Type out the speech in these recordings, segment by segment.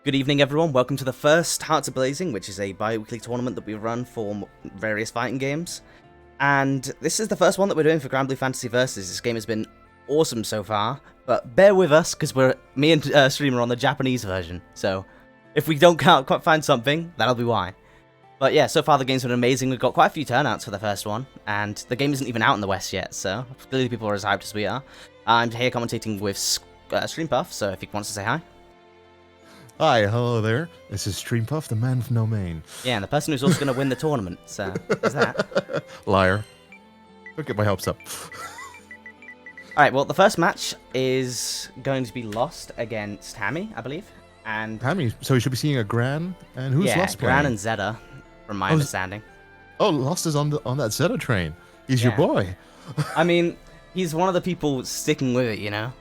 Good evening, everyone. Welcome to the first Hearts of Blazing, which is a bi-weekly tournament that we run for various fighting games. And this is the first one that we're doing for Granblue Fantasy Versus. This game has been awesome so far, but bear with us because me and Stream are on the Japanese version. So if we don't quite find something, that'll be why. But yeah, so far the game's been amazing. We've got quite a few turnouts for the first one, and the game isn't even out in the West yet, so clearly people are as hyped as we are. I'm here commentating with Streampuff, so if he wants to say hi. Hi, hello there. This is Streampuff, the man with no mane. Yeah, and the person who's also going to win the tournament, so there's that. Liar. Don't get my hopes up. Alright, well, the first match is going to be Lost against Hammy, I believe. And Hammy, so we should be seeing a Gran, and who's Lost playing? Gran and Zeta, from my understanding. Oh, Lost is on that Zeta train. He's your boy. I mean, he's one of the people sticking with it, you know?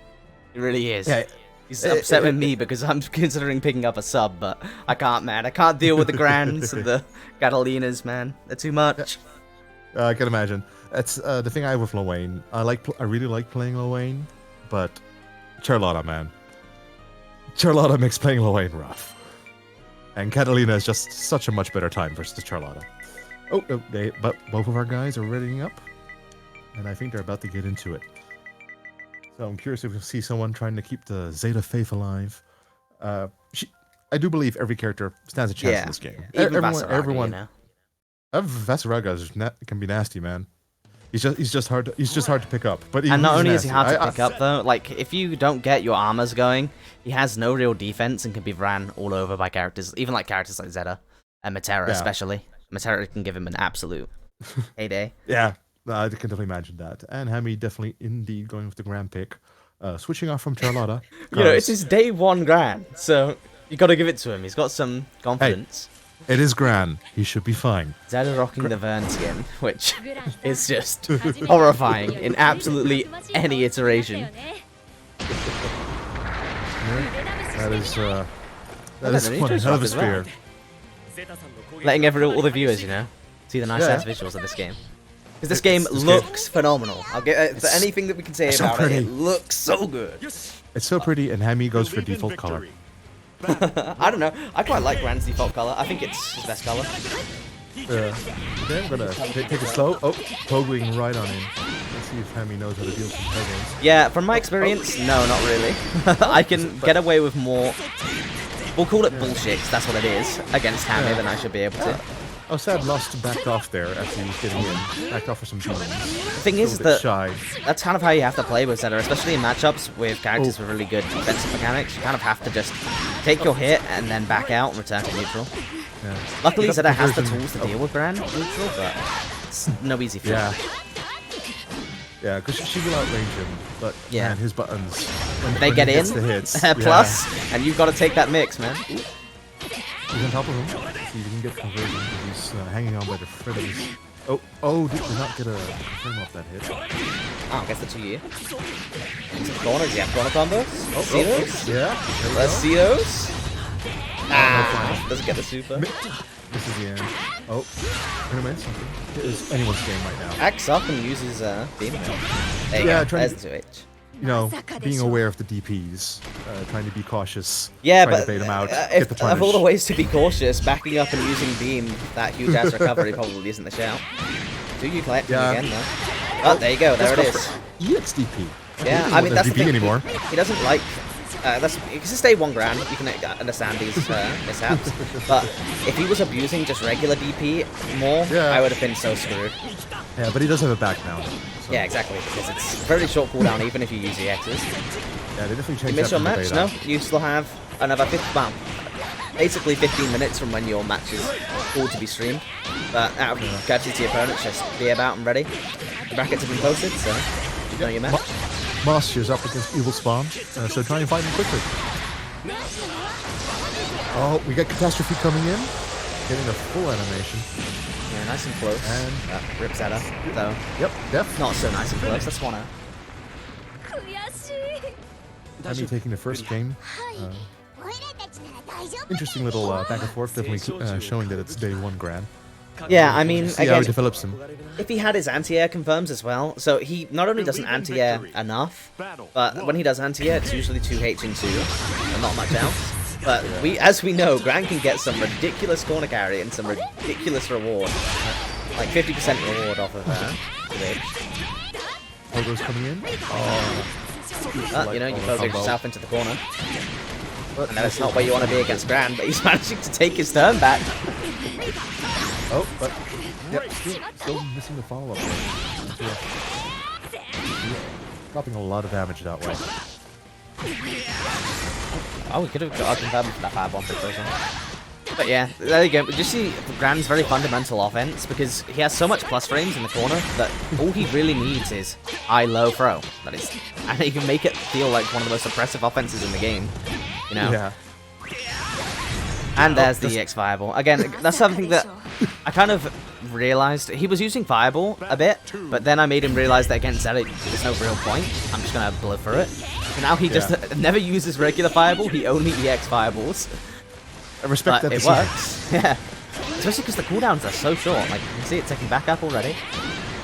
He really is. Yeah. He's upset with me because I'm considering picking up a sub, but I can't, man. I can't deal with the Grans and the Catalinas, man. They're too much. I can imagine. That's the thing I have with Lil I really like playing Lil, but Charlotta, man. Charlotta makes playing Lil rough. And Catalina is just such a much better time versus Charlotta. But both of our guys are readying up, and I think they're about to get into it. So I'm curious if we'll see someone trying to keep the Zeta faith alive. I do believe every character stands a chance in this game. Even everyone. You know? Vasaraga can be nasty, man. He's just hard. He's just hard to pick up. But and not only is he hard to pick up, though, like if you don't get your armors going, he has no real defense and can be ran all over by characters, even like characters like Zeta and Matera, especially. Matera can give him an absolute heyday. Yeah. I can definitely imagine that. And Hammy definitely indeed going with the Grand pick. Switching off from Charlotta. You know, it's his day one Grand, so you got to give it to him. He's got some confidence. Hey, it is Grand. He should be fine. Zeta rocking the Vern skin, which is just horrifying in absolutely any iteration. That is one hell of a spear. Letting all the viewers, you know, see the nice-ass visuals of this game. Because this game looks phenomenal. I'll get for anything that we can say about it. It looks so good. It's so pretty, and Hammy goes for default color. I don't know. I quite like Grand's default color. I think it's his best color. Okay, I'm gonna take it slow. Oh, pogoing right on him. Let's see if Hammy knows how to deal with pogos. Yeah, from my experience, no, not really. I can get away with more. We'll call it bullshit, 'cause that's what it is, against Hammy, than I should be able to. Oh, sad Lost backed off there after he was getting in. Backed off for some beans. The thing is that that's kind of how you have to play with Zeta, especially in matchups with characters with really good defensive mechanics. You kind of have to just take your hit and then back out and return to neutral. Yeah. Luckily, Zeta has the tools to deal with Gran neutral, but it's no easy feat. Yeah, because she will outrange him, but man, his buttons, when they get in, the hits, plus, and you've got to take that mix, man. He's on top of him. See if he can get conversion. He's hanging on by the fritters. Oh, did not get a confirm off that hit. Oh, I guess the 2-year. Corners, yeah, corner combos. Oh, see those? Yeah. Let's see those. Doesn't get the super. This is the end. Oh, tournament something. It is anyone's game right now. Acts up and uses beam. There you go. There's the 2H. You know, being aware of the DPs, trying to be cautious. Yeah, trying but to bait them out, get the punish. Of all the ways to be cautious, backing up and using beam, that huge ass recovery probably isn't the shout. Do you collect him again though? Oh, there you go. There it is. EXDP. Yeah, I mean that's the thing. Anymore. He doesn't like. Because it's day one Grand, you can understand these mishaps. But if he was abusing just regular DP more, I would have been so screwed. Yeah, but he does have a back now. So. Yeah, exactly, because it's very short cooldown even if you use EXs. Yeah, they definitely changed You miss your match, no? You still have another basically 15 minutes from when your match is called to be streamed. But out of courtesy to your opponents, just be about and ready. The brackets have been posted, so you know your match. Master is up against Evil Spawn, so try and find him quickly. Oh, we got Catastrophe coming in, getting a full animation. Yeah, nice and close. And rips at us, though. Yep, def. Not so nice and close, that's 1-0. Hammy taking the first game. Interesting little back and forth, definitely showing that it's day one Grand. Yeah, I mean, see how he develops him. If he had his anti-air confirms as well, so he not only doesn't anti-air enough, but when he does anti-air, it's usually 2H and 2, and not much else. But as we know, Gran can get some ridiculous corner carry and some ridiculous reward. Like 50% reward off of her. Pogo's coming in. You know, you focus yourself into the corner. And that's not where you want to be against Gran, but he's managing to take his turn back. Oh, but still missing the follow-up there. Dropping a lot of damage that way. Oh, we could have got confirmed for that firebomb situation. But yeah, there you go. We just see Gran's very fundamental offense because he has so much plus frames in the corner that all he really needs is high-low throw. That is, and he can make it feel like one of the most oppressive offenses in the game. You know? Yeah. And there's the EX Fireball. Again, that's something that I kind of realized. He was using Fireball a bit, but then I made him realize that against Zed, there's no real point. I'm just going to blow through it. So now he just never uses regular Fireball, he only EX Fireballs. I respect that. It works. Yeah. Especially because the cooldowns are so short. Like, you can see it taking back up already.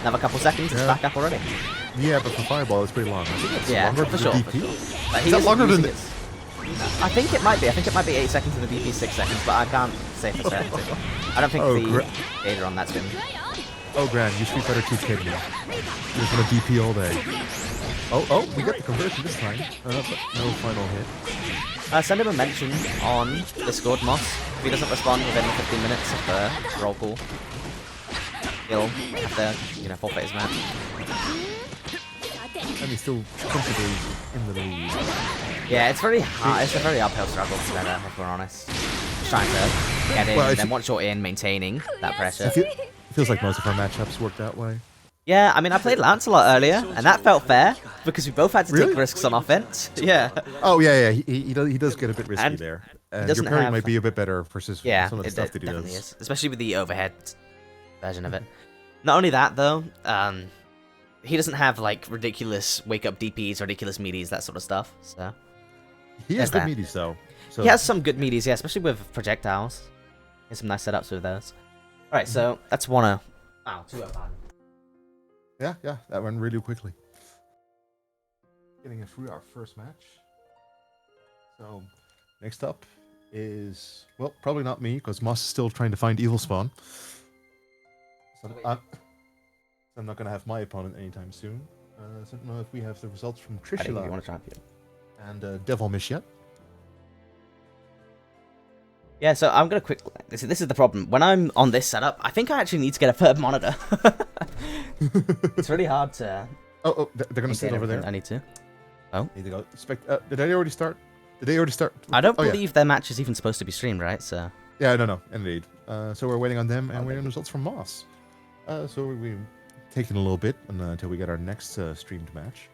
Another couple seconds, it's back up already. Yeah, but for Fireball, it's pretty long. I think it's longer for than sure. DP. Is that longer than this? I think it might be. I think it might be 8 seconds and the DP 6 seconds, but I can't say for certain. I don't think the data on that's been... Oh, Gran, you Street Fighter 2 kid me. You're just gonna DP all day. Oh, we got the conversion this time. But no final hit. Send him a mention on Discord, Moss. If he doesn't respond within 15 minutes of the roll call, he'll have to, forfeit his match. And he's still comfortably in the lead. Yeah, it's very hard. It's a very uphill struggle for Zeta, if we're honest. Just trying to get in, and then once you're in, maintaining that pressure. It feels like most of our matchups work that way. Yeah, I mean, I played Lancelot earlier, and that felt fair, because we both had to take risks on offense. Yeah. Oh, yeah, he does get a bit risky there. And your parry might be a bit better versus some of the stuff that he does. Is. Especially with the overhead version of it. Not only that, though, he doesn't have, like, ridiculous wake-up DPs, ridiculous meaties, that sort of stuff, so... He has good meaties, though. So. He has some good meaties, yeah, especially with projectiles. He has some nice setups with those. Alright, so that's 1-0. Wow, 2-0. Yeah, that went really quickly. Getting us through our first match. So, next up is... Well, probably not me, because Moss is still trying to find Evil Spawn. So I'm not going to have my opponent anytime soon. So I don't know if we have the results from Trishula. You want to try it? And Devil Mish yet. Yeah, so I'm going to quick... This is the problem. When I'm on this setup, I think I actually need to get a third monitor. It's really hard to... Oh, they're going to sit over there. I need to. Oh. Need to go. Did they already start? I don't believe their match is even supposed to be streamed, right? So. Yeah, no, indeed. So we're waiting on them, and waiting on results from Moss. So we're taking a little bit until we get our next streamed match.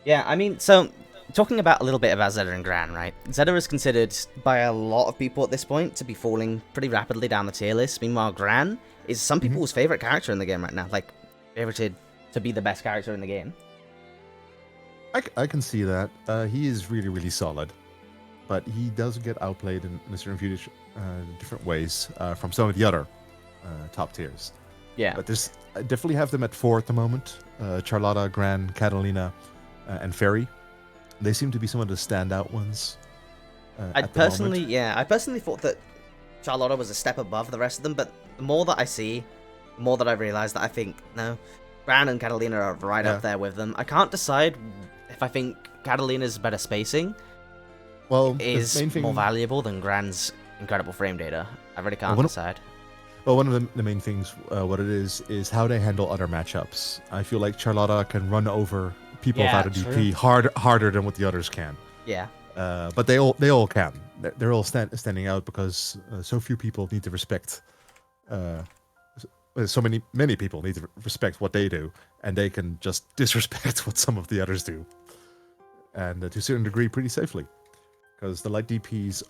Yeah, I mean, so... Talking about a little bit about Zeta and Gran, right? Zeta is considered by a lot of people at this point to be falling pretty rapidly down the tier list. Meanwhile, Gran is some people's favorite character in the game right now. Like, favorited to be the best character in the game. I can see that. He is really, really solid. But he does get outplayed in a certain few different ways from some of the other top tiers. Yeah. But I definitely have them at 4 at the moment. Charlotta, Gran, Catalina, and Fairy. They seem to be some of the standout ones. I personally thought that Charlotta was a step above the rest of them, but the more that I see, the more that I realize that I think, no, Gran and Catalina are right up there with them. I can't decide if I think Catalina's better spacing is more valuable than Gran's incredible frame data. I really can't decide. Well, one of the main things, what it is how they handle other matchups. I feel like Charlotta can run over people without a DP harder than what the others can. Yeah. But they all can. They're all standing out because so few people need to respect. So many people need to respect what they do, and they can just disrespect what some of the others do, and to a certain degree, pretty safely, because the light DPs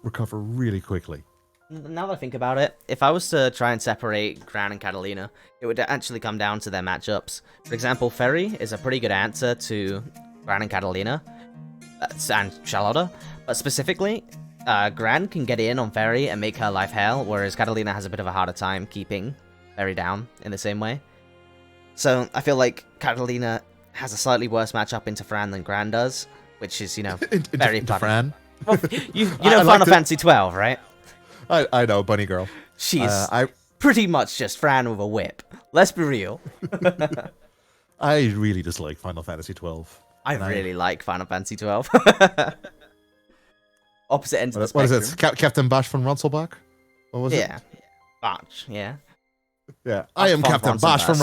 recover really quickly. Now that I think about it, if I was to try and separate Gran and Catalina, it would actually come down to their matchups. For example, Ferry is a pretty good answer to Gran and Catalina, and Charlotta, but specifically, Gran can get in on Ferry and make her life hell, whereas Catalina has a bit of a harder time keeping Ferry down in the same way. So I feel like Catalina has a slightly worse matchup into Fran than Gran does, which is, you know, Into very fun. Fran. Well, you know Final Fantasy 12, right? I know, bunny girl. She's pretty much just Fran with a whip. Let's be real. I really dislike Final Fantasy 12. I really like Final Fantasy 12. Opposite ends of the spectrum. What is it? Captain Bash from Ronselbach? What was it? Yeah. Batch, yeah. Yeah. I am Captain Bash from...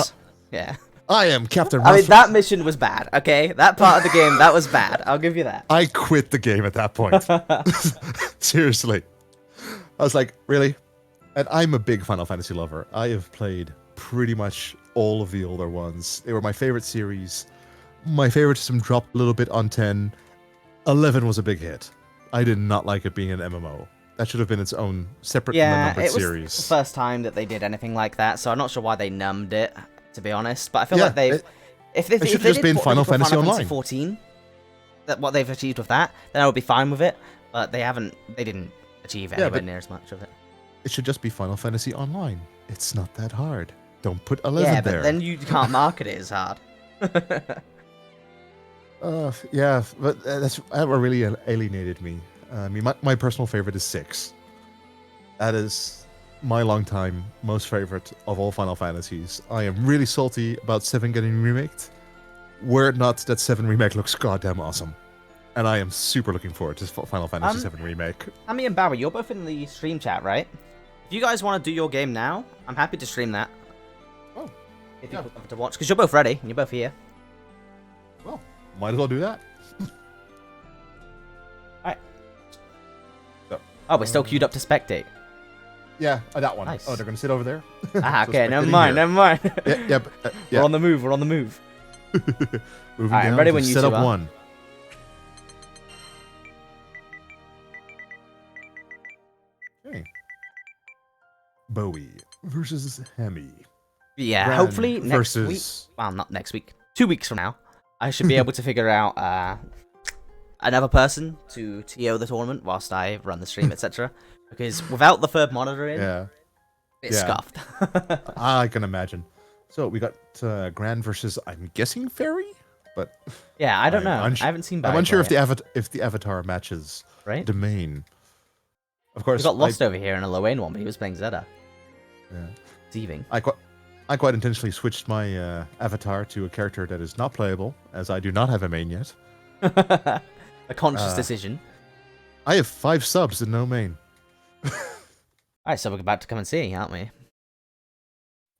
Yeah. I am Captain I mean, that mission was bad, okay? That part of the game, that was bad. I'll give you that. I quit the game at that point. Seriously. I was like, really? And I'm a big Final Fantasy lover. I have played pretty much all of the older ones. They were my favorite series. My favoritism dropped a little bit on 10. 11 was a big hit. I did not like it being an MMO. That should have been its own separate numbered series. Was the first time that they did anything like that, so I'm not sure why they numbed it, to be honest. But I feel like they've... If they should have just been Final Fantasy Online. 14, what they've achieved with that, then I would be fine with it. But they didn't achieve anywhere near as much of it. It should just be Final Fantasy Online. It's not that hard. Don't put 11 there. Yeah, but then you can't market it as hard. Yeah, but that really alienated me. I mean, my personal favorite is 6. That is my long-time most favorite of all Final Fantasies. I am really salty about 7 getting remaked. Were it not that 7 remake looks goddamn awesome. And I am super looking forward to Final Fantasy 7 remake. Hammy and Bowie, you're both in the stream chat, right? If you guys want to do your game now, I'm happy to stream that. Oh. If you want to watch, because you're both ready, and you're both here. Well, might as well do that. Alright. So, oh, we're still queued up to spectate. Yeah, that one. Nice. Oh, they're going to sit over there? Ah, okay, never mind. Yeah. We're on the move, Moving Alright, I'm ready when you set two up are. one. Okay. Bowie versus Hammy. Yeah, Gran hopefully next versus... week. Well, not next week. 2 weeks from now, I should be able to figure out another person to TO the tournament whilst I run the stream, etc. Because without the third monitor in, it's scuffed. I can imagine. So we got Gran versus, I'm guessing, Fairy? But yeah, I don't know. I haven't seen. I'm unsure if the avatar matches the main. Of course, we got lost over here in a Lowain one, but he was playing Zeta. Yeah, deceiving. I quite intentionally switched my avatar to a character that is not playable, as I do not have a main yet. A conscious decision. I have 5 subs and no main. Alright, so we're about to come and see, aren't we?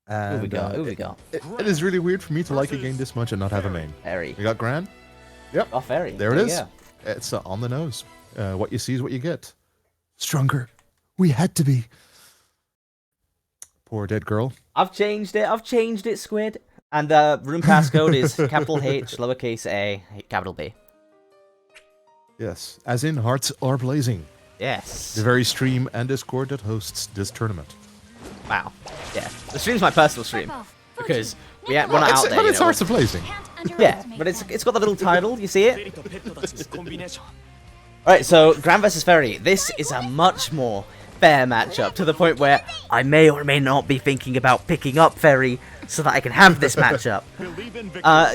And, who we got? It is really weird for me to like a game this much and not have a main. Fairy. We got Gran. Yep. Oh, Fairy. There it is. It's on the nose. What you see is what you get. Stronger. We had to be. Poor dead girl. I've changed it, Squid. And the room passcode is capital H, lowercase a, capital B. Yes, as in hearts are blazing. Yes. The very stream and Discord that hosts this tournament. Wow. Yeah. The stream's my personal stream. Because we're not out there. But it's Hearts are blazing. Yeah, but it's got the little title, you see it? Alright, so Gran vs Fairy. This is a much more fair matchup, to the point where I may or may not be thinking about picking up Fairy so that I can have this matchup.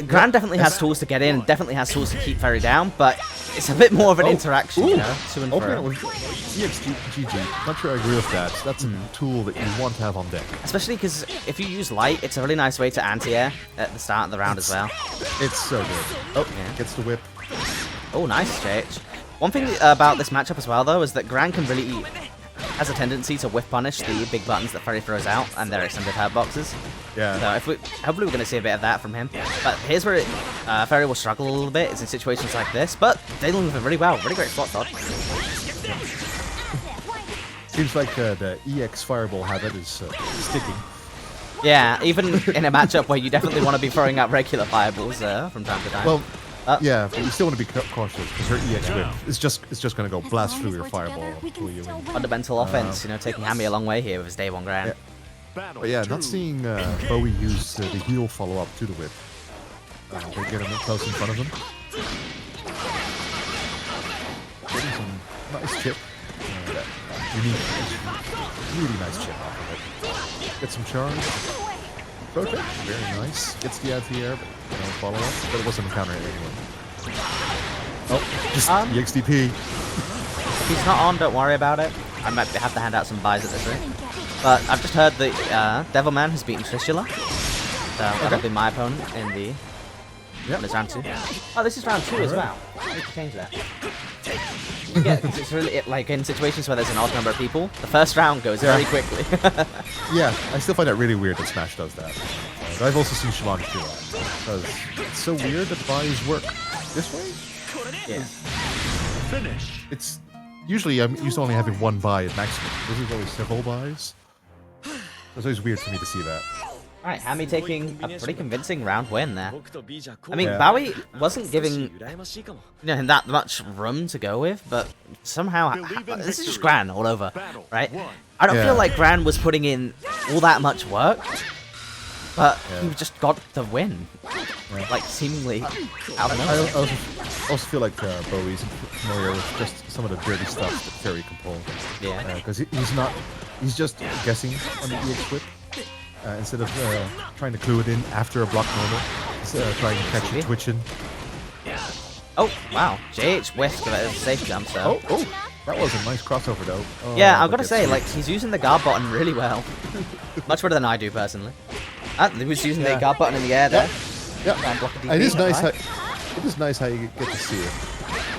Gran definitely has tools to get in, definitely has tools to keep Fairy down, but it's a bit more of an interaction, you know, to and fro. EXGG. Not sure I agree with that. That's a tool that you want to have on deck. Especially because if you use Light, it's a really nice way to anti-air at the start of the round as well. It's so good. Oh, yeah. Gets the whip. Oh, nice, JH. One thing about this matchup as well, though, is that Gran can really has a tendency to whiff punish the big buttons that Fairy throws out and their extended hurt boxes. Yeah. So hopefully we're going to see a bit of that from him. But here's where Fairy will struggle a little bit. It's in situations like this, but dealing with it really well. Really great spot dodge. Seems like the EX Fireball habit is sticking. Yeah, even in a matchup where you definitely want to be throwing out regular fireballs from time to time. Well, yeah, but you still want to be cautious because her EX whip is just going to go blast through your fireball. Fundamental offense, you know, taking Hammy a long way here with his day 1 Gran. Yeah. But yeah, not seeing Bowie use the heal follow-up to the whip. They get him close in front of him. Getting some nice chip. Really nice chip off of it. Get some charge. Protect, very nice. Gets the anti-air, but no follow-up. But it wasn't a counter hit anyway. Oh, just Um, EXDP. If he's not on, don't worry about it. I might have to hand out some buys at this rate. But I've just heard that Devilman has beaten Trishula. So that'll be my opponent in the... Yep. It's round 2. Oh, this is round 2 as well. I need to change that. Yeah, because it's really, like, in situations where there's an odd number of people, the first round goes very quickly. Yeah, I still find that really weird that Smash does that. But I've also seen Shalon do that. Because it's so weird that buys work this way. Yeah. Finish. It's usually I'm used to only having one buy at maximum. This is always several buys. It's always weird for me to see that. Alright, Hammy taking a pretty convincing round win there. I mean, Yeah. Bowie wasn't giving him that much room to go with, but somehow... This is just Gran all over, right? I don't Yeah. feel like Gran was putting in all that much work, but he just got the win. Like, seemingly out of I nowhere. also feel like Bowie's familiar with just some of the dirty stuff that Fairy can pull. Yeah. Because he's just guessing on the EX whip. Instead of trying to clue it in after a block normal, he's trying to catch it twitching. Oh, wow. JH whiffed a safe jump, so... Oh, that was a nice crossover though. Oh, Yeah, I've got to that's say, sweet. like, he's using the guard button really well. Much better than I do, personally. He was using the Yeah. guard button in the air there. Yeah, Try and block a DP, it is nice. right? It is nice how you get to see it.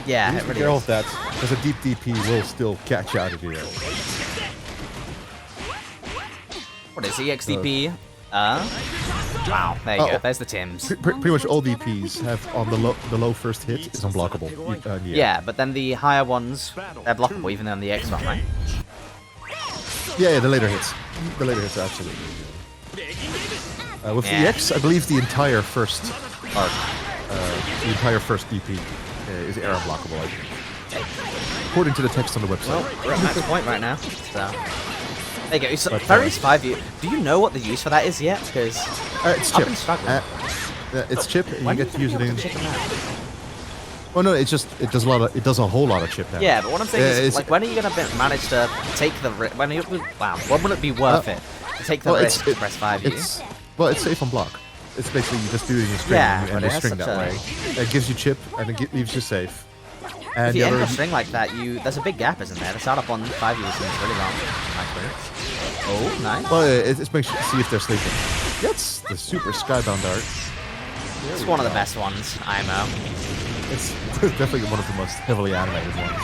Yeah, You it need to be really careful is. with that, because a deep DP will still catch out of you. What is EXDP? Wow, there you go. There's the Tims. Pretty much all DPs have on the low first hit is unblockable. Yeah, but then the higher ones, they're blockable even on the X one, right? Yeah, the later hits. The later hits, absolutely. With Yeah. the X, I believe the entire first arc, the entire first DP is air unblockable, I think. According to the text on the website. Well, we're at max point right now, so... There you go. So, But, Fairy's 5U. Do you know what the use for that is yet? Because it's I've chip. been struggling. It's chip, and When you are get to use it gonna in. be able to chicken out? Oh no, it's just it does a whole lot of chip now. Yeah, but what I'm saying Yeah, is, it's- like, when are you gonna manage to take the risk? When would it be worth it to take the risk to press 5U? It's safe on block. It's basically you just do it in your string Yeah, and you but end it your has string such that a- way. It gives you chip and it leaves you safe. And If you the end other your string like that, there's a big gap, isn't there? The startup on 5U seems really long. Nice move. Oh, nice. well, it's makes you see if they're sleeping. That's the super skybound art. It's one of the best ones, IMO. It's definitely one of the most heavily animated ones.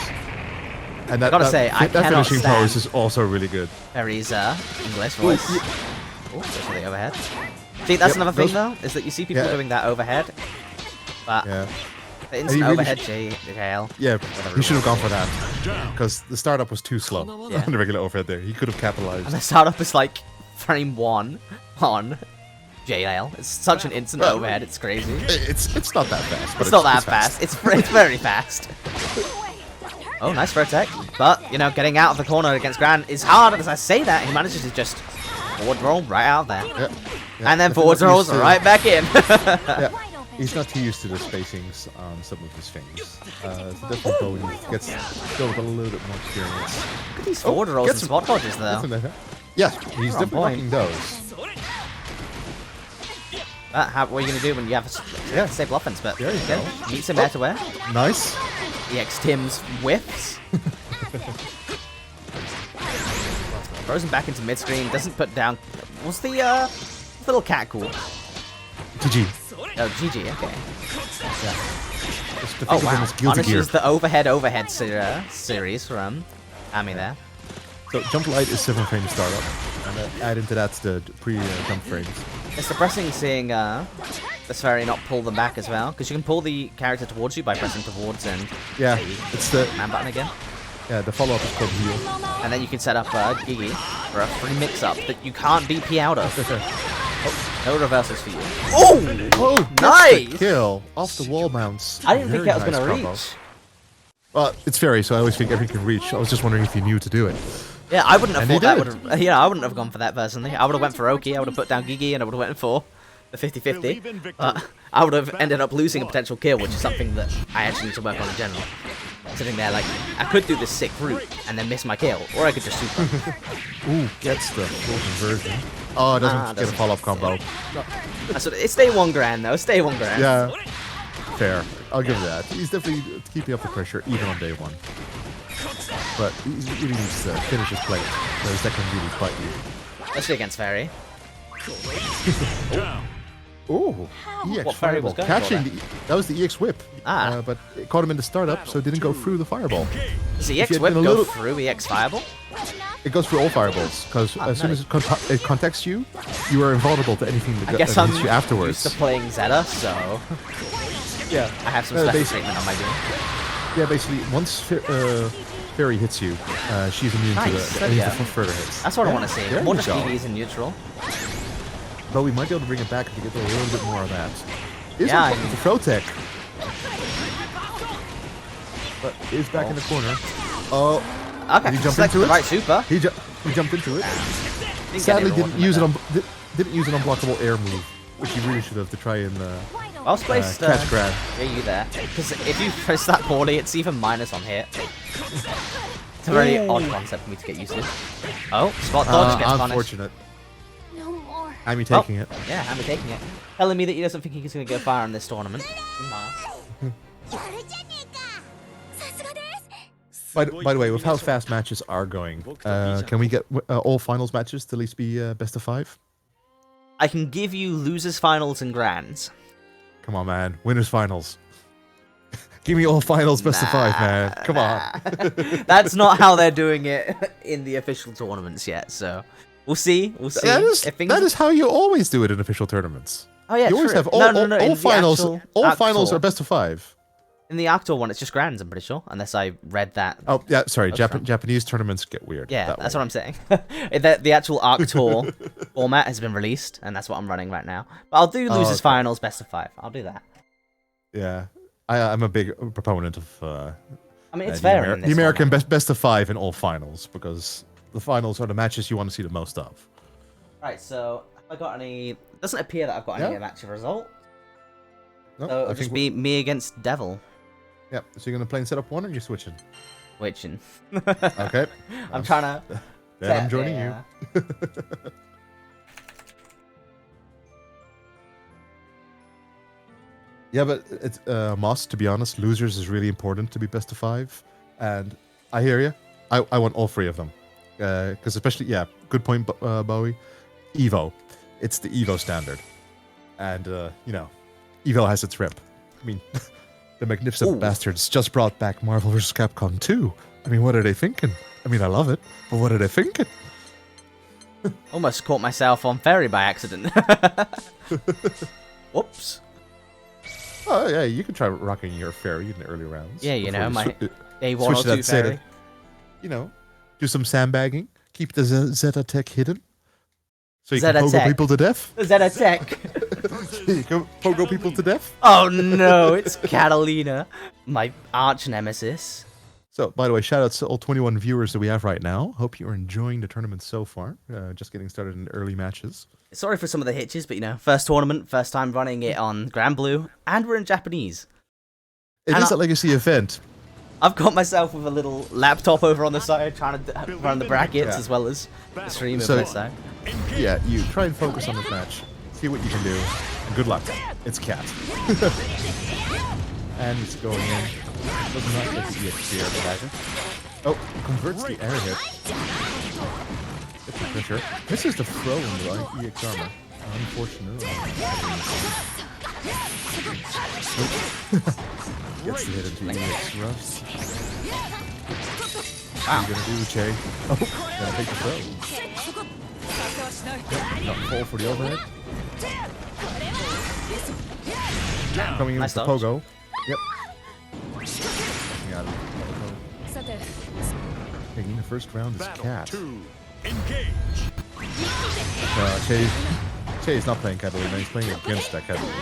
And that, gotta say, I that cannot finishing stand- pose is also really good. Fairy's English voice. Oh, goes for the overhead. See, that's Yep, another thing, those- though, is that you see people Yeah. doing that overhead, but Yeah. the instant really overhead JL. Yeah, he should have gone for that. Because the startup was too slow Yeah. on the regular overhead there. He could have capitalized. And the startup is like frame 1 on JL. It's such an instant Well, overhead, it's crazy. It's not that fast. But It's not that fast. It's very fast. Oh, nice for attack. But, you know, getting out of the corner against Gran is hard. As I say that, he manages to just forward roll right out there. Yeah. And then If forward you're not rolls used to- right back in. Yeah. He's not too used to the spacings on some of his things. So definitely Bowie gets go with a little bit more experience. These forward rolls and gets spot dodges, though. Yeah, he's on definitely point. blocking those. What are you going to do when you have a stable offense? But There you again, go. meets him there to wear. Nice. EX Tim's whiffs. Throws him back into mid screen. Doesn't put down. What's the little cat called? GG. Oh, GG. Okay. Just the Oh think of him wow. as Guilty Gear. Punishes the overhead series from Ami there. So jump light is 7 frame startup, and add into that the pre-jump frames. It's depressing seeing this fairy not pull them back as well, because you can pull the character towards you by pressing towards and Yeah, the it's the man button again. the follow-up is called heal. And then you can set up Gigi for a free mix-up that you can't DP out of. No reversals for you. Oh! Oh, gets the Nice! kill off the wall mounts. I didn't think Very that was nice going to combo. reach. Well, it's fairy, so I always think everything can reach. I was just wondering if you knew to do it. Yeah, I wouldn't have And thought he that would have... Yeah, I wouldn't have gone for that personally. I would have went for Oki, I would have put down Gigi, and I would have went for the 50-50. I would have ended up losing a potential kill, which is something that I actually need to work on in general. Sitting there like, I could do this sick route and then miss my kill, or I could just super. Ooh, gets the full conversion. Oh, it doesn't get a doesn't. follow-up combo. It's day 1 grand though, stay 1 grand. Yeah. Fair. I'll give that. He's definitely keeping up the pressure, even on day one. But he really needs to finish his plate, because that can really bite you. Especially against Fairy. Down. Oh, EX What Fairy was Fireball. going Catching for that was the EX Whip. Ah. But it caught him in the startup, so it didn't go through the Fireball. Does the If EX you had Whip been a go little- through EX Fireball? It goes through all Fireballs, because as soon as it contacts you, you are invulnerable to anything that, I guess that I'm hits you afterwards. used to playing Zeta, so Yeah. I have some Uh, special basi- treatment on my game. Yeah, basically, once Fairy hits you, she's immune Nice. to any Yeah. further hits. That's what I Yeah, want to see. there More you just go. DVs in neutral. But we might be able to bring it back to get a little bit more of that. Is Yeah, it I mean- the throw tech? But is back in the corner. Oh, Okay, Did he jump selected into the it? right super. he jumped into it. Didn't Sadly, get any didn't use it reward on didn't use an unblockable air move, which he really should have to try and from it. Well placed. catch grab. Yeah, you there. Because if you press that poorly, it's even minus on hit. It's a very Ooh. odd concept for me to get used to. Oh, spot dodge gets punished. Unfortunate. No more. I'm taking it. Yeah, I'm taking it. Telling me that he doesn't think he's going to go far in this tournament. Nah. By the way, with how fast matches are going, can we get all finals matches to at least be best of 5? I can give you losers finals and grands. Come on, man. Winners finals. Give me all finals best of 5, man. Come on. That's not how they're doing it in the official tournaments yet, so we'll see. We'll see. That is how you always do it in official tournaments. Oh yeah, You always true. have all, No, all in the finals. actual All finals Actor. are best of 5. In the Actor one, it's just grands, I'm pretty sure, unless I read that. Oh yeah, sorry. That's right. Japanese tournaments get weird. Yeah, that that's way. what I'm saying. The actual Arc Tour format has been released, and that's what I'm running right now. But I'll do losers okay. finals, best of 5. I'll do that. Yeah, I'm a big proponent of. I mean, it's the fair. Ameri- in the this American format. best of 5 in all finals, because the finals are the matches you want to see the most of. Right, so have I got any? It doesn't appear that I've got any Yeah. match result. No, So it'll just be me against Devil, Yeah. So you're gonna play in setup 1, or you're switching? witching. Okay. I'm trying to. Then I'm joining you. Yeah, but it's Moss. To be honest, losers is really important to be best of 5, and I hear you. I want all 3 of them, because especially good point, Bowie. Evo, it's the Evo standard, and Evo has its rep. I mean, the Magnificent Ooh. Bastards just brought back Marvel vs. Capcom 2. I mean, what are they thinking? I mean, I love it, but what are they thinking? Almost caught myself on Fairy by accident. Whoops. Oh yeah, you can try rocking your fairy in the early rounds. Yeah, you before know, my swi- day switch 1 or to 2 that Zeta. Fairy. Do some sandbagging, keep the Zeta tech hidden, so you Zeta can pogo tech. people to death. Zeta Tech. You can pogo people to death. Oh no, it's Catalina, my arch nemesis. So, by the way, shout out to all 21 viewers that we have right now. Hope you are enjoying the tournament so far. Just getting started in the early matches. Sorry for some of the hitches, but you know, first tournament, first time running it on Granblue, and we're in Japanese. It And is a legacy event. I've got myself with a little laptop over on the side, trying to run the brackets Yeah. as well as the stream So- over this side. Yeah, you try and focus on this match. See what you can do. And good luck. It's Cat. And it's going in. Does not get the EX here. Oh, converts the air hit. Gets the pressure. Misses the throw in the right EX armor. Unfortunately. Gets the hit into EX rust. What are you gonna do, Che? Oh, gonna take the throw. Not fall for the overhead. Coming in Nice with the dodge. pogo. Yep. Coming out of the pogo. Taking the first round is Battle Cat. 2. Engage. Che is not playing Catalina, he's playing against that Catalina.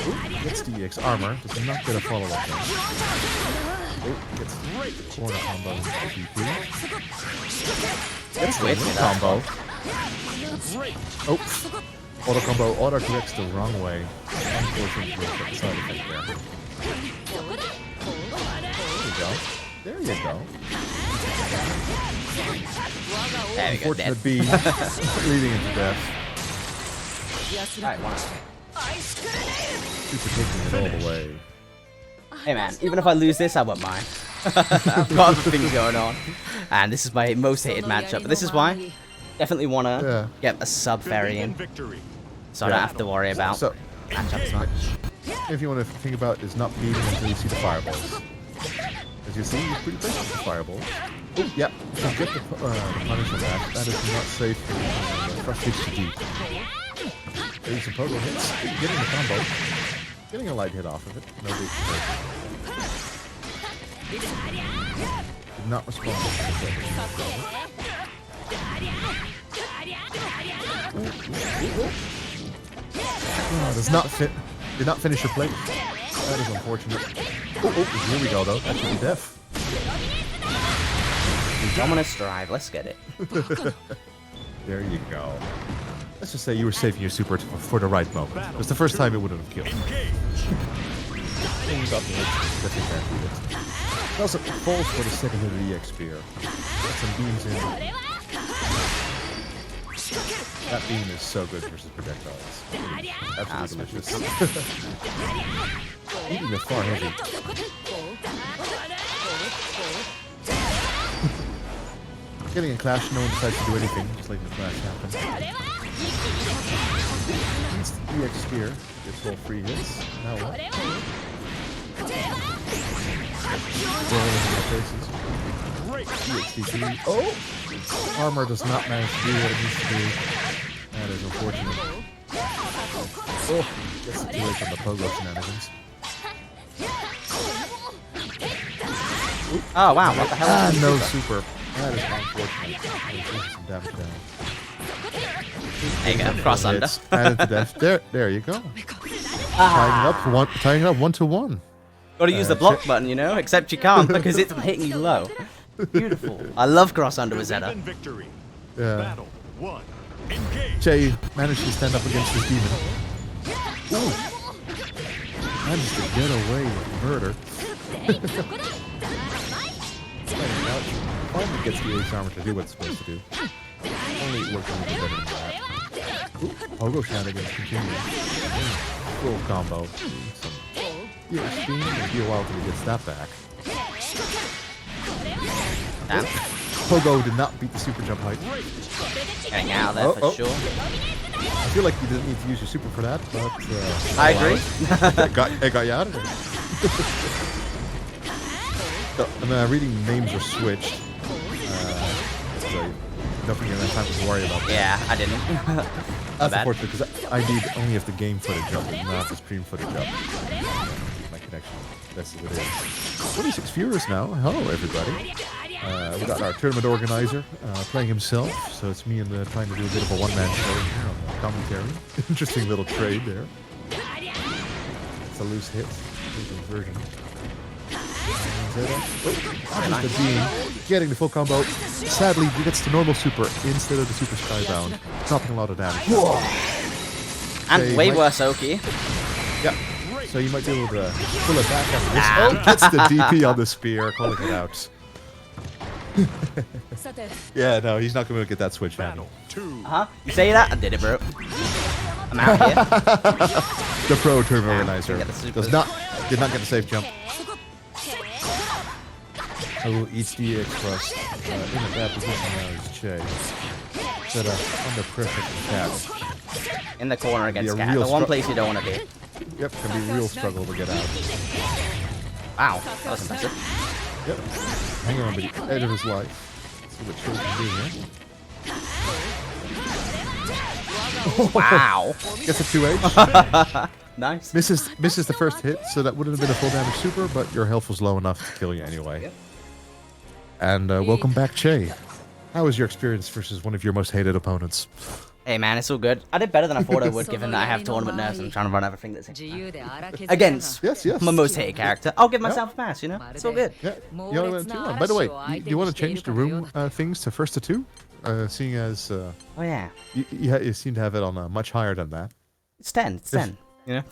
Ooh, gets the EX armor, does not get a follow-up though. Oh, gets the corner combo into DP. Gets the Wait, win that's combo. Great. Oh, auto combo, auto connects the wrong way. Unfortunately, side effect there. There you go. There you go. There we go, dead. Unfortunate B leading into death. Alright, one. Super taking it all the way. Hey man, even if I lose this, I won't mind. I've got other things going on. And this is my most hated matchup. But this is why. Definitely want to get a sub fairy in. So I don't have to worry about matchups much. If you want to think about is not beating until you see the fireballs. As you see, he's pretty patient with the fireballs. Oh, yeah, so get the punish on that. That is not safe for frustrates you deep. Getting some pogo hits, getting the combo, getting a light hit off of it. No big deal. Did not respond to does not fit. Did not finish your plate. That is unfortunate. Here we go though. That should be death. Dominus drive. Let's get it. There you go. Let's just say you were saving your super for the right moment. It was the first time it wouldn't have killed. It also falls for the second hit of the EX spear. Get some beams in. That beam is so good versus projectiles. Absolutely delicious. Eating is far heavy. Getting a clash, no one decides to do anything, just letting the clash happen. EX spear gets all 3 hits. Now what? Rolling in their faces. EXDP. Oh! Armor does not manage to do what it needs to do. That is unfortunate. Oh, gets it away from the pogo shenanigans. Oh wow, what the hell? No super. That is unfortunate. Taking some damage down. There you go, cross under. Added to death. There you go. Tying up 1-1. Gotta use the block button, you know, except you can't because it's hitting you low. Beautiful. I love cross under with Zeta. Yeah. Jay managed to stand up against this demon. Ooh. Managed to get away with murder. Finally gets the Ace Armor to do what it's supposed to do. Only it works a little bit better than that. Ooh, Pogo shenanigans continue. Full combo. Yeah, Steam, it'll be a while till he gets that back. Damn. Pogo did not beat the super jump height. Getting out of there for sure. I feel like you didn't need to use your super for that, but... I agree. it got you out of there. So, I'm reading names are switched. So nothing in that time to worry about that. Yeah, I didn't. That's unfortunate because I need only if the game footage up and not the stream footage up. My connection. That's what it is. 26 viewers now. Hello, everybody. We got our tournament organizer playing himself, so it's me and trying to do a bit of a one-man show here on the commentary. Interesting little trade there. It's a loose hit. Version. The beam, getting the full combo. Sadly, he gets the normal super instead of the super skybound, dropping a lot of damage. Whoa. And way worse, Oki. Yeah. So you might be able to pull it back after this. Oh, gets the DP on the spear, calling it out. Yeah, no, he's not going to get that switch handle. You say that? I did it, bro. I'm out here. The pro turbo organizer did not get the safe jump. I will eat DX first. In a bad position now is Che. Set up under pressure from Cat. In the corner against Cat. The one place you don't want to be. Yep, can be a real struggle to get out. Wow, that was impressive. Yep. Hang on to the edge of his life. Let's see what Che can do here. Wow. Gets a 2H. Nice. Misses the first hit, so that wouldn't have been a full damage super, but your health was low enough to kill you anyway. Yep. And welcome back, Che. How was your experience versus one of your most hated opponents? Hey man, it's all good. I did better than I thought I would, given that I have tournament nerves and I'm trying to run everything that's against Yes. my most hated character. I'll give myself a pass, you know? It's all good. Yeah, you only went 2-1. By the way, do you want to change the room things to first to 2? Seeing as oh yeah, you seem to have it on much higher than that. it's 10. It's 10. You know,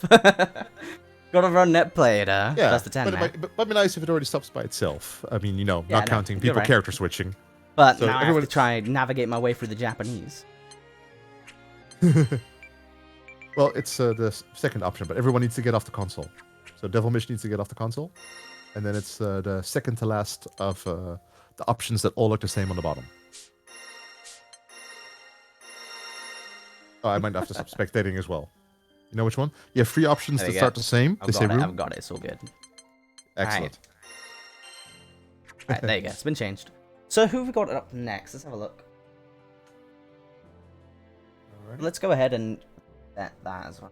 gotta run net play it. Yeah, that's the 10. But it might be nice if it already stops by itself. I mean, you know, Yeah, not counting you're people right. character switching. But So now I have everyone- to try and navigate my way through the Japanese. Well, it's the second option, but everyone needs to get off the console. So Devilmish needs to get off the console, and then it's the second to last of the options that all look the same on the bottom. Oh, I might have to stop spectating as well. You know which one? You have three options There that you start go. the same. I've They say got it. room. I've got it. It's all good. Excellent. Right, there you go. It's been changed. So who have we got up next? Let's have a look. Alright. Let's go ahead and set that as well.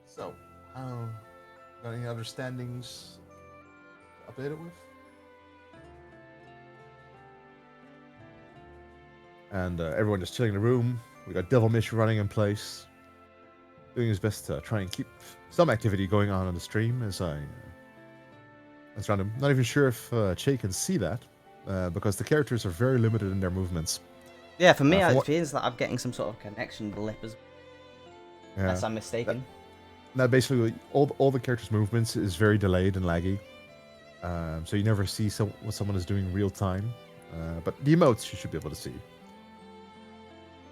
So, got any other standings to update it with? And everyone just chilling in the room. We got Devilmish running in place, doing his best to try and keep some activity going on the stream as random. Not even sure if Che can see that, because the characters are very limited in their movements. Yeah, for me, for it what- feels like I'm getting some sort of connection blip as Yeah. unless I'm mistaken. Now, basically, all the characters' movements is very delayed and laggy, so you never see what someone is doing real time. But the emotes you should be able to see.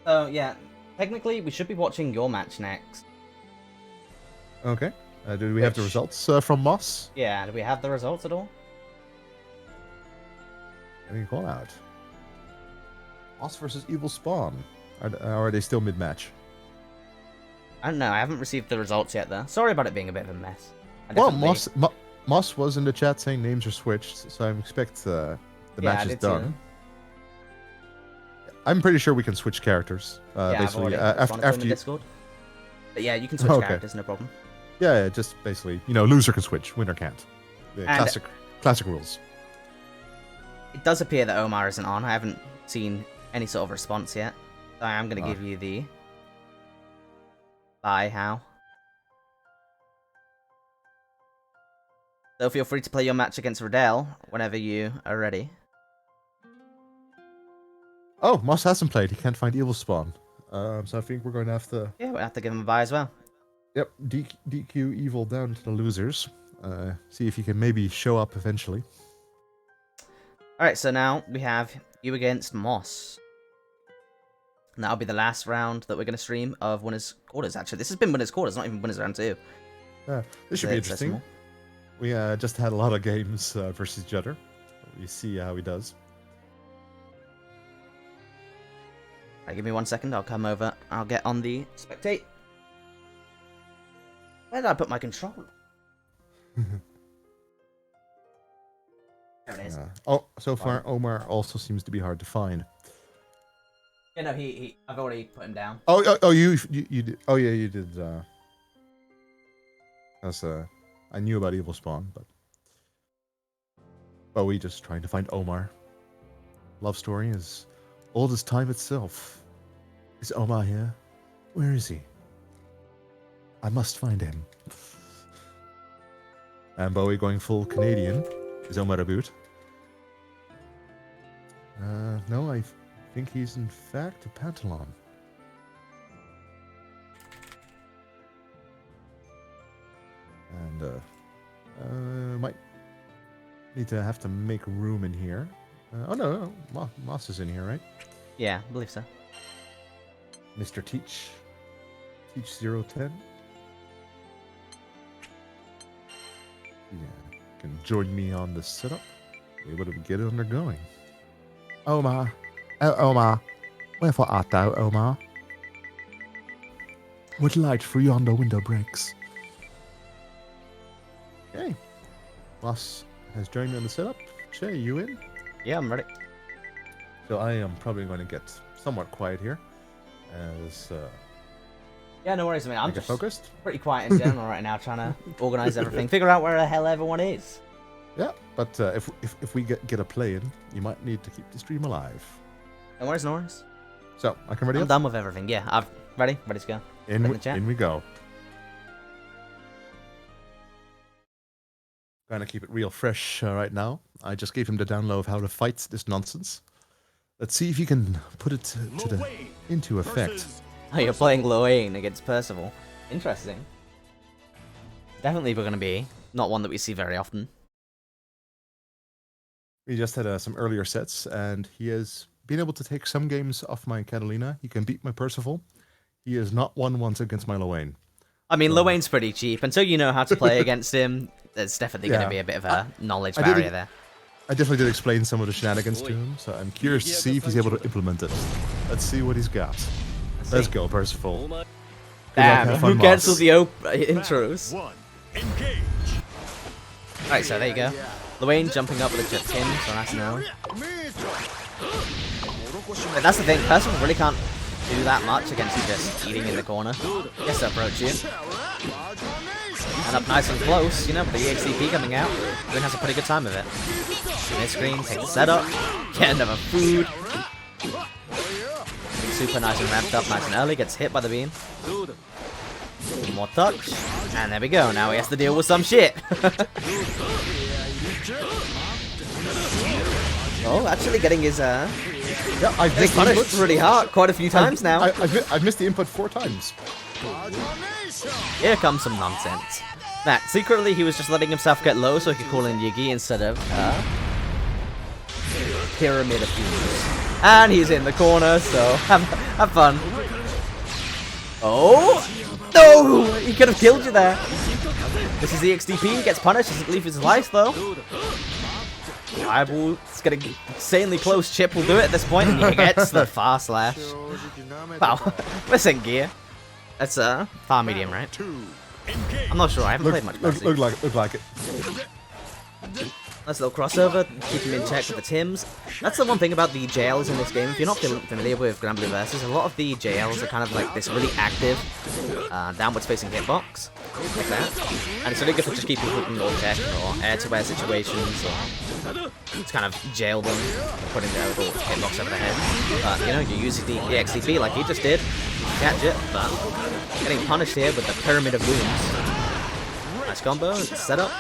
So yeah, technically we should be watching your match next. Okay. Do we have the Which- results from Moss? Yeah, do we have the results at all? Any call out? Moss versus Evil Spawn. Are they still mid-match? I don't know. I haven't received the results yet, though. Sorry about it being a bit of a mess. I Well, definitely- Moss was in the chat saying names are switched, so I expect the Yeah, I match is did see done. I'm pretty sure we can switch characters. Yeah, I've Basically, already after in the you, Discord. But yeah, you can switch Okay. characters, no problem. yeah, just basically, loser can switch, winner can't. The And- classic rules. It does appear that Omar isn't on. I haven't seen any sort of response yet. So I am going to Ah. give you the... Bye, how? So feel free to play your match against Riddell whenever you are ready. Oh, Moss hasn't played. He can't find Evil Spawn. So I think we're going to have to. Yeah, we'll have to give him a bye as well. Yep, DQ Evil down to the losers. See if you can maybe show up eventually. Alright, so now we have you against Moss. And that'll be the last round that we're going to stream of Winners Quarters, actually. This has been Winners Quarters, not even Winners Round 2. This should be It's interesting. decimal. We just had a lot of games versus each other. We see how he does. Alright, give me 1 second, I'll come over. I'll get on the spectate. Where did I put my controller? There it is. So far, Omar also seems to be hard to find. Yeah, no, I've already put him down. Oh, you did. Oh, yeah, you did. I knew about Evil Spawn, but we just trying to find Omar. Love story is old as time itself. Is Omar here? Where is he? I must find him. And Bowie going full Canadian. Is Omar a boot? No, I think he's in fact a Pantalon. And might need to have to make room in here. Oh no, Moss is in here, right? Yeah, I believe so. Mr. Teach 010. Yeah, can join me on the setup. Be able to get it undergoing. Omar, Omar, wherefore art thou, Omar? What light through yonder window breaks? Okay, Moss has joined me on the setup. Che, you in? Yeah, I'm ready. So I am probably going to get somewhat quiet here, as Yeah, no worries, I mean, I'm I get just focused. pretty quiet in general right now, trying to organize everything, figure out where the hell everyone is. Yeah, but if we get a play in, you might need to keep the stream alive. No worries, no worries. So I can ready I'm up. done with everything. Yeah, I've ready to go. In in the chat. we go. Gonna keep it real fresh right now. I just gave him the download of how to fight this nonsense. Let's see if you can put it into effect. versus Oh, you're playing Loain against Percival. Interesting. Definitely we're going to be not one that we see very often. We just had some earlier sets, and he has been able to take some games off my Catalina. He can beat my Percival. He is not won once against my Lowain. I mean, Lowain's pretty cheap. Until you know how to play against him, there's definitely going Yeah. to be a bit of a knowledge I did barrier it- there. I definitely did explain some of the shenanigans to him, so I'm curious to see if he's able to implement it. Let's see what he's got. Let's go, Percival. Damn, have who fun, gets all Moss. the intros? 1. Engage. Alright, so there you go. Lowain jumping up with a jet tin, so nice and early. But that's the thing, Percival really can't do that much against you just eating in the corner. He has to approach you. And up nice and close, you know, with the EXCP coming out. Lowain has a pretty good time of it. Mid screen, take the setup, get another food. Getting super nice and ramped up nice and early, gets hit by the beam. One more touch, and there we go, now he has to deal with some shit. Oh, actually getting his Yeah, I've getting missed the punished inputs. really hard quite a few times now. I've missed the input 4 times. Here comes some nonsense. That secretly he was just letting himself get low so he could call in Yigi instead of Pyramid of Fools. And he's in the corner, so have fun. Oh no! He could have killed you there. This is the XDP, he gets punished, doesn't leave his life though. Fireball's getting insanely close. Chip will do it at this point, and he gets the far slash. Wow, missing gear. That's far medium, right? 2. Engage. I'm not sure. I haven't played much. Mercy. Look like it. Nice little crossover, keep him in check with the Tims. That's the one thing about the JLs in this game. If you're not familiar with Granblue Versus, a lot of the JLs are kind of like this really active, downwards facing hitbox, like that. And it's really good for just keeping people in check or air-to-air situations, or just kind of jail them, putting their little hitbox over their head. But, you know, you're using the EXCP like he just did, catch it, but getting punished here with the Pyramid of Wounds. Nice combo, setup,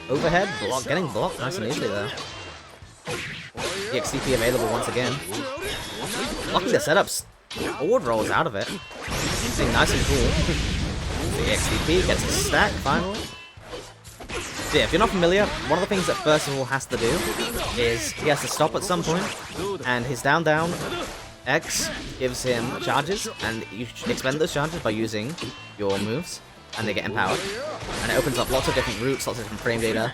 overhead, block, getting blocked nice and easily there. EXCP available once again. Blocking the setups, forward rolls out of it. Being nice and cool. The EXCP gets a stack finally. So yeah, if you're not familiar, one of the things that Percival has to do is he has to stop at some point, and his down X gives him charges, and you expend those charges by using your moves, and they get empowered. And it opens up lots of different routes, lots of different frame data,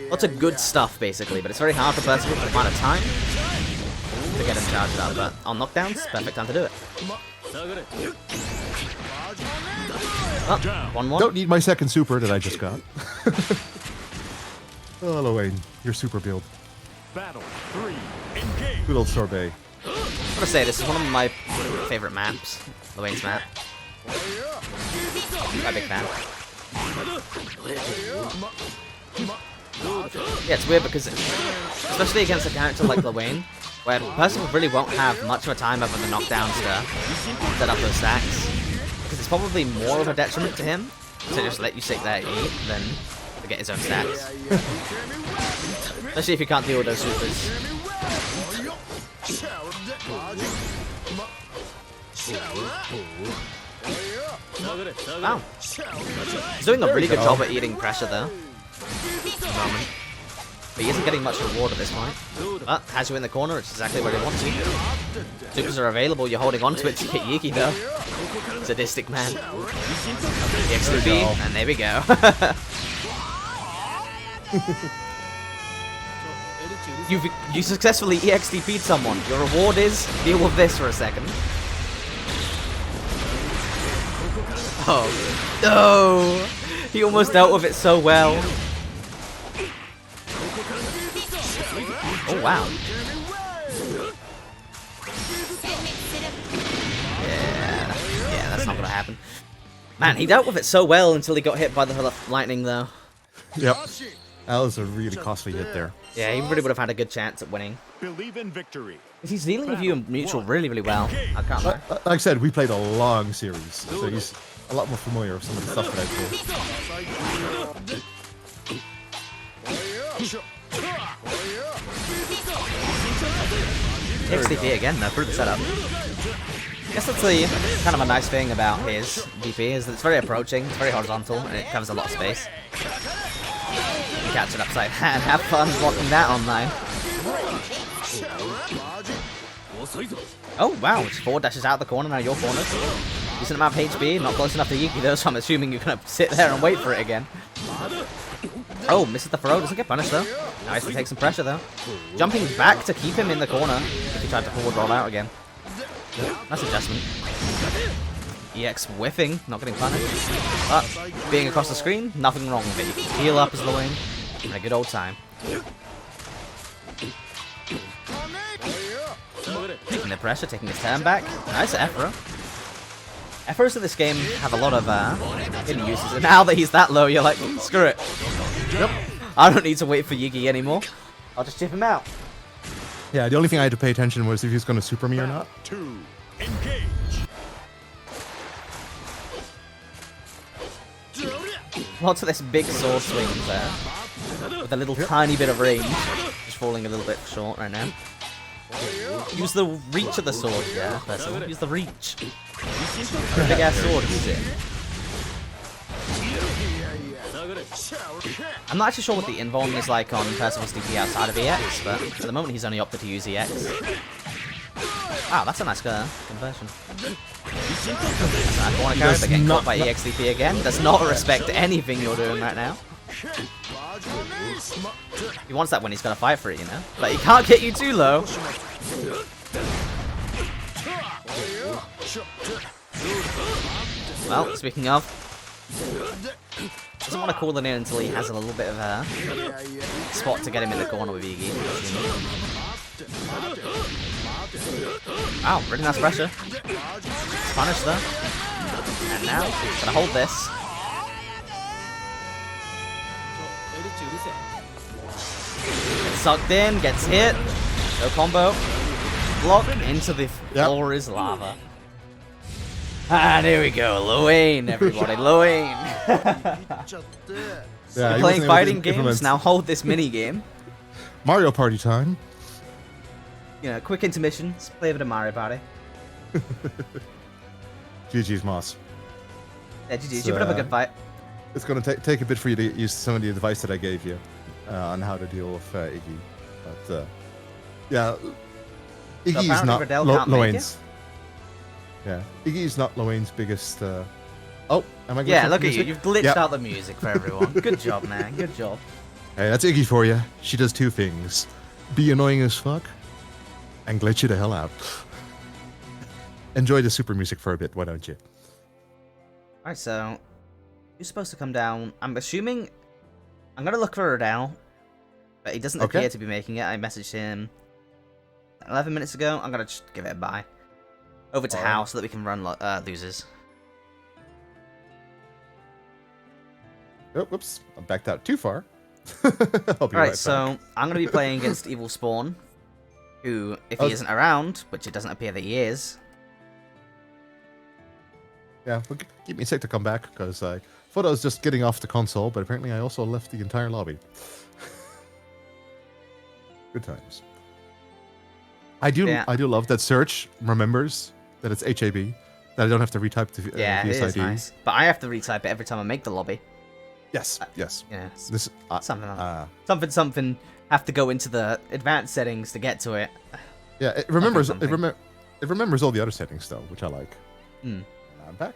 lots of good stuff basically, but it's very hard for Percival to find a time to get him charged up, but on knockdowns, perfect time to do it. Oh, 1-1. Don't need my second super that I just got. Oh, Lowain, your super build. Battle 3. Engage. Good old sorbet. I'm gonna say, this is one of my favorite maps, Lowain's map. I'm a big fan. Yeah, it's weird because, especially against a character like Lowain, where Percival really won't have much of a time other than knockdowns to set up those stacks. Because it's probably more of a detriment to him to just let you sit there and eat than to get his own stacks. Especially if you can't deal with those supers. Wow. He's doing a really good job at eating pressure there. At the moment. But he isn't getting much reward at this point. But has you in the corner, it's exactly where he wants you. Supers are available, you're holding on to it to get Yuki though. Sadistic man. The XDP, and there we go. You successfully EXDP'd someone. Your reward is deal with this for a second. Oh no! He almost dealt with it so well. Oh wow. Yeah, that's not gonna happen. Man, he dealt with it so well until he got hit by the lightning though. Yep. That was a really costly hit there. Yeah, he really would have had a good chance at winning. Believe in victory. He's dealing with you in neutral really, really well. I can't lie. Like I said, we played a long series, so he's a lot more familiar with some of the stuff that I played. XDP again though, through the setup. I guess that's the kind of a nice thing about his DP is that it's very approaching, it's very horizontal, and it covers a lot of space. You can catch it upside down, have fun blocking that online. Oh wow, it's forward dashes out the corner, now your corner. Decent amount of HP, not close enough to Yuki though, so I'm assuming you're gonna sit there and wait for it again. Oh, misses the throw, doesn't get punished though. Nice to take some pressure though. Jumping back to keep him in the corner if he tried to forward roll out again. Nice adjustment. EX whiffing, not getting punished. But being across the screen, nothing wrong with it. You can heal up as Lewin. Having a good old time. Taking the pressure, taking his turn back. Nice Ephra. Ephras in this game have a lot of hidden uses, and now that he's that low, you're like, screw it. Yep. I don't need to wait for Yugi anymore. I'll just chip him out. Yeah, the only thing I had to pay attention was if he was going to super me or not. 2. Engage. Lots of this big sword swings there. With a little tiny bit of range. Just falling a little bit short right now. Use the reach of the sword, yeah. Person. Use the reach. Big ass sword, use it. I'm not actually sure what the invuln is like on Percival's DP outside of EX, but at the moment he's only opted to use EX. Wow, that's a nice conversion. That's a nice corner carry, but getting caught by EX DP again. Does not respect anything you're doing right now. He wants that when he's gonna fight for it, you know? But he can't get you too low. Well, speaking of, doesn't want to call it in until he has a little bit of a spot to get him in the corner with Iggy. Wow, really nice pressure. Punish though. And now, gonna hold this. Gets sucked in, gets hit. No combo. Block into the floor is lava. And here we go, Lewin, everybody, Lewin. Yeah, playing fighting games, now hold this mini game. Mario Party time. You know, quick intermissions, play a bit of Mario Party. GG's Moss. Yeah, GG's, you put up a good fight. It's going to take a bit for you to use some of the advice that I gave you on how to deal with Iggy. But, yeah, Iggy So is not Riddell can't make Lowen's. Yeah, Iggy is not Lowen's biggest... Oh, am I? Yeah, look at you. You've glitched out the music for everyone. Good job, man. Good job. Hey, that's Iggy for you. She does two things: be annoying as fuck, and glitch you the hell out. Enjoy the super music for a bit, why don't you? Alright, so who's supposed to come down? I'm assuming I'm gonna look for Riddell, but he doesn't appear to be making it. I messaged him 11 minutes ago. I'm gonna just give it a bye. Over to House so that we can run losers. Oh, whoops. I backed out too far. I'll be right back. So I'm going to be playing against Evil Spawn, who, if he isn't around, which it doesn't appear that he is... Yeah, well, keep me safe to come back, because I thought I was just getting off the console, but apparently I also left the entire lobby. Good times. I do love that Search remembers that it's HAB, that I don't have to retype the yeah, VSID. it is nice. But I have to retype it every time I make the lobby. Yes, yes. Yeah, This, something like that. Something, have to go into the advanced settings to get to it. Yeah, it remembers it remembers all the other settings, though, which I like. Hmm. I'm back.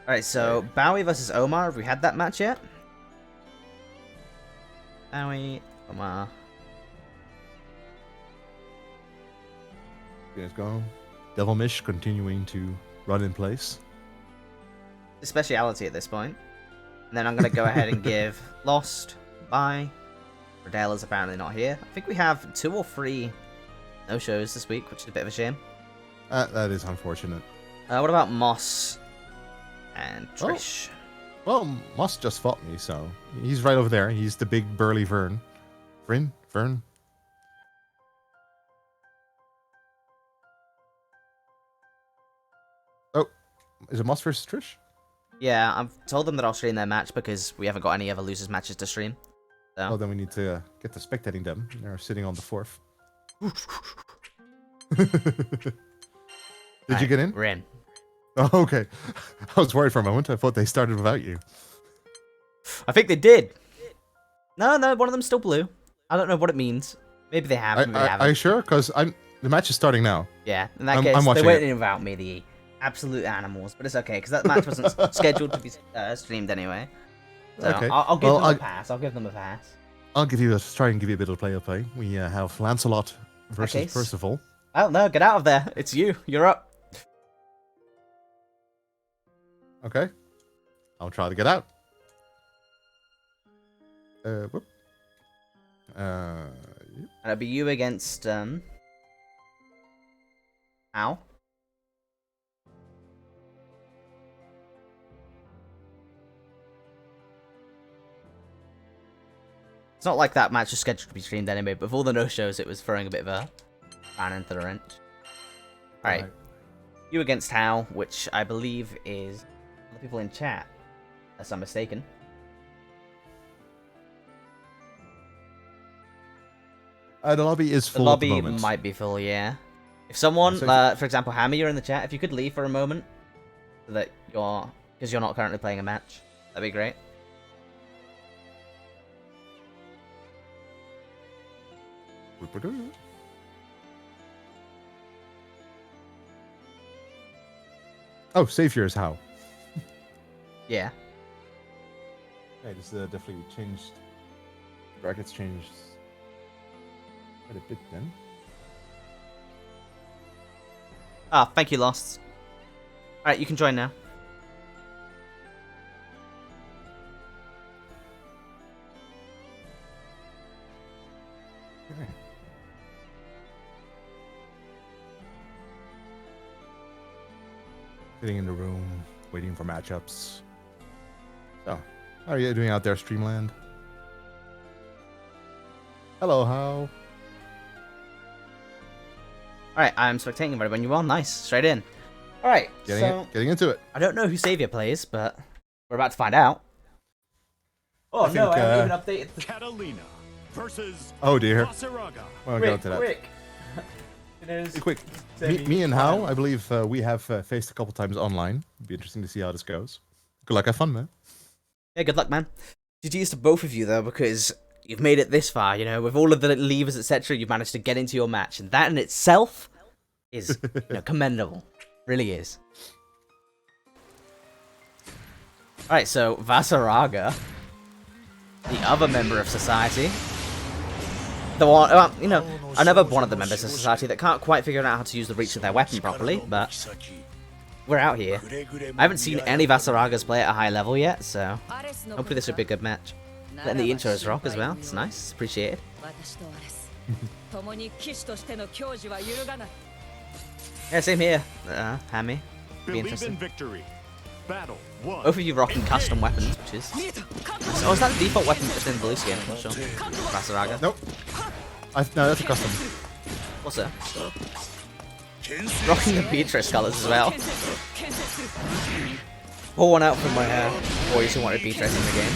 Alright, so Bowie versus Omar. Have we had that match yet? Bowie, Omar. Let's go. Devilmish continuing to run in place. The speciality at this point. And then I'm going to go ahead and give Lost, bye. Riddell is apparently not here. I think we have 2 or 3 no-shows this week, which is a bit of a shame. That is unfortunate. What about Moss and Trish? Well, Moss just fought me, so he's right over there. He's the big burly Vern. Vern? Oh, is it Moss versus Trish? Yeah, I've told them that I'll stream their match because we haven't got any other losers matches to stream. So. Oh, then we need to get to spectating them. They're sitting on the 4th. Did you get in? We're in. Oh, okay. I was worried for a moment. I thought they started without you. I think they did. No, one of them's still blue. I don't know what it means. Maybe they have. Maybe they haven't. Are you sure? Because the match is starting now. Yeah, in that case, they went in without me the absolute animals, but it's okay because that match wasn't scheduled to be streamed anyway. So Okay. I'll give them a pass. I'll give them a pass. I'll try and give you a bit of play. We have Lancelot versus Percival. Oh no, get out of there. It's you. You're up. Okay. I'll try to get out. Whoop. And it'll be you against Ow. It's not like that match was scheduled to be streamed anyway, but with all the no-shows, it was throwing a bit of a fan into the wrench. Alright. You against Hal, which I believe is other people in chat, unless I'm mistaken. The lobby is full at the moment. The lobby might be full, yeah. If someone, for example, Hammy, you're in the chat, if you could leave for a moment, so that because you're not currently playing a match, that'd be great. Oh, Savior is how? Yeah. Okay, this definitely changed. Brackets changed quite a bit then. Ah, thank you, Lost. Alright, you can join now. Okay. Sitting in the room, waiting for matchups. So, how are you doing out there, Streamland? Hello, how? Alright, I'm spectating everybody when you are. Nice, straight in. Alright, Getting into it. I don't know who Savior plays, but we're about to find out. Oh no, I haven't even updated the... Catalina versus Oh dear. Basaraga. Well, go into that. Quick. Me and Hal, I believe we have faced a couple times online. It'd be interesting to see how this goes. Good luck, have fun, man. Yeah, good luck, man. GG's to both of you, though, because you've made it this far, you know, with all of the levers, etc., you've managed to get into your match, and that in itself is commendable. Really is. Alright, so Vasaraga, the other member of society, the one, well, you know, another one of the members of society that can't quite figure out how to use the reach of their weapon properly, but we're out here. I haven't seen any Vasaragas play at a high level yet, so hopefully this will be a good match. Letting the intros rock as well, it's nice, appreciated. Yeah, same here, Hammy. Be interesting. Victory. Battle 1. Both of you rocking custom weapons, which is... Oh, is that the default weapon just in the blue skin? I'm not sure. Vasaraga. Nope. No, that's a custom. What's that? Rocking the Beatrice colours as well. Pour one out from my boys who wanted Beatrice in the game.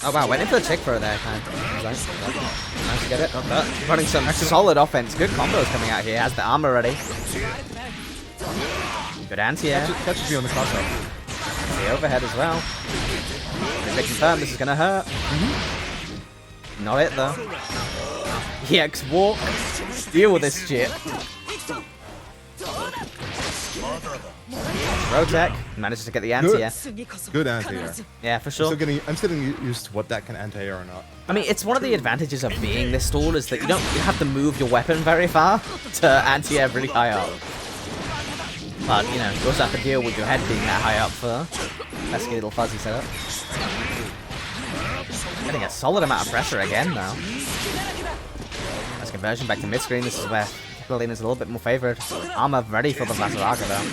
Oh wow, went in for the tick throw there, kind of. Nice to get it. Not bad. Running some solid offense. Good combos coming out here. Has the armor ready. Good anti-air. Catches you on the crossover. The overhead as well. They confirm this is gonna hurt. Not it though. EX walk. Deal with this shit. Rotech manages to get the anti-air. Good anti-air. Yeah, for sure. I'm still getting used to what that can anti-air or not. I mean, it's one of the advantages of being this tall is that you have to move your weapon very far to anti-air really high up. But, you know, you also have to deal with your head being that high up for pesky little fuzzy setup. Getting a solid amount of pressure again, though. Nice conversion back to mid-screen. This is where Catalina's a little bit more favored. Armor ready for the Vasaraga, though.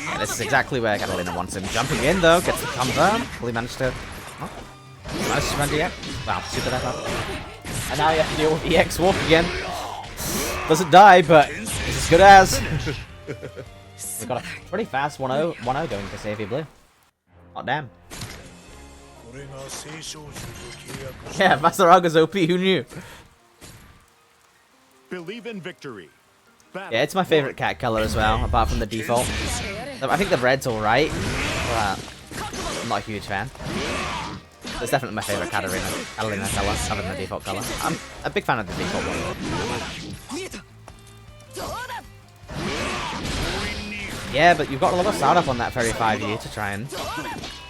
Yeah, this is exactly where Catalina wants him. Jumping in, though. Gets the counter. Will he manage to... Oh. Managed to run the EX. Wow, super that up. And now you have to deal with EX walk again. Doesn't die, but it's as good as. We've got a pretty fast 1-0 going for Savior Blue. Hot damn. Yeah, Vasaraga's OP, who knew? Believe in victory. Battle Yeah, it's my favorite cat color as well, apart from the default. I think the red's alright, but I'm not a huge fan. It's definitely my favorite Catalina color, other than the default color. I'm a big fan of the default one. Yeah, but you've got a lot of startup on that Fairy 5U to try and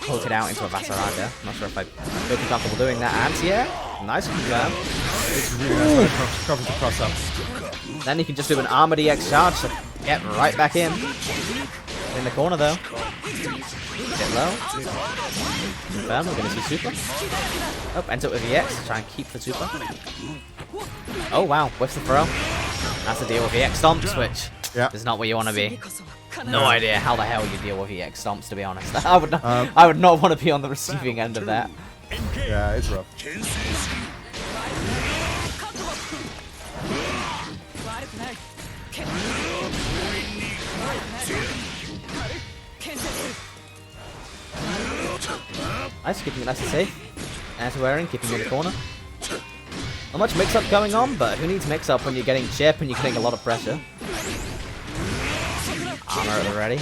poke it out into a Vasaraga. I'm not sure if I feel too comfortable doing that. Anti-air. Nice confirm. It's really nice when it covers the cross up. Then you can just do an Armored EX charge to get right back in. In the corner though. Get low. Confirm, we're going to see super. Oh, ends up with EX to try and keep the super. Oh wow, whiffs the throw. That's the deal with EX stomps, which is not where you want to be. No idea how the hell you deal with EX stomps, to be honest. I would not want to be on the receiving end of that. Yeah, it's rough. Nice, keeping it nice and safe. Anti-wearing, keeping it in the corner. Not much mix-up going on, but who needs mix-up when you're getting chip and you're getting a lot of pressure? Armor at the ready.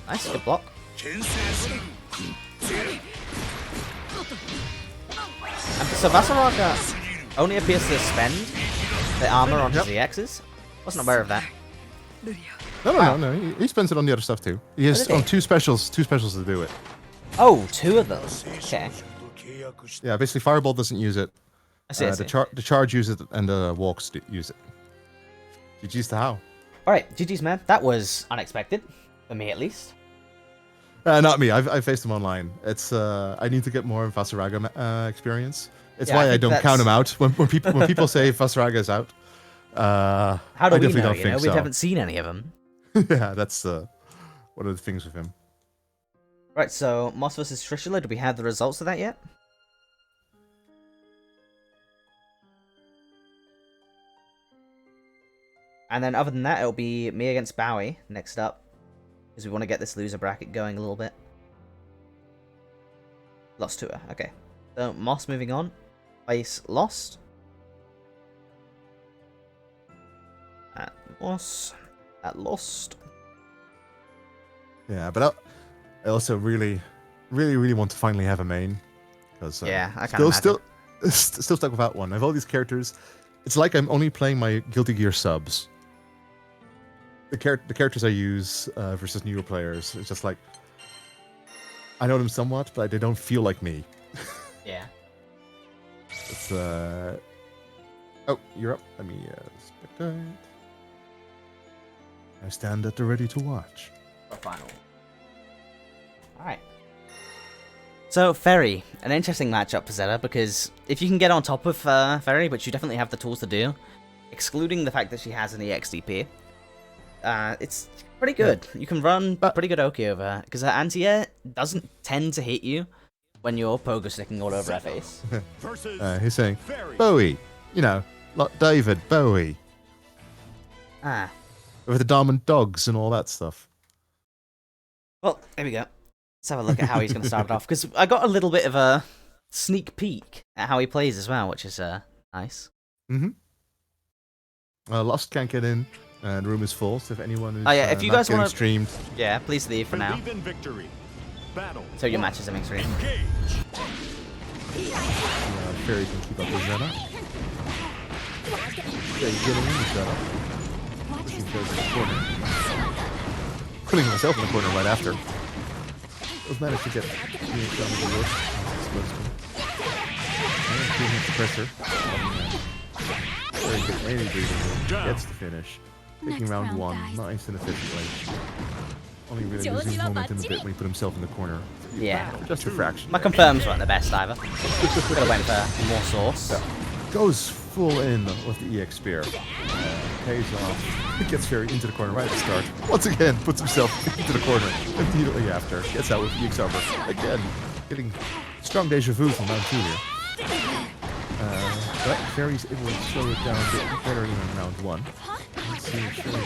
Nice, good block. And so Vasaraga only appears to spend the armor on his EXs. Wasn't aware of that. No. He spends it on the other stuff too. He has on two specials to do it. Oh, two of those. Okay. Yeah, basically Fireball doesn't use it. I see. The charge uses it, and the walks use it. GG's to how. Alright, GG's man. That was unexpected. For me at least. Not me. I've faced him online. It's I need to get more Vasaraga experience. It's why I don't count him out when people say Vasaraga is out. How do we know? We We haven't seen any of them. Yeah, that's one of the things with him. Right, so Moss vs Trishula. Do we have the results of that yet? And then other than that, it'll be me against Bowie next up. Because we want to get this loser bracket going a little bit. Lost to her. Okay. So, Moss moving on. Place lost. At Moss. At lost. Yeah, but I also really want to finally have a main. Because yeah, I can't still stuck without one. I have all these characters. It's like I'm only playing my Guilty Gear subs. The characters I use versus newer players, it's just like I know them somewhat, but they don't feel like me. Yeah. It's oh, you're up. Let me spectate. I stand at the ready to watch. For final. Alright. So, Ferry, an interesting matchup for Zeta, because if you can get on top of Ferry, which you definitely have the tools to do, excluding the fact that she has an EXDP, it's pretty good. You can run pretty good Oki over her, because her anti-air doesn't tend to hit you when you're pogo sticking all over her face. He's saying, Bowie, you know, like David Bowie. Ah. With the diamond dogs and all that stuff. Well, there we go. Let's have a look at how he's going to start it off, because I got a little bit of a sneak peek at how he plays as well, which is nice. Lost can't get in, and room is full, so if anyone is if you guys want to streamed... Yeah, please leave for now. So your matches are being streamed. Fairy can keep up with Zeta. Yeah, he's getting in the Zeta. Pushing Fairy in the corner. Putting himself in the corner right after. He's managed to get the extra on the wood. And the pressure. Very good any breathing room. Gets the finish. Taking round one, nice and efficiently. Only really losing momentum a bit when he put himself in the corner. Yeah. Just a fraction. My confirms weren't the best either. Could have went for more sauce. Yeah. Goes full in with the EX spear. Pays off. Gets Fairy into the corner right at the start. Once again, puts himself into the corner immediately after. Gets out with EX armor. Again, getting strong deja vu from round 2 here. But Fairy's able to slow it down a bit better than in round 1. Let's see if Fairy can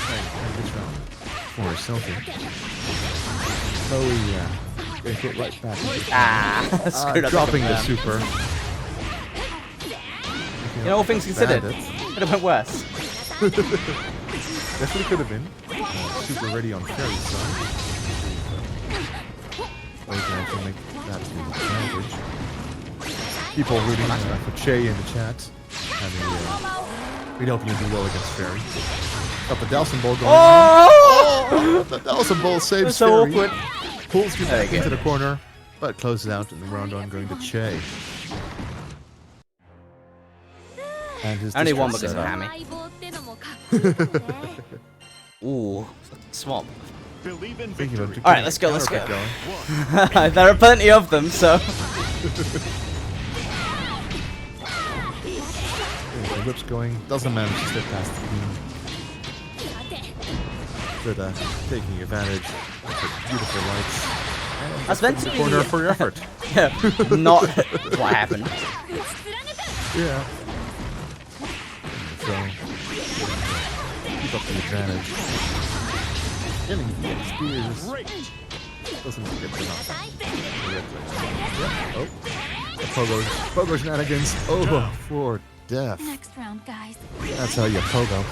try this round for herself here. Bowie, gonna get right back. Screwed up dropping the super. You know, all things considered, could have went worse. Definitely could have been. Super ready on Fairy's side. Or you can actually make that to the advantage. People rooting for Che in the chat. And Really hoping you do well against Fairy. Got the Dowson Ball going. Oh! The Dowson Ball saves It's so Fairy. awkward. Pulls you There back you into go. the corner, but closes out in the round on going to Che. And his Only one district because of setup. Hammy. Ooh, swap. Believe in Thinking about victory. All right, let's go. Let's counter go. pick going. There are plenty of them, so. The whip's going. Doesn't manage to slip past the beam. Good, taking advantage of the beautiful lights. And That's meant to the be- corner for your effort. Yeah, not what happened. Yeah. So, keep up the advantage. Getting the spears doesn't get the knockdown. Yeah. Oh. The Pogo shenanigans. Oh, for death. Next round, guys. That's how you pogo.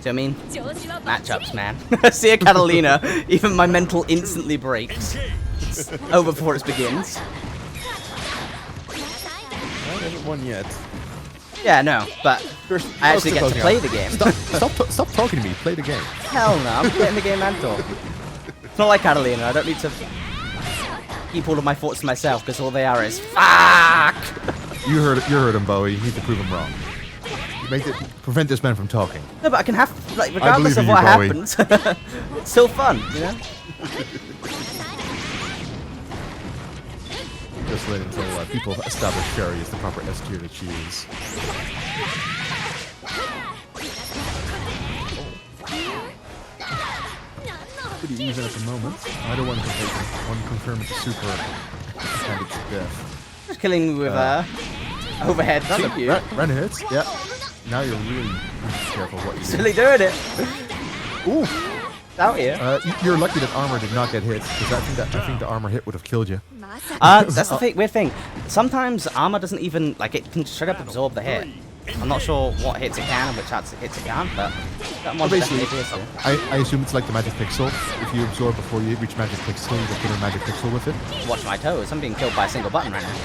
So I mean, matchups, man. See a Catalina, even my mental instantly breaks. It's over before it begins. I haven't won yet. Yeah, no, but I actually get to poking play out. the game. Stop talking to me. Play the game. Hell no, I'm playing the game and talk. It's not like Catalina, I don't need to keep all of my thoughts to myself, because all they are is FUCK! You heard him, Bowie. You need to prove him wrong. Prevent this man from talking. No, but I can have, like, regardless of believe what in you, happens, it's still fun, you know? Just wait until people establish Fairy as the proper S tier to choose. Pretty even at the moment. I don't want to confirm it's a super and it's death. Just killing me with, overhead too. Ren hits, yeah. Now you're really careful what you do. Silly doing it. Ooh. Out here. You're lucky that armor did not get hit, because I think the armor hit would have killed you. That's the weird thing. Sometimes armor doesn't even, like, it can straight up absorb the hit. I'm not sure what hits it can and which hits it can't, but that one Basically, definitely appears to. I assume it's like the magic pixel. If you absorb before you reach magic pixel, you can kill a magic pixel with it. Watch my toes. I'm being killed by a single button right now.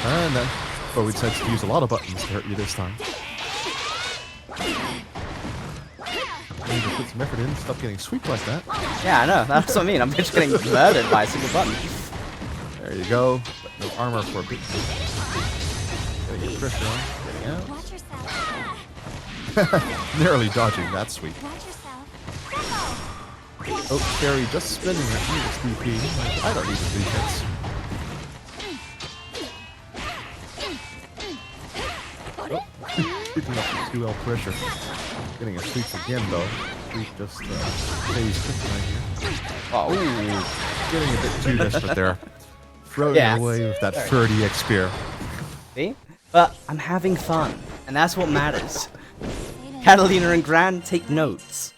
And then, but we decided to use a lot of buttons to hurt you this time. You need to put some effort in. Stop getting swept like that. Yeah, I know. That's what I mean. I'm just getting murdered by a single button. There you go. But no armor for a bit. Getting your pressure on. Getting out. Watch yourself. Narrowly dodging that sweep. Watch yourself. Oh, Fairy just spinning her Phoenix DP. I don't need the defense. Oh, keeping up the 2L pressure. Getting a sweep again though. Sweep just phase kryptonite here. Oh, Getting a bit too desperate there. Throwing Yeah. away with that 30x spear. see? But I'm having fun, and that's what matters. Catalina and Gran, take notes.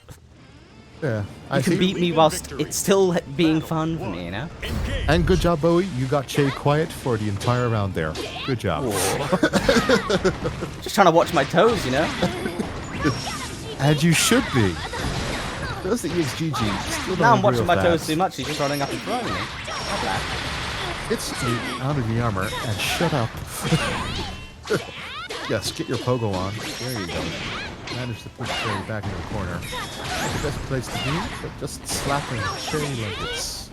Yeah, I You can see. beat me whilst it's still being fun for me, you know? And good job, Bowie. You got Che quiet for the entire round there. Good job. Just trying to watch my toes, you know? And you should be. Those the EXGG still don't Now I'm agree watching with my that. toes too much, he's just running up and throwing me. Not bad. It's out of the armor and shut up. Yes, get your pogo on. There you go. Manage to push Che back into the corner. Not the best place to be, but just slapping Che like it's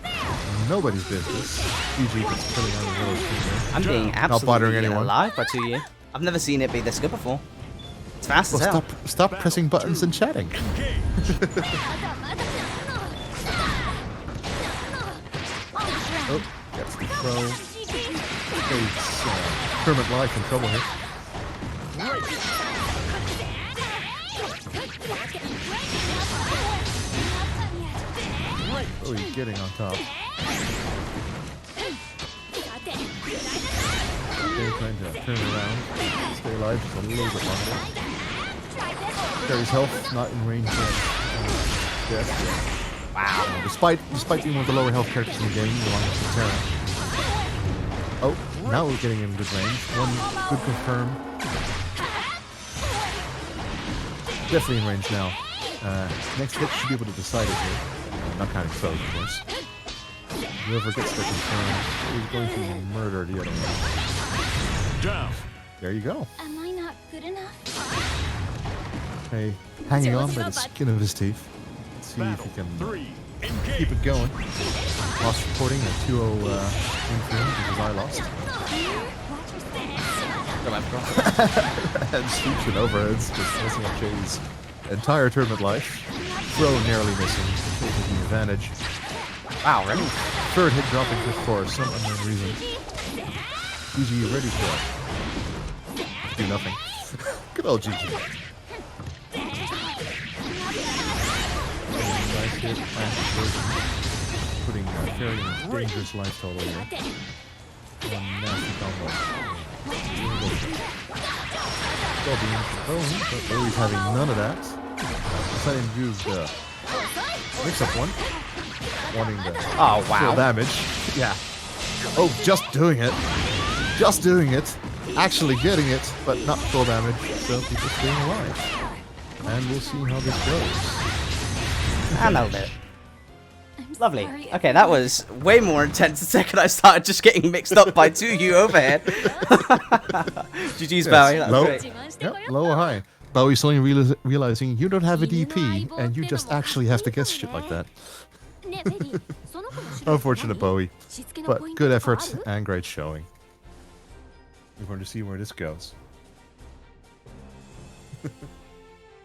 nobody's business. GG just killing on the little screen there. I'm being bothering absolutely anyone. alive by 2 years. I've never seen it be this good before. It's fast as Well, hell. stop pressing buttons and chatting. Oh, gets the throw. Takes Kermit Life in trouble here. Oh, he's getting on top. They're trying to turn around. Stay alive just a little bit longer. Carries health, not in range of death yet. Wow. Despite being one of the lower health characters in the game, along with Terra. Oh, now we're getting in good range. One good confirm. Definitely in range now. Next hit should be able to decide it here. Not counting foes, of course. Whoever gets the confirm is going to murder the other one. Down. There you go. Am I not Hey, hanging on by the skin of his teeth. Let's see if he can keep it going. Lost reporting a 2-0 win for him because I lost. And Steve's been over. It's just messing up Jay's entire tournament life. Throw nearly missing, taking the advantage. Wow, really? Third hit dropping for some unknown reason. GG ready for it. Do nothing. Good old GG. Nice hit and conversion. Putting a fairly dangerous life total here. One nasty combo. Still being thrown, but Bowie's having none of that. Deciding to use the mix-up one. Wanting the full damage. Yeah. Oh, just doing it. Just doing it. Actually getting it, but not full damage. So people staying alive. And we'll see how this goes. I nailed it. Lovely. Okay, that was way more intense the second I started just getting mixed up by 2U overhead. GG's Bowie, that was great. Yep, low or high. Bowie's suddenly realizing you don't have a DP, and you just actually have to guess shit like that. Unfortunate Bowie, but good effort and great showing. We're going to see where this goes.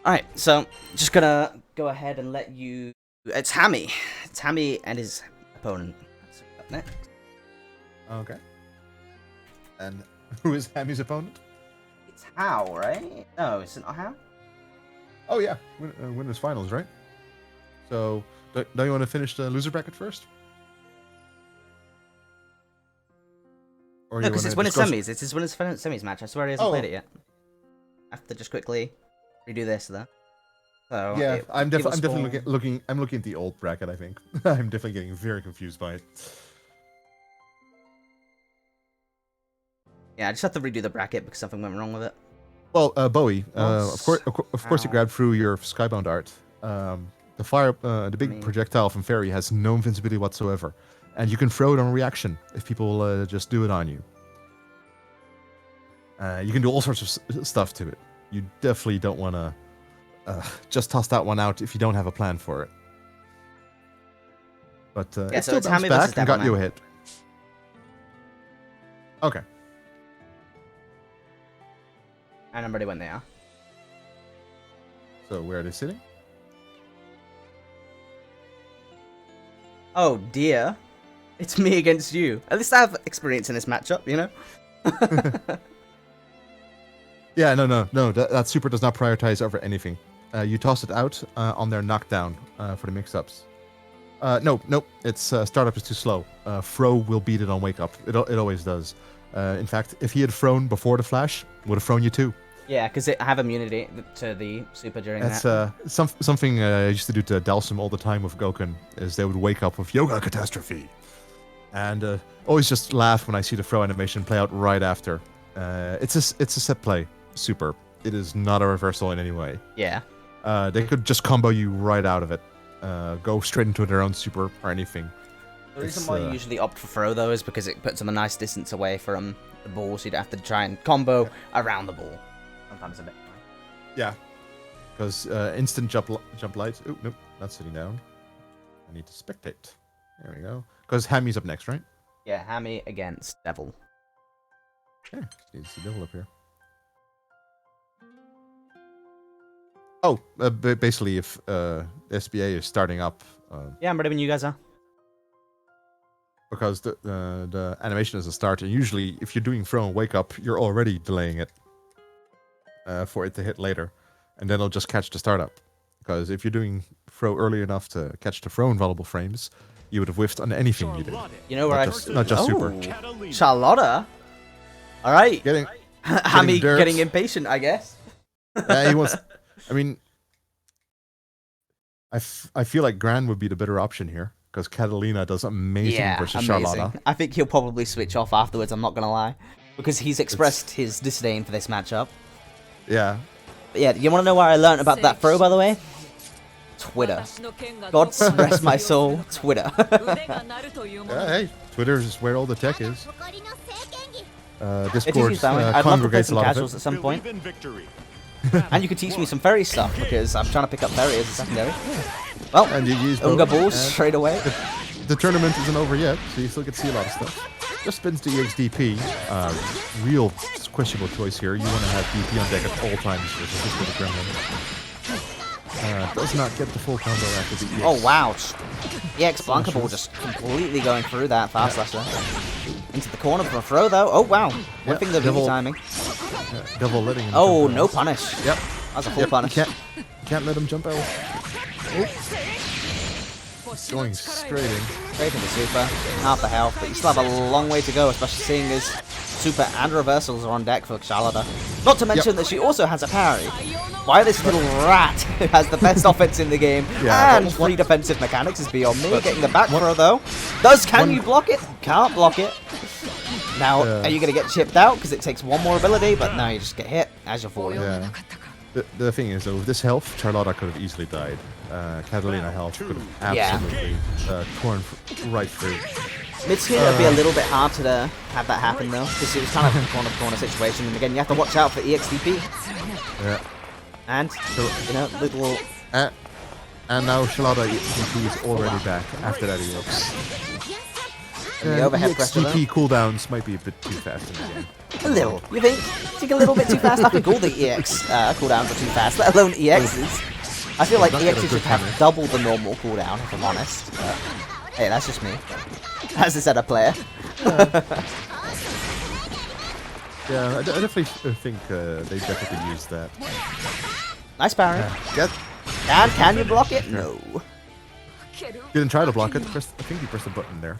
Alright, so just gonna go ahead and let you... It's Hammy. It's Hammy and his opponent. That's up next. Okay. And who is Hammy's opponent? It's How, right? No, it's not How? Oh yeah, winners finals, right? So, don't you want to finish the loser bracket first? Or No, because it's winners semis. It's his winners semis match. I swear he hasn't played it yet. I have to just quickly redo this though. So yeah, I'm definitely looking at the old bracket. I think I'm definitely getting very confused by it. Yeah, I just have to redo the bracket because something went wrong with it. Well, Bowie, of course, you grabbed through your Skybound art. The big projectile from Fairy has no invincibility whatsoever, and you can throw it on reaction if people just do it on you. You can do all sorts of stuff to it. You definitely don't want to just toss that one out if you don't have a plan for it. But it still bounced back and got you a hit. Okay. And I'm ready when they are. So where are they sitting? Oh dear. It's me against you. At least I have experience in this matchup, you know? Yeah, no. That super does not prioritize over anything. You toss it out on their knockdown for the mix-ups. Nope. It's startup is too slow. Throw will beat it on wake up. It always does. In fact, if he had thrown before the flash, would have thrown you too. Yeah, because I have immunity to the super during that. That's something I used to do to Dalsum all the time with Goken, is they would wake up with Yoga Catastrophe. And always just laugh when I see the throw animation play out right after. It's a set play super. It is not a reversal in any way. Yeah. They could just combo you right out of it. Go straight into their own super or anything. The reason why you usually opt for throw, though, is because it puts them a nice distance away from the ball, so you'd have to try and combo around the ball. Sometimes a bit. Yeah. Because instant jump light. Oh, nope, not sitting down. I need to spectate. There we go. Because Hammy's up next, right? Yeah, Hammy against Devil. Yeah, need to see Devil up here. Oh, basically, if SBA is starting up. Yeah, I'm ready when you guys are. Because the animation doesn't start, and usually, if you're doing throw and wake up, you're already delaying it for it to hit later, and then it'll just catch the startup. Because if you're doing throw early enough to catch the throw in vulnerable frames, you would have whiffed on anything you did. You know where not just super. Charlotta. All right. Hammy dirt. getting impatient, I guess. He wants. I mean, I feel like Gran would be the better option here, because Catalina does amazing versus Charlotta. I think he'll probably switch off afterwards, I'm not going to lie. Because he's expressed his disdain for this matchup. Yeah. But yeah, you want to know where I learned about that throw, by the way? Twitter. God rest my soul, Twitter. Hey, Twitter is where all the tech is. Discord I'd love to play congregates a some lot casuals of at some point. And you can teach me some fairy stuff, because I'm trying to pick up fairy as a secondary. Well, And you use Unga both, balls and straight away. The tournament isn't over yet, so you still get to see a lot of stuff. Just spins to EXDP. Real questionable choice here. You want to have DP on deck at all times versus this with a Gremlin. Does not get the full combo after the EX. Oh wow. EX Blanca Ball just completely going through that fast slasher. Into the corner for a throw though. Oh wow. One thing the Devil- timing. Devil letting him Oh, jump no out. punish. Yep. That's a full Yep, punish. You can't let him jump out. Going straight in. Straight into super. Half the health, but you still have a long way to go, especially seeing as super and reversals are on deck for Charlotte. Not to mention that she also has a parry. Why this little rat who has the best offense in the game Yeah, and but free defensive mechanics is beyond me. Getting the back throw though. Can you block it? Can't block it. Now, are you going to get chipped out because it takes one more ability? But no, you just get hit as you're falling. Yeah. The thing is, though, with this health, Charlotta could have easily died. Catalina health could have absolutely torn right through. Mid-screen would be a little bit hard to have that happen though, because it was kind of a corner-to-corner situation. And again, you have to watch out for EXDP. Yeah. And, you know, little... And now Charlotta EXDP is already back after that EX. And the overhead pressure though. EXDP cooldowns might be a bit too fast in the game. A little. You think? Think a little bit too fast? I think all the EX cooldowns are too fast, let alone EXs. I feel like Not get a EXs good should have punish. double the normal cooldown, if I'm honest. But, hey, that's just me. As a setup player. Yeah, I definitely think they definitely use that. Nice parry. And can you block it? No. Didn't try to block it. I think he pressed a button there,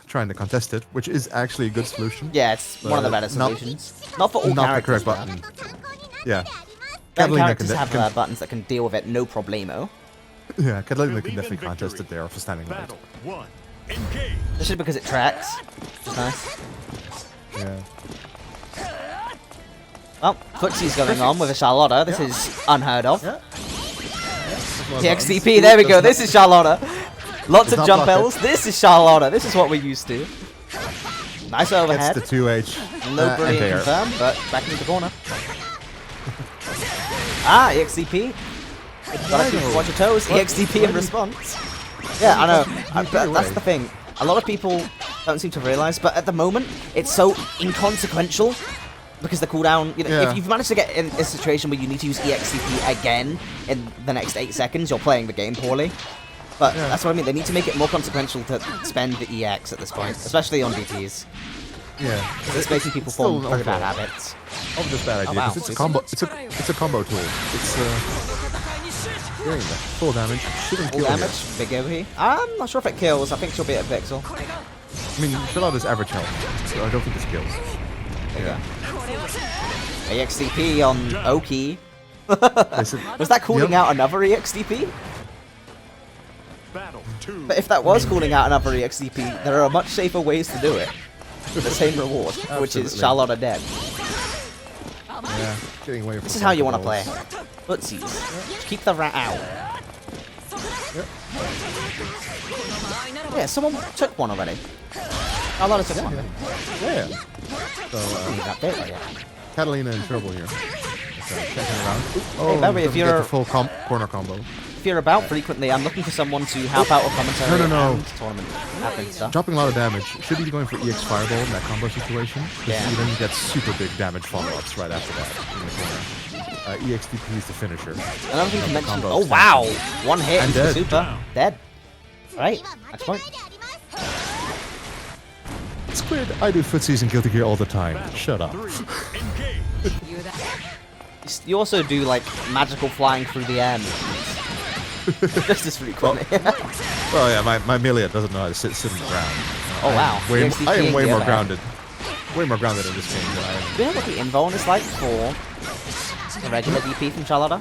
trying to contest it, which is actually a good solution. Yeah, it's one of the better Not- solutions. Not for all Not the characters. correct though. button. Yeah. Certain Catalina characters can, have buttons that can deal with it, no problemo. yeah, Catalina can Believe in definitely contest victory. it there for standing right. Battle 1. Engage. This is because it tracks, which is nice. Yeah. Well, footsie's going on with a Charlotta. This is unheard of. Yeah. The XDP, there we go. This is Charlotta. Lots Does of not jump block it. L's. This is Charlotta. This is what we're used to. Nice That's overhead. the 2H. No and brilliant there. confirmed, but back into the corner. EXDP. Gotta keep watch your toes. EXDP in response. Yeah, I know. But that's the thing. A lot of people don't seem to realize, but at the moment, it's so inconsequential because the cooldown. You know, Yeah. if you've managed to get in a situation where you need to use EXDP again in the next 8 seconds, you're playing the game poorly. But that's what I mean. They need to make it more consequential to spend the EX at this point, especially on DPs. Yeah. It's making people still form very overall. bad habits. Of this bad idea, wow. 'cause it's a combo. It's a combo tool. It's doing the full damage. Shouldn't Full kill here. damage, big OP. I'm not sure if it kills. I think she'll be at Pixel. I mean, Charlotta's average health, so I don't think this kills. Yeah. EXDP on Oki. Listen, Was that calling Yep. out another EXDP? Battle 2. But if that was calling out another EXDP, there are much safer ways to do it. The same reward, which is Absolutely. Charlotta dead. yeah, getting away from This is how you want to balls. play. Footsies. Just keep the rat out. Yeah, someone took one already. Charlotta took one. Yeah. So, That bit, yeah. Catalina in trouble here. So, checking around. Hey, Barry, if doesn't get you're- the full corner combo. If you're about frequently, I'm looking for someone to help out with commentary No. and tournament admin stuff. Dropping a lot of damage. Should he be going for EX Fireball in that combo situation? 'Cause Yeah. you then get super big damage follow-ups right after that in the corner. EXDP is the finisher. Another thing to mention. Combo Oh wow! One hit And into the dead. super. Dead. Right. Next point. It's weird. I do footsies in Guilty Gear all the time. Shut up. 3. Engage. You also do like magical flying through the air movements. Just as frequently. Well, yeah, my melee doesn't know how to sit on the ground. Oh wow. I EXDP am in way the more other. grounded. Way more grounded in this game than I am. Do you know what the invuln is like for the regular DP from Charlotta?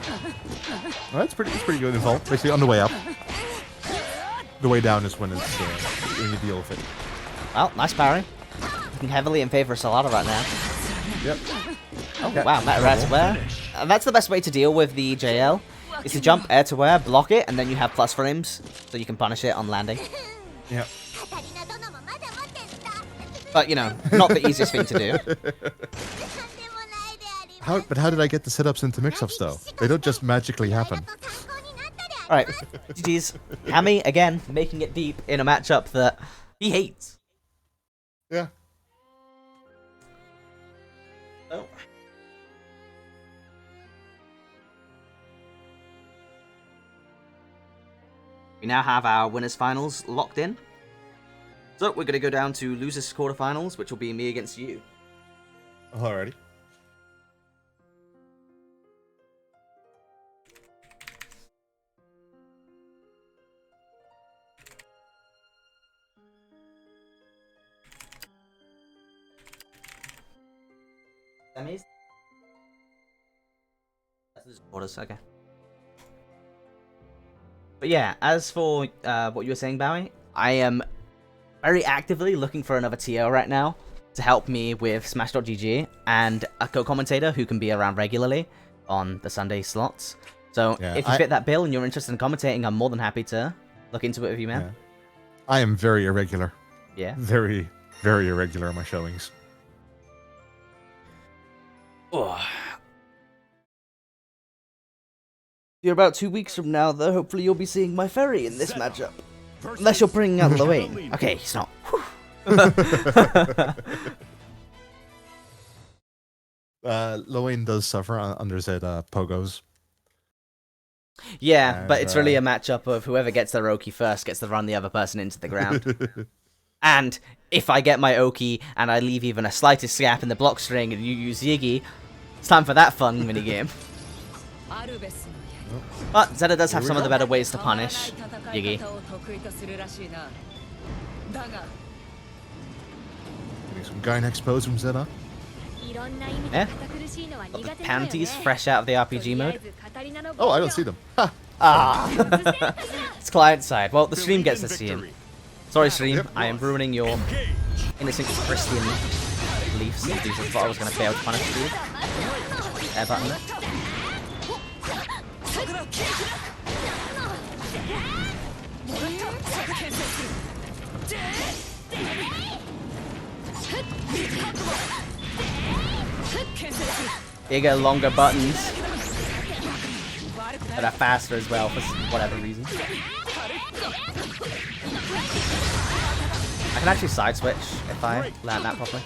Well, it's pretty good in vault. Basically, on the way up. The way down is when it's when you deal with it. Well, nice parry. Looking heavily in favor of Charlotta right now. Yep. Oh wow, meta air to air. And that's the best way to deal with the JL. Is to jump air to air, block it, and then you have plus frames, so you can punish it on landing. Yep. But you know, not the easiest thing to do. But how did I get the setups into mix-ups though? They don't just magically happen. Alright, GG's. Hammy, again, making it deep in a matchup that he hates. Yeah. Oh. We now have our winners finals locked in. So we're going to go down to losers quarterfinals, which will be me against you. Alrighty. Semis? That's the quarters, okay. But yeah, as for what you were saying, Bowie, I am very actively looking for another TO right now to help me with Smash.gg and a co-commentator who can be around regularly on the Sunday slots. So Yeah, if you fit that bill and you're interested in commentating, I'm more than happy to look into it with you, man. Yeah. I am very irregular. Yeah. Very, very irregular in my showings. Oh. You're about 2 weeks from now, though. Hopefully you'll be seeing my ferry in this matchup. Unless you're bringing out Lowain. Okay, he's not. Lowain does suffer under said pogos. Yeah, And, but it's really a matchup of whoever gets their Oki first gets to run the other person into the ground. And if I get my Oki and I leave even a slightest gap in the block string and you use Yiggy, it's time for that fun minigame. But Zeta does have some of the better ways to punish Yiggy. Getting some Gynax pose from Zeta. Yeah. Got the panties fresh out of the RPG mode. Oh, I don't see them. Ha! Ah. It's client side. Well, the stream gets to see him. Sorry, stream. Yep. I am ruining your innocent Christian beliefs. These are what I was going to fail to punish you. Air button. Bigger, longer buttons that are faster as well for whatever reason. I can actually side switch if I land that properly.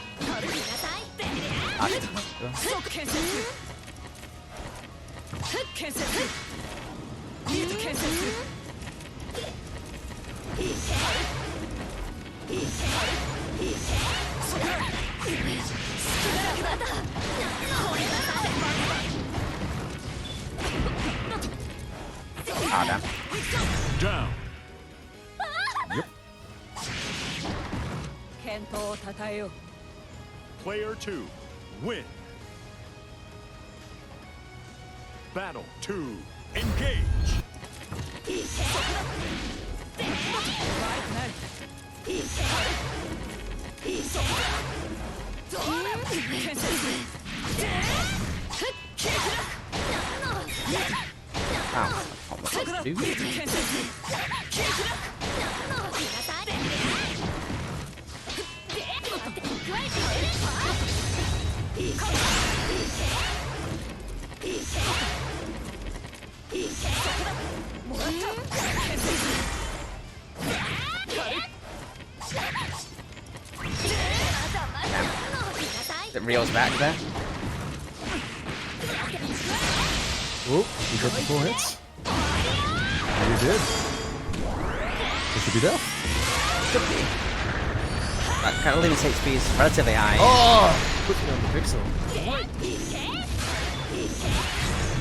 Ah, damn. Down. Yep. Player 2, win. Battle 2, engage. Ow. Dude. It reels back there. Oh, you got the 4 hits. Yeah, you did. It should be death. Could be. That kind of limits HP is relatively high. Oh! Put me on the pixel.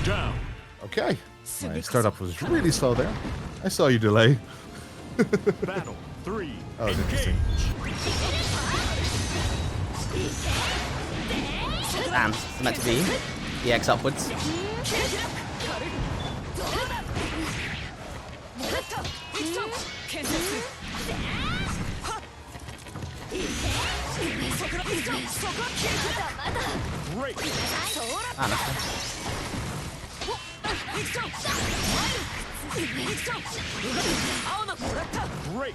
Down. Okay. My startup was really slow there. I saw you delay. Battle 3, Oh, it's interesting. Damn, it's meant to be. EX upwards. Great. Ah, that's fine. Great.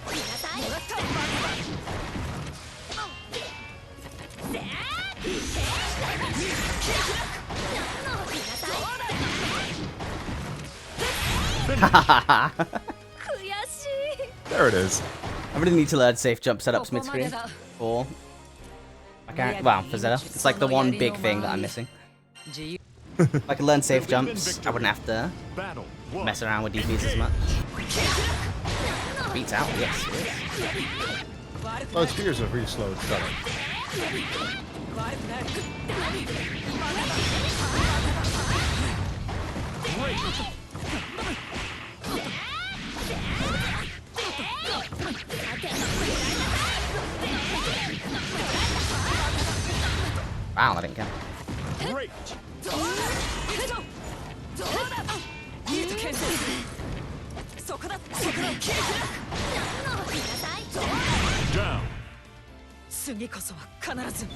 I 悔しい There it is. really need to learn safe jump setups mid-screen. Or... I can't... Well, for Zelda. It's like the one big thing that I'm missing. If I could learn safe jumps, I wouldn't have to Battle 1. mess around with DPs as much. Beats out, yes. Oh, its spears are really slow at starting. Wow, I didn't count. Great. Down. 次こそは必ず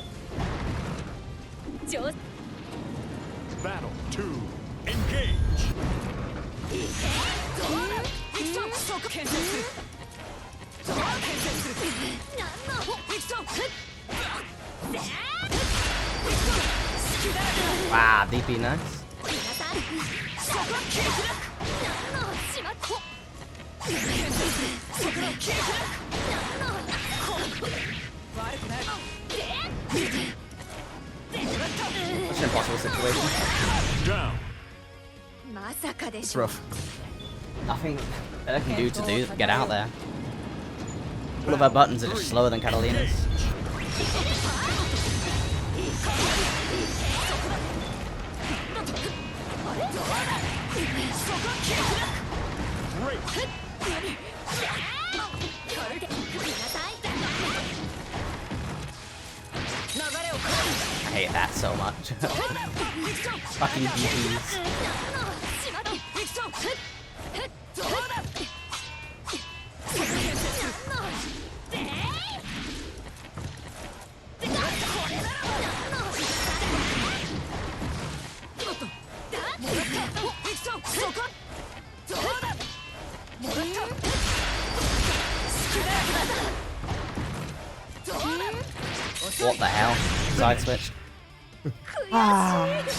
上 Battle 2. Engage. そこ牽制する牽制する何の行くぞ Wow, DP nice. そこは切り開く何のしまっ牽制するそこは切り開く何の悪くない Such an impossible situation. Down. まさかで It's しょ rough. Nothing that I can do to get out there. All of our buttons are just slower than Catalina's. Great. I hate that so much. Fucking DPs. もらった What the hell? Side switch.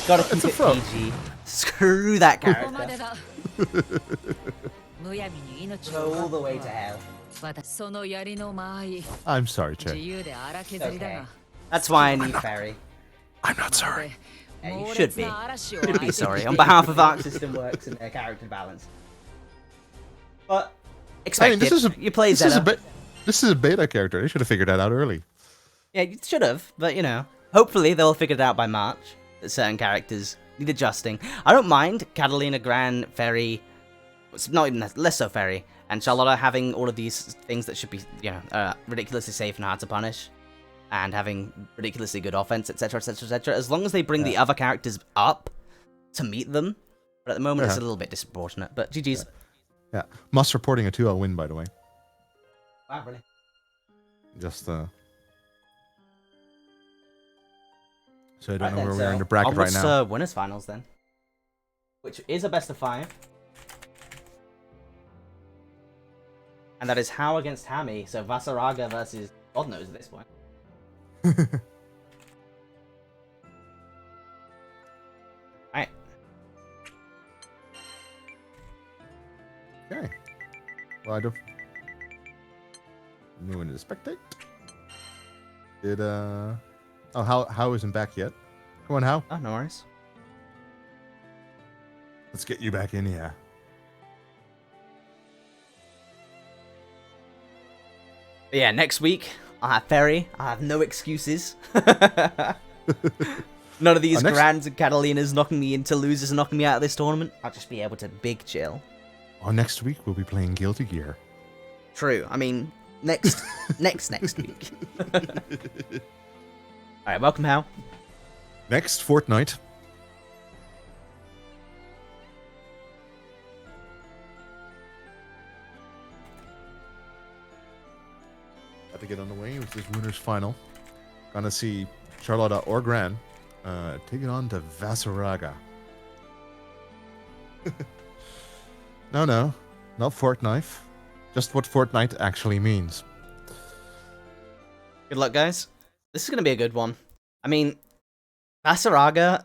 Gotta keep it PG. Screw that ここまで character. だむやみに命 Go を all the way to hell. 私その槍の間合い I'm sorry, 自 Che. 由で荒削りだ Okay. が That's why I need Fairy. I'm not sorry. Yeah, you 猛 should 烈 be. な嵐を Should 相 be 手 sorry に on behalf of Arc System Works and their character balance. But I expected. mean, You played Zelda. This is a beta character. They should have figured that out early. Yeah, you should have, but you know, hopefully they'll figure it out by March. That certain characters need adjusting. I don't mind Catalina, Gran, Fairy, it's not even less so Fairy, and Charlotta having all of these things that should be, you know, ridiculously safe and hard to punish, and having ridiculously good offense, etc., etc., etc. As long as they bring the other characters up to meet them, but at the moment it's a little bit disproportionate. But GG's. Yeah. Moss reporting a 2-0 win, by the way. Wow, really? Just so I don't Right know then, where we are in so the bracket right onwards now. to winners finals then, which is a best of 5, and that is How against Hammy. So Vasaraga versus God knows at this point. Right. Okay. Well, I don't. New one to spectate. Did oh How isn't back yet? Come on, How. Oh, no worries. Let's get you back in here. But yeah, next week I'll have Ferry. I'll have no excuses. None of these next- Grands and Catalinas knocking me into losers and knocking me out of this tournament. I'll just be able to big chill. Next week we'll be playing Guilty Gear. True. I mean, next week. Alright, welcome, Hal. Next fortnight. Got to get on the way with this winners final. Gonna see Charlotta or Gran taking on to Vasaraga. No, not Fortnite. Just what Fortnite actually means. Good luck, guys. This is going to be a good one. I mean, Vasaraga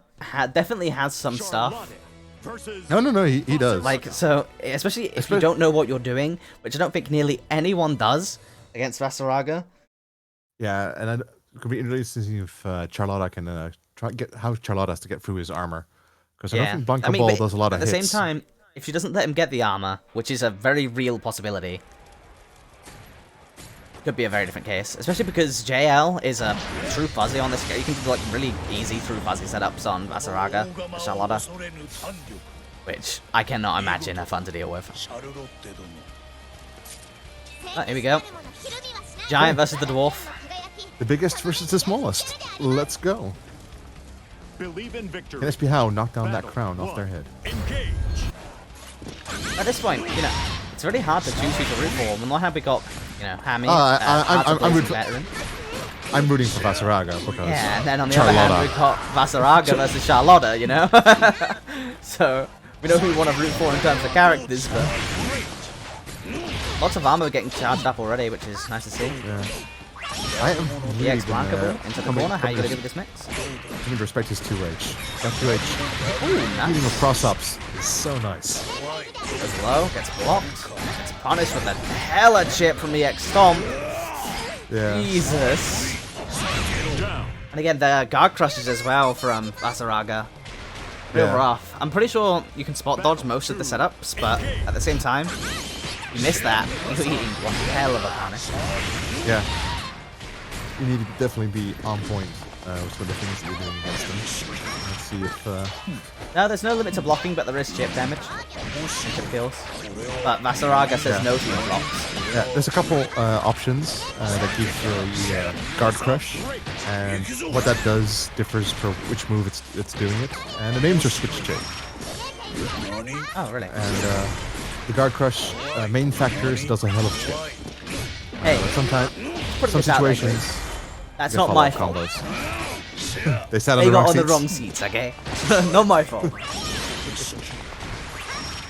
definitely has some stuff versus No, he does. Like, so, especially if you don't know what you're doing, which I don't think nearly anyone does against Vasaraga. Yeah, and it could be interesting to see if Charlotta can get how Charlotta has to get through his armor. Because I don't think Blanca Ball but does a lot of hits. At the hits. same time, if she doesn't let him get the armor, which is a very real possibility, could be a very different case. Especially because JL is a true fuzzy on this game. You can do like really easy true fuzzy setups on Vasaraga, Charlotta, which I cannot imagine are fun to deal with. Oh, here we go. Giant versus the dwarf. The biggest versus the smallest. Let's go. believe in victory. Can SP How knock down that Battle crown off one. their head? Engage. At this point, you know, it's really hard to choose who to root for. On one hand, we got, you know, Hammy, I'm rooting for Vasaraga because yeah, and then on the Charlotta. other hand, we got Vasaraga versus Charlotta, you know? So, we know who we want to root for in terms of characters, but lots of armor getting charged up already, which is nice to see. Yeah. I am really EX Blanca into the corner. How you gonna do with this mix? I mean, respect his 2H. That 2H. Ooh, Healing nice. of cross-ups is so nice. Goes low, gets blocked, gets punished with a hella chip from EX Stomp. Yeah. Jesus. Down. And again, the guard crushes as well from Vasaraga. Real Yeah. rough. I'm pretty sure you can spot dodge most of the setups, but at the same time, you miss that. You're eating one hell of a punish. Yeah. You need to definitely be on point with some of the things that you're doing against them. Let's see if... No, there's no limit to blocking, but there is chip damage. And chip kills. But Vasaraga says no to your blocks. Yeah, there's a couple options that give you guard crush, and what that does differs per which move it's doing it. And the names are switch check. Oh, really? And the guard crush main factors does a hell of a chip. Hey, Sometimes, put some this out there, situations, Chris. That's you not get my follow-up fault. combos. They sat on They the got wrong on the seats. wrong seats, okay? Not my fault.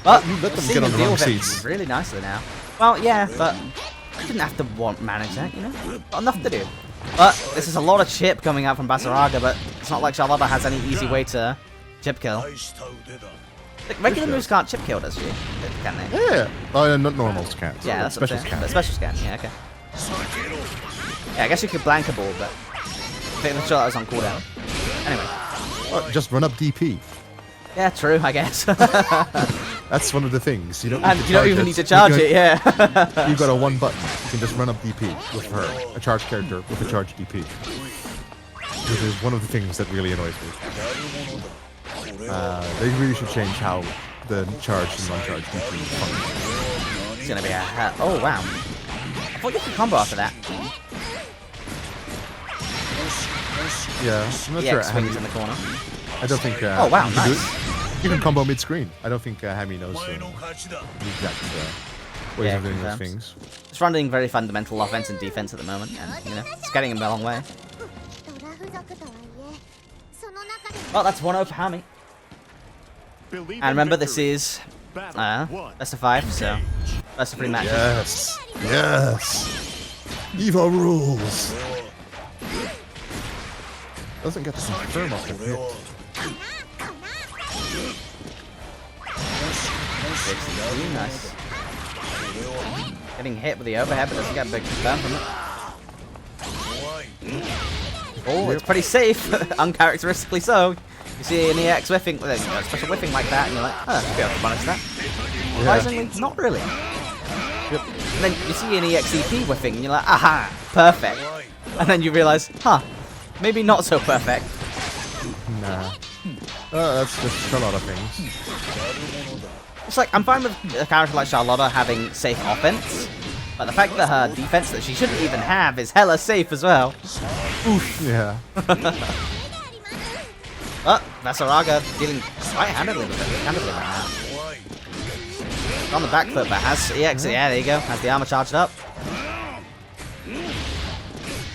But You let them seeing get on him the deal wrong with it seats. really nicely now. Well, yeah, but you didn't have to manage that, you know? Got enough to do. But this is a lot of chip coming out from Basaraga, but it's not like Charlotta has any easy way to chip kill. Like, regular moves can't chip kill, does she? Can they? Yeah. Oh, yeah, not normals can't. Yeah, that's what I'm specials saying. can. But specials can, yeah, okay. Yeah, I guess you could blank a ball, but I think the shot was on cooldown. Anyway. Oh, just run up DP. Yeah, true, I guess. That's one of the things. You don't. And need to you don't charge even it. need to charge it, yeah. You've got a one button. You can just run up DP with her, a charged character with a charged DP. Which is one of the things that really annoys me. They really should change how the charged and non-charged DP function. It's gonna be a oh wow. I thought you could combo after that. Yeah, I'm not Yeah, sure. swings Hammy, in the corner. I don't think. Oh wow, you can do nice. it. You can combo mid-screen. I don't think Hammy knows the exact ways Yeah, of doing those confirms. things. It's running very fundamental offense and defense at the moment, and you know, it's getting him a long way. Well, that's 1-0 for Hammy. Believe And in remember, this victory. is Battle one. best of 5, so best of 3 matches. Yes. Yes. Evo rules. Doesn't get to confirm off the hit. Really nice. Getting hit with the overhead, but doesn't get a big confirm from it. Oh, it's pretty safe, uncharacteristically so. You see an EX whiffing, a special whiffing like that, and you're like, oh, I should be able to punish that. Surprisingly, not really. Yep. And then you see an EXEP whiffing, and you're like, aha, perfect. And then you realize, huh, maybe not so perfect. Nah. That's just a lot of things. It's like, I'm fine with a character like Charlotta having safe offense, but the fact that her defense that she shouldn't even have is hella safe as well. Oof. Yeah. But Vasaraga dealing quite handily with it, right now. On the back foot, but has EX, yeah, there you go, has the armor charged up.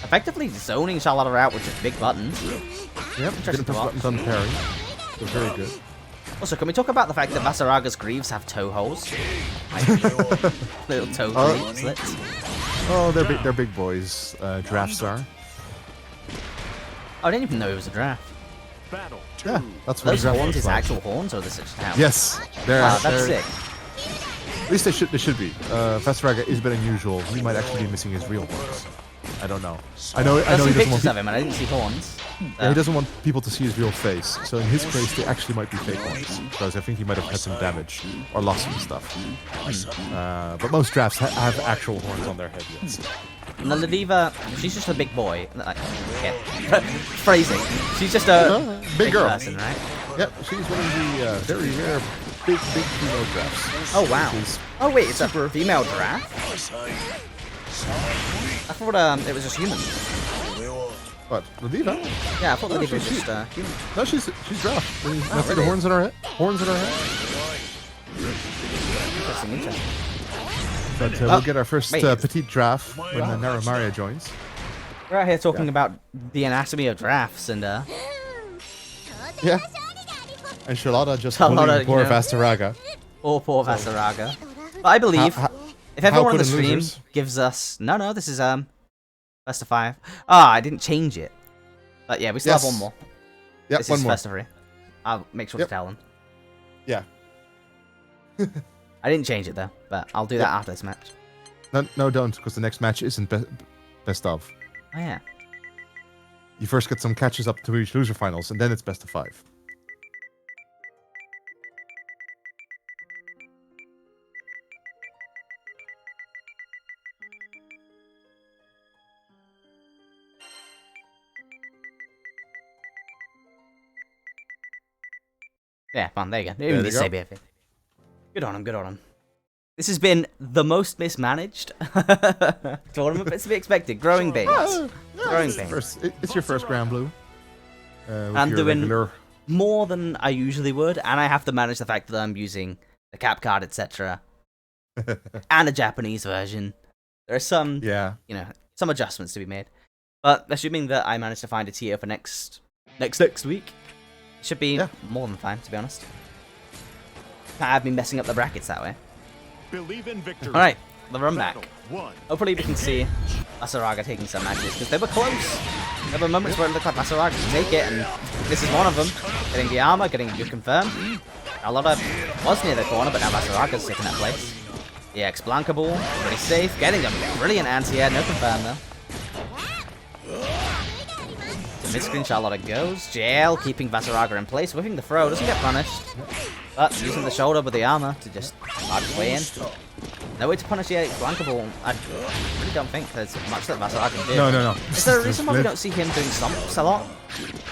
Effectively zoning Charlotta out with just big buttons. Yep. Interesting Didn't press to watch. buttons on parry. So very good. Also, can we talk about the fact that Vasaraga's greaves have toe holes? Like, little toe slits. Oh, they're big boys. Drafts are. Oh, I didn't even know it was a draft. Battle Yeah, 2. that's what Those a grapple horns looks is like. actual horns, or this is how? Yes, they're, Wow, that's they're- sick. At least they should be. Vasaraga is a bit unusual. He might actually be missing his real horns. I don't know. I know I've he seen doesn't want pictures of him, and I didn't see horns. yeah, he doesn't want people to see his real face. So in his case, they actually might be fake horns because I think he might have had some damage or lost some stuff. But most drafts have actual horns on their head. Yes. And the Ladiva, she's just a big boy. Like, yeah. Phrasing. She's just a Big girl. person, right? Yep, she's one of the very rare big female drafts. Oh wow. She's Oh wait, it's a female giraffe? I thought it was just human. what? Ladiva? Yeah, I thought the Oh, Ladiva was she's- just human. No, she's draft. That's really? the horns in her head. Horns in her head. Interesting. But we'll get our first wait. petite draft when Naramaria joins. We're out here talking about the anatomy of giraffes, and Yeah. And Charlotta just Charlotta, bullying poor you know. Vasaraga. poor Vasaraga. But I believe if everyone on the couldn't stream losers? gives us no, this is best of 5. Ah, I didn't change it. But yeah, we still have Yes. one more. Yep, This one is more. best of 3. I'll make sure Yep. to tell them. Yeah. I didn't change it though, but I'll do that after this match. No, don't, because the next match isn't best of. Oh yeah. You first get some catches up to reach loser finals, and then it's best of 5. Yeah, fun. There you go. There you go. Good on him. Good on him. This has been the most mismanaged tournament, but it's to be expected. Growing pains. Growing pains. It's your first Granblue. I'm doing more than I usually would, and I have to manage the fact that I'm using the cap card, etc., and a Japanese version. There are some, Yeah. some adjustments to be made. But assuming that I manage to find a tier for next week, it should be more than fine, to be honest. Can't have me messing up the brackets that way. Believe in victory. All right, the run back. Battle 1. Hopefully we can see Vasaraga taking some matches, because they were close. There were moments where it looked like Vasaraga could take it, and this is one of them. Getting the armor, getting a good confirm. Charlotta was near the corner, but now Vasaraga's taking that place. The X Blanca ball, pretty safe. Getting a brilliant anti-air, no confirm though. To mid-screen, Charlotta goes. JL keeping Vasaraga in place, whipping the throw, doesn't get punished. But using the shoulder with the armor to just barge his way in. No way to punish the X Blanca ball. I really don't think there's much that Vasaraga can do. No. Is there a reason why we don't see him doing stomps a lot?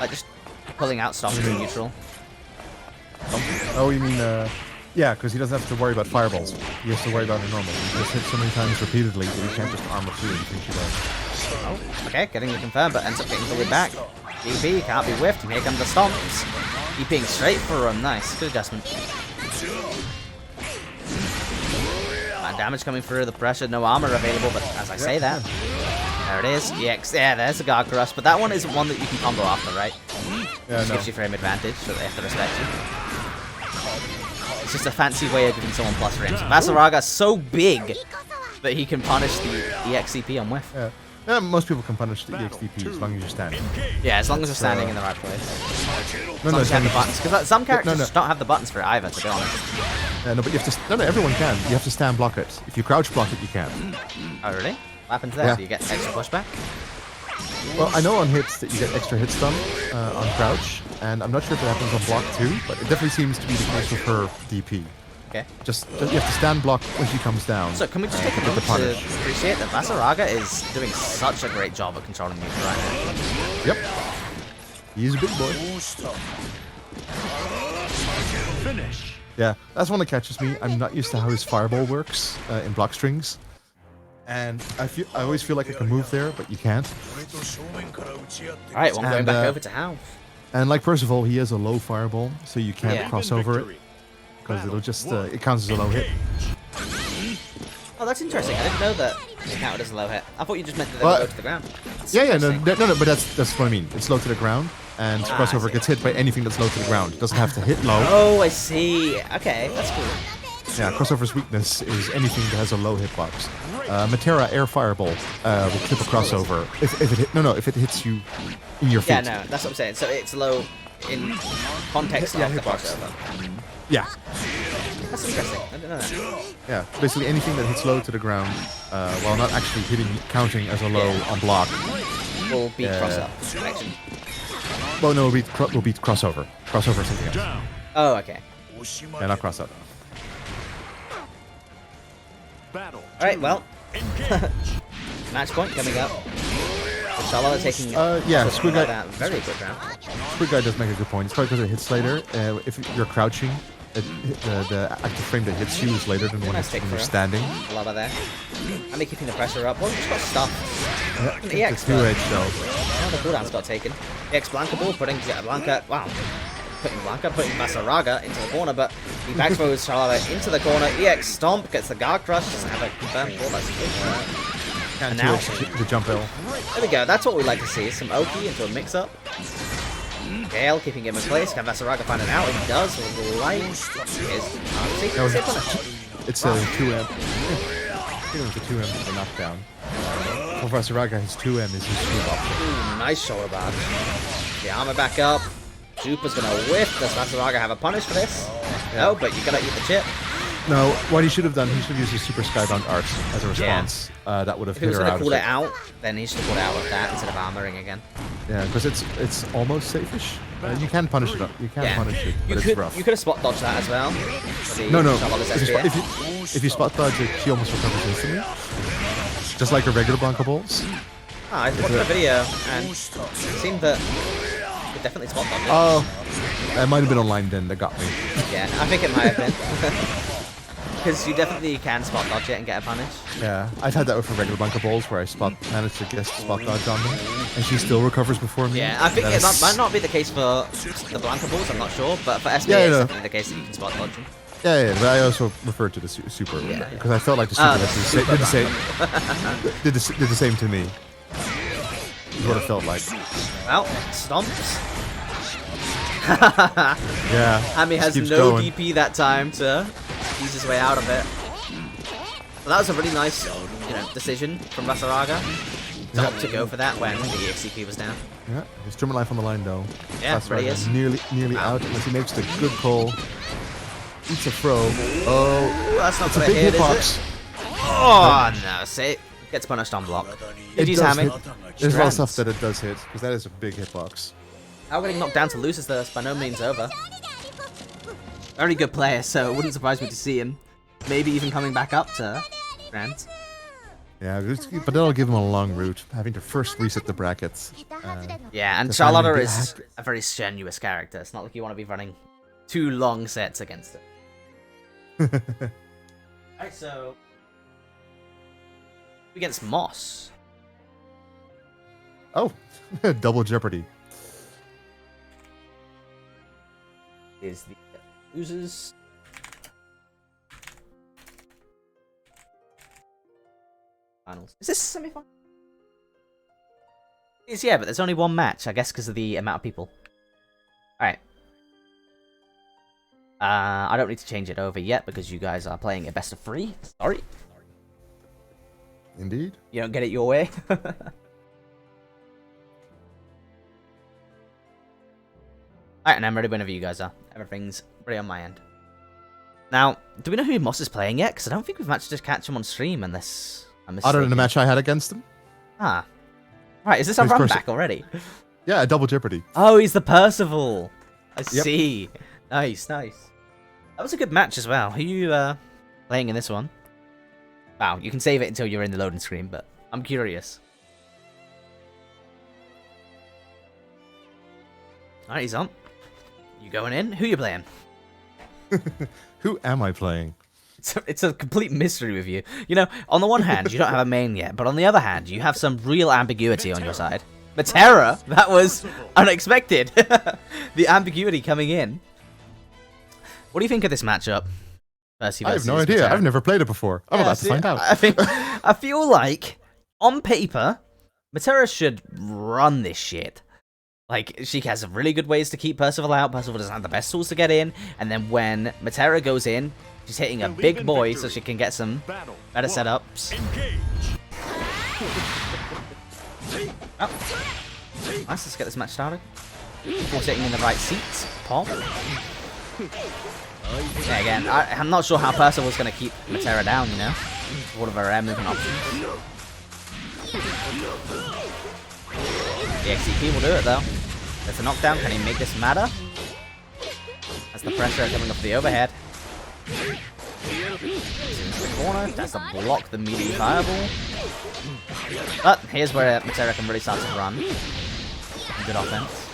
Like just pulling out stomps in neutral? Oh, you mean, yeah, because he doesn't have to worry about fireballs. He has to worry about the normal. He gets hit so many times repeatedly that he can't just armor through anything she does. Oh, okay, getting the confirm, but ends up getting bullied back. DP can't be whiffed, and here come the stomps. Keeping straight for him, nice, good adjustment. And damage coming through, the pressure, no armor available, but as I say that, there it is, EX, yeah, there's a guard crush, but that one isn't one that you can combo after, right? Yeah, Just no. gives you frame advantage, so they have to respect you. It's just a fancy way of giving someone plus frames. Vasaraga's so big that he can punish the EXCP on whiff. Yeah. Yeah, most people can punish the EXDP as long as you're standing. Yeah, as long as you're standing in the right place. No, As long as you have the standing- buttons, because some characters no. just don't have the buttons for it either, to be honest. Yeah, no, but you have to. No, everyone can. You have to stand block it. If you crouch block it, you can. Oh, really? What happens there? Yeah. Do you get extra pushback? Well, I know on hits that you get extra hit stun on crouch, and I'm not sure if it happens on block too, but it definitely seems to be the case with her DP. Okay. Just you have to stand block when she comes down. So can we just take a Get the moment to punish. appreciate that Vasaraga is doing such a great job at controlling you right now? Yep. He's a big boy. Finish. Yeah, that's one that catches me. I'm not used to how his fireball works in block strings. And I always feel like I can move there, but you can't. Alright, well, I'm going And, back over to Hal. And like Percival, he has a low fireball, so you can't Yeah. cross over it, because it'll just it counts as a low hit. Oh, that's interesting. I didn't know that it counted as a low hit. I thought you just meant that they Well, would go to the ground. That's Yeah, no, interesting. but that's what I mean. It's low to the ground, and I crossover see. gets hit by anything that's low to the ground. It doesn't have to hit low. Oh, I see. Okay, that's cool. Yeah, crossover's weakness is anything that has a low hitbox. Matera Air Fireball will clip a crossover if it hits you in your feet. Yeah, no, that's what I'm saying. So it's low in context Yeah, of the hitbox. crossover. Yeah. That's interesting. I didn't know that. Yeah. Basically anything that hits low to the ground, while not actually counting as a low on block. Will be Yeah. cross up action. Well, no, will beat crossover. Crossover is something else. Down. Oh, okay. Yeah, not cross up. Battle. Alright, well, Engage. match point coming up. With Charlotte taking Yeah, something Squid like Guy. that very good round. Squid Guy does make a good point. It's probably because it hits later. If you're crouching, the active frame that hits you is later than when, Nice take when you're throw. standing. I love it there. And they keeping the pressure up. Well, just got stuffed. The It's EX a two-edged though. Oh, the cooldown's got taken. The EX Blanca ball putting Blanca. Wow. Putting Vasaraga into the corner, but he back throws Charlotte into the corner. EX Stomp gets the guard crush. Doesn't have a confirmed ball. That's good. And now- 2H the jump L. There we go. That's what we like to see. Some Oki into a mix-up. Gale keeping him in place. Can Vasaraga find it out? He does. Right. See? No, See it punish. It's a 2M. I think it was a 2M for the knockdown. Professor Raga, his 2M is his sweep option. Ooh, nice shoulder barge. The armor back up. Jupa's gonna whiff. Does Vasaraga have a punish for this? No, but you gotta eat the chip. No, what he should have done, he should have used his Super Skybound Arts as a response. That would have If he hit was her gonna out. call of it out, then he should have called it out with that instead of armoring again. Yeah, because it's almost safe-ish. You can punish it. You can Yeah. punish it, You but could it's rough. you could have spot dodged that as well. For the No. Charlotte's If you, SPF. if you spot dodge it, she almost recovers instantly. Just like a regular Blanca Bolts. I watched the video and it seemed that you could definitely spot dodge it. Oh, it might have been online then that got me. Yeah, I think it might have been. Because you definitely can spot dodge it and get a punish. Yeah, I've had that with regular Blanca Balls where I managed to guess spot dodge on them, and she still recovers before me. Yeah, I think That it is- might not be the case for the Blanca balls, I'm not sure, but for SBA Yeah, it's no. definitely the case that you can spot dodge them. Yeah, but I also referred to the super Yeah. because I felt like the super Oh, did the same. Did the same to me. Is what it felt like. Well, stomps. Yeah. Hammy just has keeps no going. DP that time to ease his way out of it. Well, that was a really nice, decision from Vasaraga to opt to go for that when the EXCP was down. Yeah, his German life on the line though. Yeah, That's really right. is. Nearly Wow. out unless he makes the good call. Eats a throw. Oh, Well, that's not it's a gonna big hit, hitbox. is it? Oh no! See, gets punished on block. It GG's does Hammy. hit. There's a lot of Strands. stuff that it does hit because that is a big hitbox. How getting knocked down to lose is by no means over. Very good player, so it wouldn't surprise me to see him maybe even coming back up to Grant. Yeah, but that'll give him a long route, having to first reset the brackets. Yeah, and The Charlotte timing is bit- a very strenuous character. It's not like you want to be running 2 long sets against it. Alright, so against Moss. Oh, double jeopardy. Is the losers. Finals. Is this semi-final? Yeah, but there's only one match, I guess, because of the amount of people. Alright. I don't need to change it over yet because you guys are playing a best of 3. Sorry. Indeed. You don't get it your way. Alright, and I'm ready whenever you guys are. Everything's ready on my end. Now, do we know who Moss is playing yet? Because I don't think we've managed to catch him on stream unless I'm mistaken. Other than the match I had against him. Ah. Right, is this a Who's run person- back already? Yeah, double jeopardy. Oh, he's the Percival. I Yep. see. Nice, nice. That was a good match as well. Who are you playing in this one? Wow, you can save it until you're in the loading screen, but I'm curious. Alright, he's on. You going in? Who you playing? Who am I playing? It's a complete mystery with you. You know, on the one hand, you don't have a main yet, but on the other hand, you have some real ambiguity on your side. Matera, that was unexpected. The ambiguity coming in. What do you think of this matchup? Percy I have no versus idea. Matera? I've never played it before. I'm Yeah, about to see, find out. I feel like, on paper, Matera should run this shit. Like, she has some really good ways to keep Percival out. Percival doesn't have the best tools to get in. And then when Matera goes in, she's hitting a Believe big in boy so victory. she can get some Battle. better One. setups. Engage. Oh. Nice, let's get this match started. People sitting in the right seats. Pop. Yeah, again, I'm not sure how Percival's going to keep Matera down, you know? All of her air movement options. The XCP will do it, though. There's a knockdown. Can he make this matter? That's the pressure coming off the overhead. Into the corner. That's to block the melee fireball. But here's where Matera can really start to run. Good offense.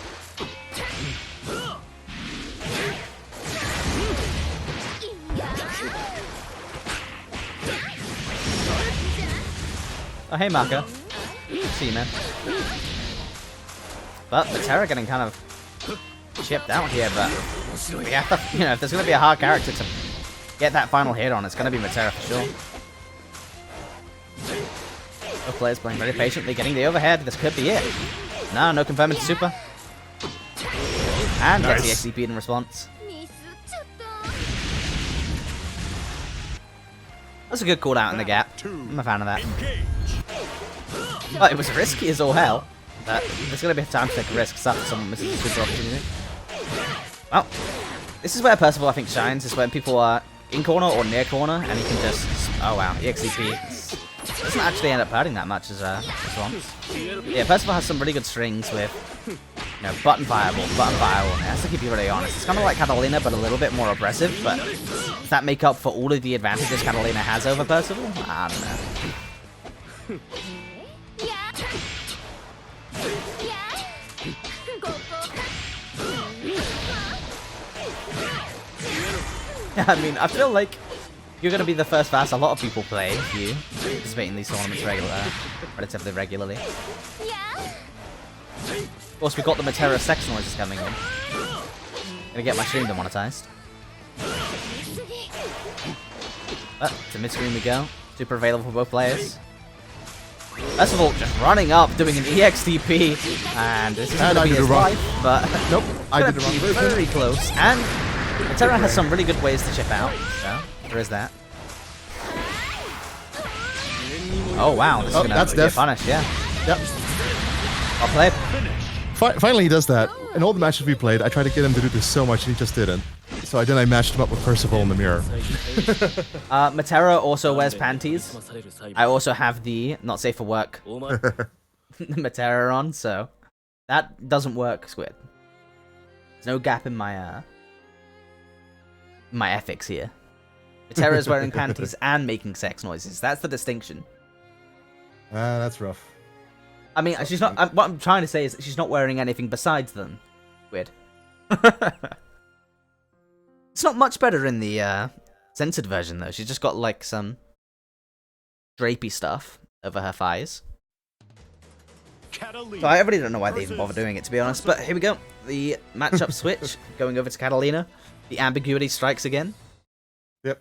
Oh, hey, Maka. See you, man. But Matera getting kind of chipped out here, but we have to, you know, if there's going to be a hard character to get that final hit on, it's going to be Matera for sure. Both players playing very patiently, getting the overhead. This could be it. No confirming to super. And gets the XCP in response. That's a good call out in the gap. I'm a fan of that. But it was risky as all hell. But there's going to be time to take a risk after someone misses a super opportunity. Well, this is where Percival I think shines, is when people are in corner or near corner and he can just... Oh wow, EXCP. Doesn't actually end up hurting that much as response. Yeah, Percival has some really good strings with, you know, button fireball. It has to keep you really honest. It's kind of like Catalina, but a little bit more aggressive. But does that make up for all of the advantages Catalina has over Percival? I don't know. I mean, I feel like you're going to be the first fast a lot of people play if you participate in these tournaments relatively regularly. Of course, we've got the Matera sex noises coming in. Gonna get my stream demonetized. But to mid-screen we go. Super available for both players. First of all, just running up, doing an EXTP, and this is going to be his life, but nope, I did it wrong. Very close. And Matera has some really good ways to chip out, so there is that. Oh wow, this is going to get punished, yeah. Yep. I'll play. Finally he does that. In all the matches we played, I tried to get him to do this so much and he just didn't. So then I matched him up with Percival in the mirror. Matera also wears panties. I also have the not safe for work Matera on, so that doesn't work, Squid. There's no gap in my my ethics here. Matera is wearing panties and making sex noises. That's the distinction. That's rough. I mean, she's not. What I'm trying to say is that she's not wearing anything besides them. Weird. It's not much better in the censored version though. She's just got like some drapey stuff over her thighs. So I really don't know why they even bother doing it, to be honest. But here we go. The matchup switch going over to Catalina. The ambiguity strikes again. Yep.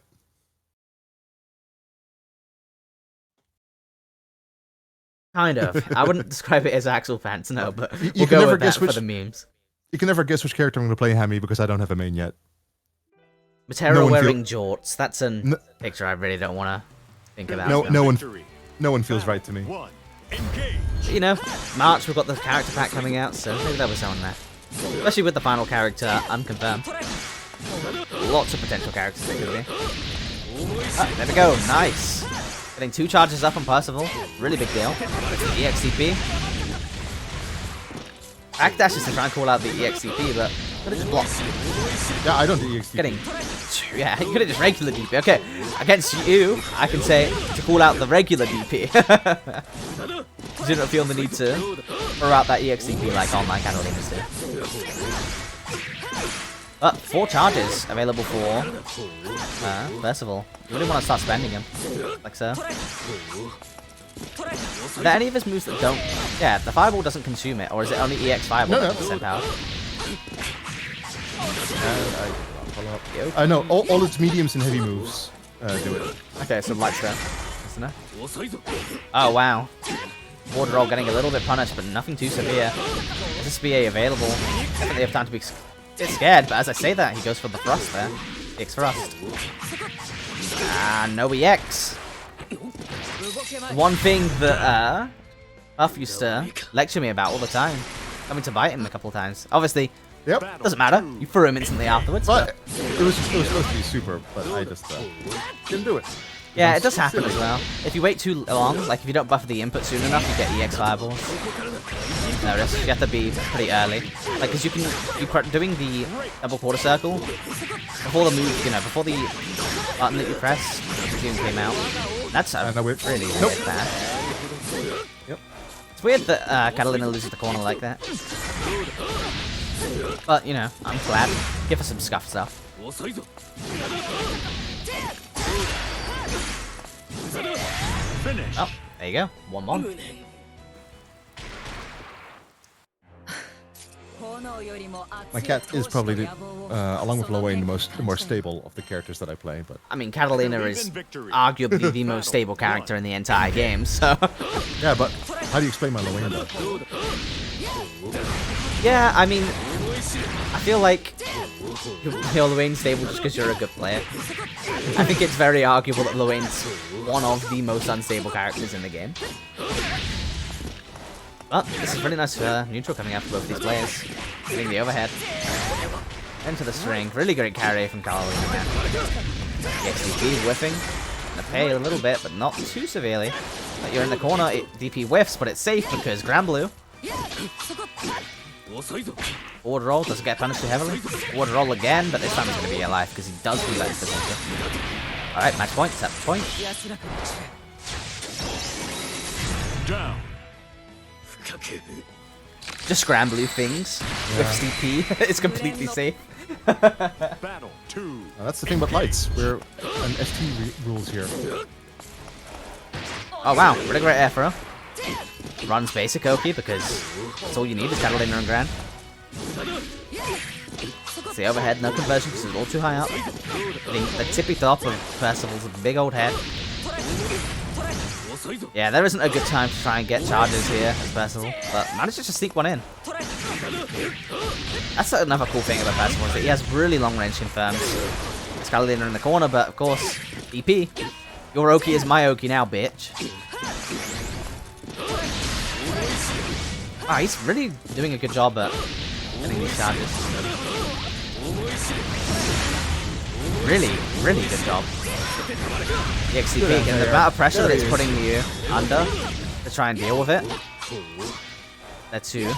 Kind of. I wouldn't describe it as Axel pants, no, but you we'll can go never with that guess for which, the memes. You can never guess which character I'm going to play, Hammy, because I don't have a main yet. Matera wearing jorts. That's a picture I really don't want to think about. No one feels right to me. You know, March, we've got the character pack coming out, so maybe there'll be someone there. Especially with the final character unconfirmed. Lots of potential characters there could be. Oh, there we go. Nice. Getting 2 charges up on Percival. Really big deal. It's the EXCP. Backdash is to try and call out the EXCP, but could have just blocked. Yeah, I don't do EXCP. Yeah, you could have just regular DP. Okay, against you, I can say to call out the regular DP. You didn't feel the need to throw out that EXCP like online Catalinas do. But 4 charges available for Percival. You really want to start spending them, like so. Are there any of his moves that don't? Yeah, the fireball doesn't consume it, or is it only EX fireball that does power? No, all its mediums and heavy moves do it. Okay, so light stone. Oh wow. Water roll getting a little bit punished, but nothing too severe. Is this BA available? Definitely have time to be a bit scared, but as I say that, he goes for the thrust there. EX thrust. No EX. One thing that Buff used to lecture me about all the time coming to bite him a couple of times. Obviously, Yep. doesn't matter. You threw him instantly afterwards. But it was supposed to be super, but I just didn't do it. Yeah, it does happen as well. If you wait too long, like if you don't buffer the input soon enough, you get EX fireballs. Notice, you have to be pretty early. Like, because you can be doing the double quarter circle before the move, before the button that you press, the tune came out. That's really bad. Yep. It's weird that Catalina loses the corner like that. But, I'm glad. Give us some scuff stuff. Finish. Oh, there you go. 1-1. My cat is probably, along with Lowain, the more stable of the characters that I play. But I mean, Catalina is arguably the most stable character in the entire game, so... yeah, but how do you explain my Lowain though? Yeah, I mean, I feel like you're Lowain's stable just because you're a good player. I think it's very arguable that Lowain's one of the most unstable characters in the game. But this is really nice neutral coming out for both these players. Getting the overhead. Into the string. Really great carry from Catalina, man. The XDP whiffing. Gonna pay a little bit, but not too severely. But you're in the corner, DP whiffs, but it's safe because Granblue. Forward roll, doesn't get punished too heavily. Forward roll again, but this time he's going to be alive because he does do that potential. Alright, match point, set point. Down. Just Granblue things with CP. It's completely safe. Battle 2. That's the thing about lights. We're on ST rules here. Oh wow, really great air throw. Runs basic Oki because that's all you need is Catalina and Gran. It's the overhead, no conversion because it's all too high up. Hitting the tippy top of Percival's big old head. Yeah, there isn't a good time to try and get charges here as Percival, but manages to sneak one in. That's another cool thing about Percival, is that he has really long range confirms. It's Catalina in the corner, but of course, DP. Your Oki is my Oki now, bitch. Ah, he's really doing a good job at getting these charges. Really, really good job. The XCP and the amount of pressure that it's putting you under to try and deal with it. That's two.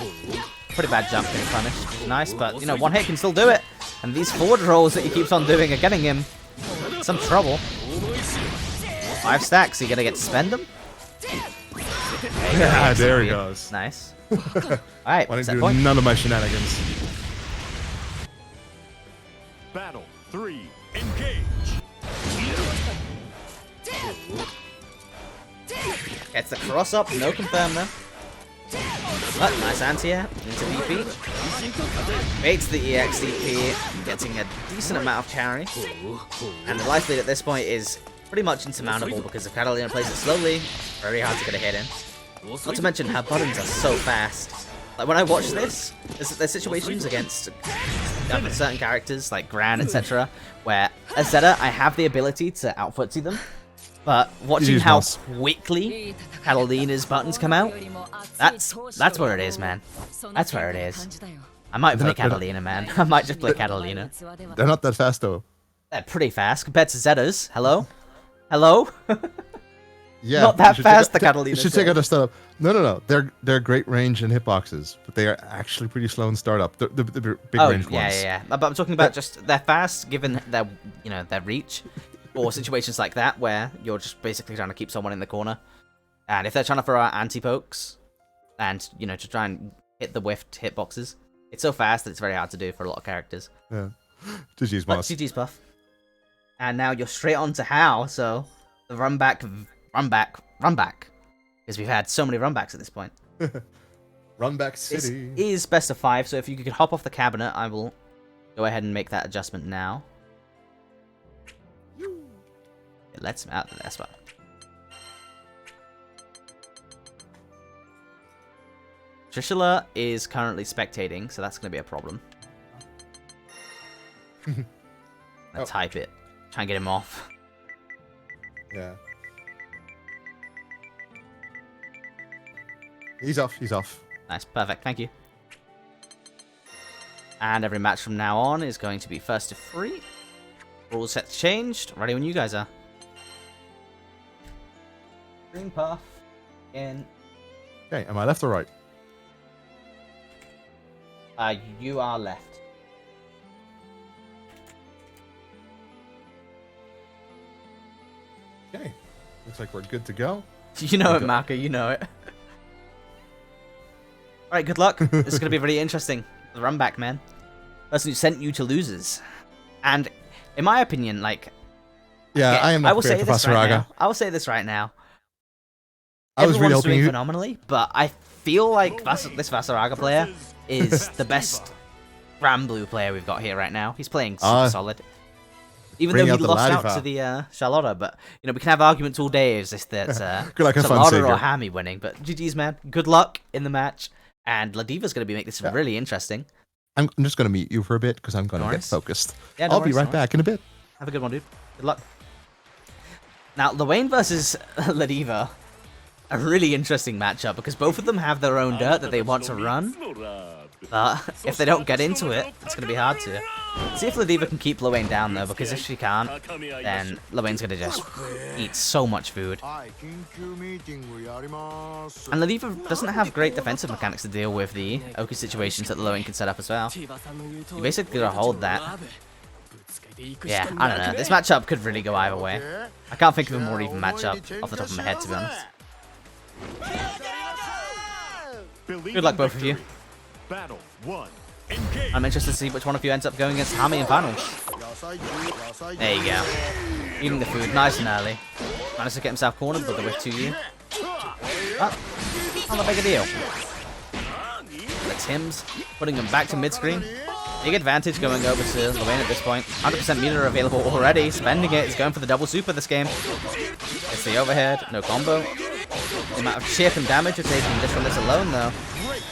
Pretty bad jump getting punished, which is nice, but one hit can still do it. And these forward rolls that he keeps on doing are getting him some trouble. 5 stacks, are you gonna get to spend them? Yeah, there he goes. Nice. Alright, Want to set do point. none of my shenanigans. Battle 3. Engage. Gets the cross up, no confirm though. But nice anti-air into DP. Baits the EXDP, getting a decent amount of carry. And the life lead at this point is pretty much insurmountable because if Catalina plays it slowly, it's very hard to get a hit in. Not to mention her buttons are so fast. Like when I watch this, there's situations against certain characters like Gran, etc., where as Zeta, I have the ability to outfootsie them. But watching how quickly Catalina's buttons come out, that's where it is, man. That's where it is. I might play Catalina, man. I might just play Catalina. They're not that fast though. They're pretty fast compared to Zeta's. Hello? Hello? Yeah, not that fast, the Catalina. You should take out their startup. No. They're great range in hitboxes, but they are actually pretty slow in startup. The big range ones. Yeah. But I'm talking about just they're fast given their their reach, or situations like that where you're just basically trying to keep someone in the corner, and if they're trying to throw out anti-pokes, and to try and hit the whiffed hitboxes, it's so fast that it's very hard to do for a lot of characters. Yeah. GG's But boss. GG's buff. And now you're straight on to How, so the run back. Because we've had so many runbacks at this point. Run back This city. is best of 5, so if you could hop off the cabinet, I will go ahead and make that adjustment now. It lets him out of that spot. Trishula is currently spectating, so that's going to be a problem. Let's hype it. Try and get him off. Yeah. He's off. Nice, perfect, thank you. And every match from now on is going to be first to 3. Rules set changed. Ready when you guys are. Green puff in. Okay, am I left or right? You are left. Okay, looks like we're good to go. You know it, Marco. You know it. Alright, good luck. This is going to be really interesting. The run back, man. Person who sent you to losers. And, in my opinion, like... Yeah, okay, I am not prepared for right Vasaraga. now. I will say this right now. I was really Everyone's hoping doing you... phenomenally, but I feel like this Vasaraga player is the best Granblue player we've got here right now. He's playing super solid. Even though bring he out the lost Ladiva. out to the Charlotta, but you know we can have arguments all day as if that's Good luck and fun, Charlotta Savior. or Hammy winning. But GG's, man. Good luck in the match, and Ladiva's going to make this really interesting. I'm just going to mute you for a bit because I'm going to get focused. Yeah, no I'll be worries, right no back in a bit. Have a good one, dude. Good luck. Now, Lwayne versus Ladiva, a really interesting matchup because both of them have their own dirt that they want to run. But if they don't get into it, it's going to be hard to. See if Ladiva can keep Lwayne down though, because if she can't, then Lwayne's going to just eat so much food. And Ladiva doesn't have great defensive mechanics to deal with the Oki situations that Lwayne can set up as well. You basically gotta hold that. Yeah, I don't know. This matchup could really go either way. I can't think of a more even matchup off the top of my head, to be honest. Good luck, both of you. Battle 1. Engage. I'm interested to see which one of you ends up going against Hammy in finals. There you go. Eating the food nice and early. Managed to get himself cornered, but the whiff to you. But, not that big a deal. The Tims, putting him back to mid-screen. Big advantage going over to Lwayne at this point. 100% meter available already. Spending it. He's going for the double super this game. It's the overhead. No combo. The amount of chip and damage you're taking just from this alone, though.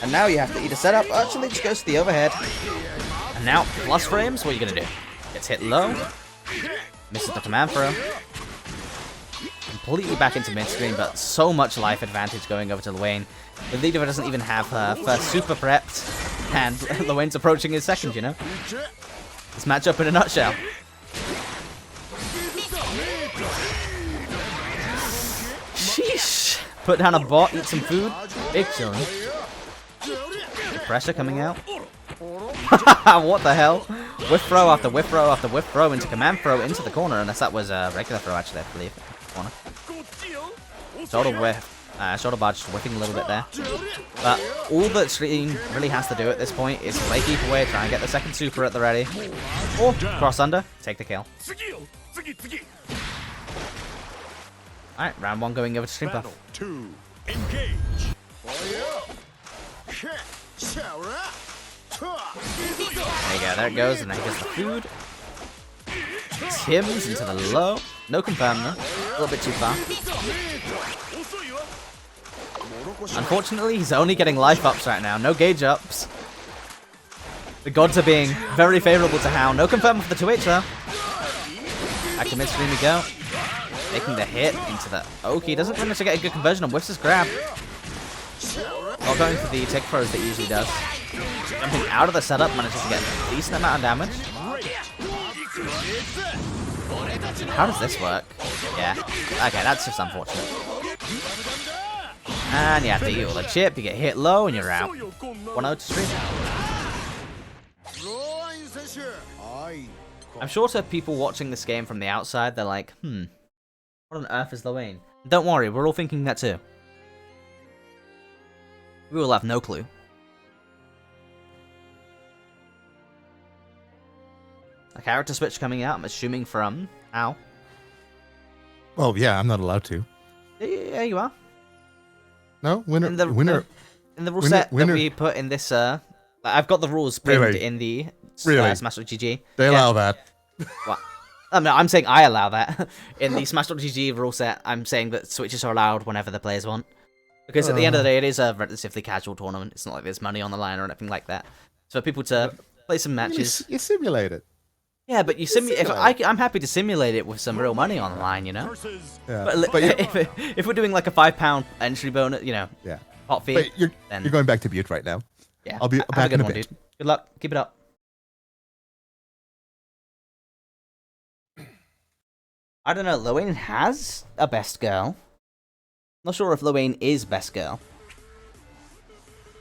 And now you have to eat a setup. Actually, just goes to the overhead. And now, plus frames, what are you going to do? Gets hit low. Misses the command throw. Completely back into mid-screen, but so much life advantage going over to Lwayne. The leader doesn't even have her first super prepped, and Lwayne's approaching his second, you know? This matchup in a nutshell. Sheesh! Put down a bot, eat some food. Big chillin'. The pressure coming out. What the hell? Whiff throw after whiff throw after whiff throw into command throw into the corner, unless that was a regular throw actually, I believe. Corner. Shoulder whiff. Shoulder bar just whiffing a little bit there. But all that Stream really has to do at this point is play keep away, try and get the second super at the ready. Or cross under, take the kill. Alright, round 1 going over to Stream Battle Puff. 2. Engage. There you go, there it goes, and then he gets the food. Tims into the low. No confirm though. A little bit too far. Unfortunately, he's only getting life ups right now. No gauge ups. The gods are being very favorable to Hound. No confirm for the 2H though. Back to mid-screen we go. Making the hit into the Oki. Doesn't manage to get a good conversion on whiffs his grab. Not going for the tick throws that he usually does. Jumping out of the setup, manages to get a decent amount of damage. How does this work? Yeah. Okay, that's just unfortunate. And you have to eat all the chip, you get hit low, and you're out. 1-0 to Stream. I'm sure to people watching this game from the outside, they're like, what on earth is Lwayne? Don't worry, we're all thinking that too. We will have no clue. A character switch coming out, I'm assuming from Al. Well, yeah, I'm not allowed to. Yeah, you are. No, winner. In the rule set that we put in this, I've got the rules pinned in the Smash.gg. They allow that. What? No, I'm saying I allow that. In the Smash.gg rule set, I'm saying that switches are allowed whenever the players want. Because at the end of the day, it is a relatively casual tournament. It's not like there's money on the line or anything like that. So for people to play some matches... You simulate it. Yeah, but you simulate... I'm happy to simulate it with some real money on the line, you know? Yeah. But if we're doing like a £5 entry bonus, you know, yeah. pot fee, But you're then... going back to Butte right now. Yeah, I'll be have back a good in a one, bit. dude. Good luck. Keep it up. I don't know, Lowain has a best girl. Not sure if Lowain is best girl.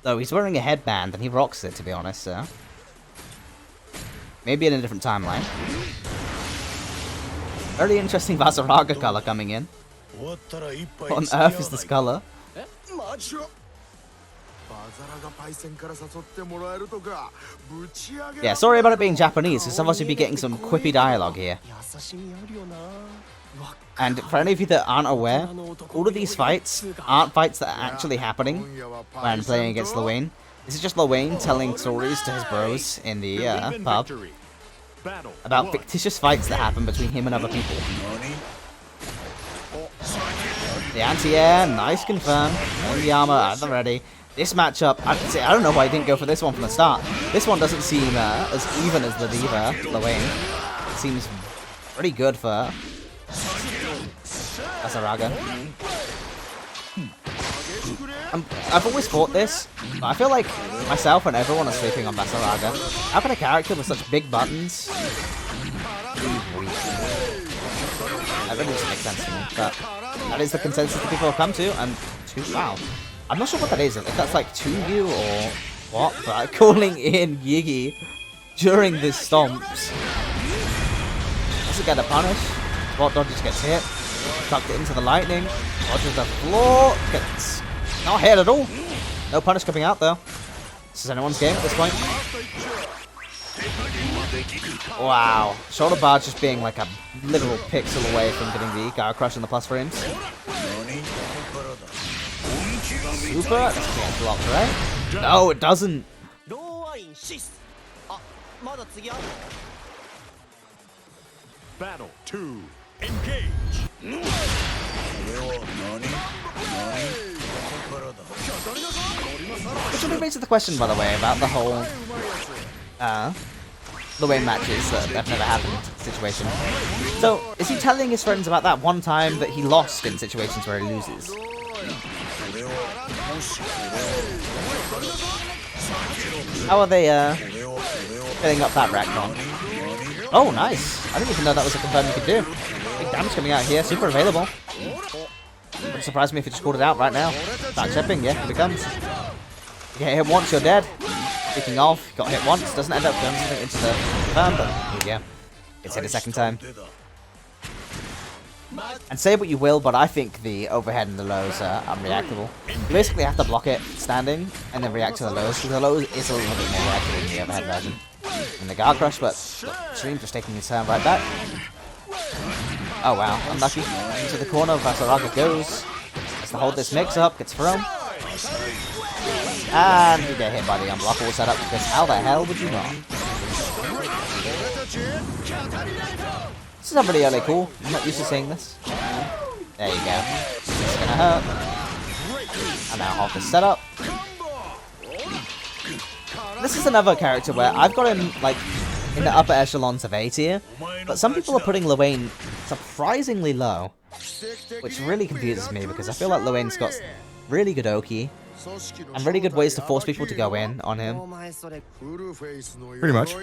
Though he's wearing a headband and he rocks it, to be honest, so. Maybe in a different timeline. Very interesting Vasaraga color coming in. What on earth is this color? Yeah, sorry about it being Japanese, because I've obviously been getting some quippy dialogue here. And for any of you that aren't aware, all of these fights aren't fights that are actually happening when playing against Lowain. This is just Lowain telling stories to his bros in the pub about fictitious fights that happen between him and other people. The anti-air, nice confirm. And the armor at the ready. This matchup, I don't know why I didn't go for this one from the start. This one doesn't seem as even as the Diva, Lowain. It seems pretty good for Vasaraga. I've always thought this, but I feel like myself and everyone are sleeping on Vasaraga. How can a character with such big buttons be weak? That really doesn't make sense to me, but that is the consensus that people have come to, and wow. I'm not sure what that is, if that's like Tuyu or what, but calling in Yigi during the stomps. Doesn't get a punish. Spot dodge just gets hit. Tucked it into the lightning. Dodges the floor. Gets not hit at all. No punish coming out though. This is anyone's game at this point. Wow. Shoulder barge just being like a literal pixel away from getting the Gara Crush in the plus frames. Super? This can't block, right? No, it doesn't. Battle 2. Engage. Which really raises the question, by the way, about the whole Lowain matches that have never happened situation. So, is he telling his friends about that one time that he lost in situations where he loses? How are they filling up that retcon? Oh, nice! I didn't even know that was a confirm you could do. Big damage coming out here, super available. Wouldn't surprise me if he just called it out right now. Back chipping, yeah, here it comes. You get hit once, you're dead. Speaking of, got hit once, doesn't end up going into the confirm, but here you go. Gets hit a second time. And say what you will, but I think the overhead and the lows are unreactable. You basically have to block it standing and then react to the lows, because the lows is a little bit more reactive in the overhead version. And the Gara Crush, but Stream just taking his turn right back. Oh wow, unlucky. Into the corner, Vasaraga goes. Has to hold this mix up, gets thrown. And you get hit by the unblockable setup, because how the hell would you not? This is not really cool. I'm not used to seeing this. There you go. This is gonna hurt. And now half the setup. This is another character where I've got him like in the upper echelons of A tier, but some people are putting Lowain surprisingly low, which really confuses me because I feel like Lowain's got really good Oki and really good ways to force people to go in on him. Pretty much.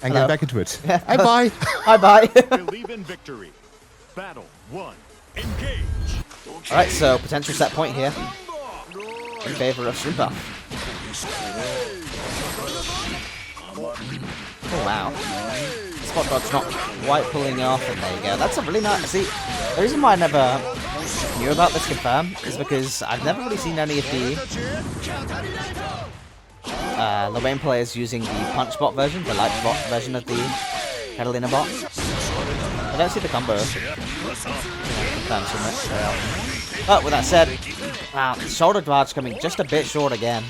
And get back into it. Yeah. Bye. Bye. Believe in victory. Battle 1. Engage. Alright, so potential set point here in favor of Shrimpa. Oh wow. Spot dodge not quite pulling off, and there you go. That's a really nice. See, the reason why I never knew about this confirm is because I've never really seen any of the Lowain players using the punch bot version, the light bot version of the Catalina bot. I don't see the combo confirms from it very often. But with that said, wow, shoulder dodge coming just a bit short again.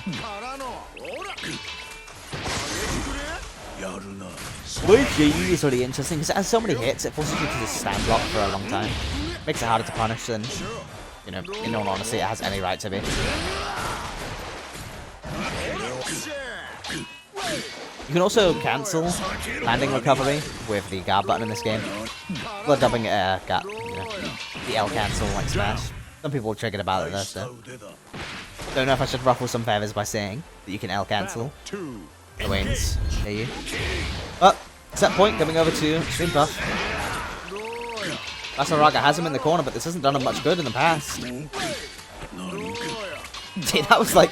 Which is really interesting because it has so many hits, it forces you to just stand block for a long time. Makes it harder to punish than, you know, in all honesty, it has any right to be. You can also cancel landing recovery with the guard button in this game. Well, dubbing it the L cancel like Smash. Some people are triggered about it though, so. Don't know if I should ruffle some feathers by saying that you can L cancel the wings. Hear you. But set point coming over to Stream Puff. Basaraga has him in the corner, but this hasn't done him much good in the past. See, that was like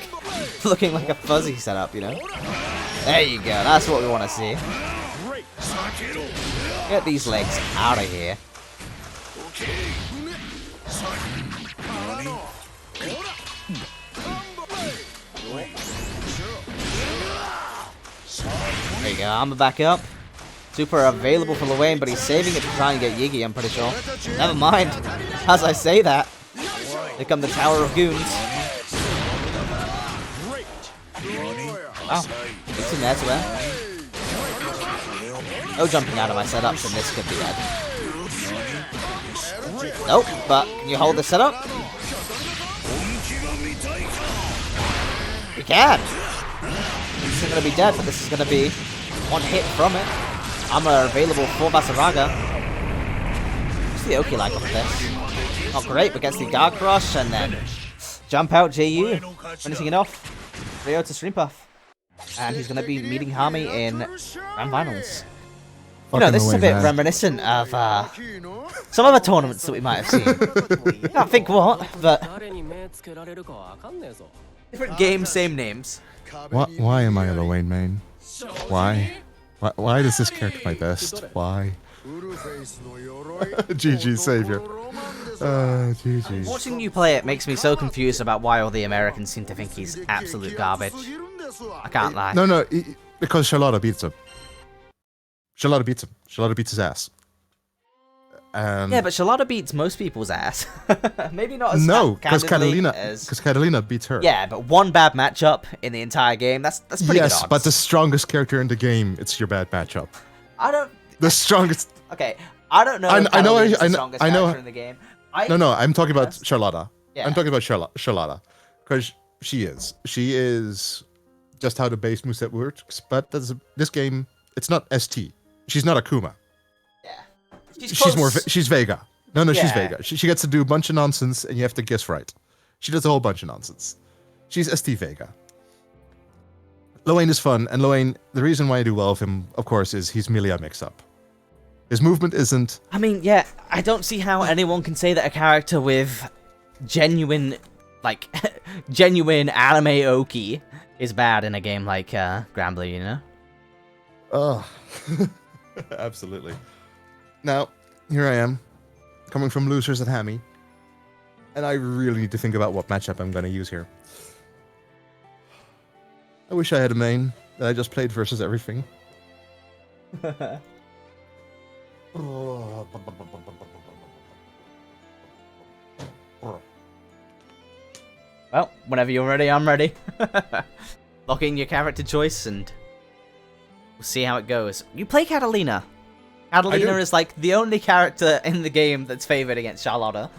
looking like a fuzzy setup, you know? There you go, that's what we want to see. Get these legs out of here. There you go, armor back up. Super available for Luane, but he's saving it to try and get Yigi, I'm pretty sure. Never mind. As I say that, here come the Tower of Goons. Wow, it's in there to win. No jumping out of my setups, and this could be dead. Nope, but can you hold the setup? You can! This isn't going to be dead, but this is going to be one hit from it. Armor available for Basaraga. What's the Oki like off of this? Not great, but gets the guard crush and then jump out JU. Finishing it off. Rio to Stream Puff. And he's going to be meeting Hami in Grand Finals. You know, this is a bit reminiscent of some other tournaments that we might have seen. Can't think what, but Different games, same names. Why am I a Luane main? Why? Why does this character my best? Why? GG savior. GG. watching you play it makes me so confused about why all the Americans seem to think he's absolute garbage. I can't lie. No, because Charlotta beats him. Charlotta beats him. Charlotta beats his ass. Yeah, but Charlotta beats most people's ass. Maybe not as because candidly Catalina beats her. Yeah, but one bad matchup in the entire game, that's pretty good odds. Yes, but the strongest character in the game, it's your bad matchup. I don't... The strongest... Okay, I don't know if Catalina's the strongest character in the game. No, I'm talking about Charlotta. Yeah. I'm talking about Charlotta. Because she is. She is just how the base moveset works, but this game, it's not ST. She's not Akuma. She's Vega. No, she's Vega. She gets to do a bunch of nonsense, and you have to guess right. She does a whole bunch of nonsense. She's ST Vega. Luane is fun, and Luane, the reason why I do well with him, of course, is he's Milia mix-up. His movement isn't... I mean, yeah, I don't see how anyone can say that a character with genuine anime Oki is bad in a game like Granblue, you know? Oh, absolutely. Now, here I am, coming from losers at Hami, and I really need to think about what matchup I'm going to use here. I wish I had a main that I just played versus everything. Well, whenever you're ready, I'm ready. Lock in your character choice and we'll see how it goes. You play Catalina. Catalina is like the only character in the game that's favored against Charlotta.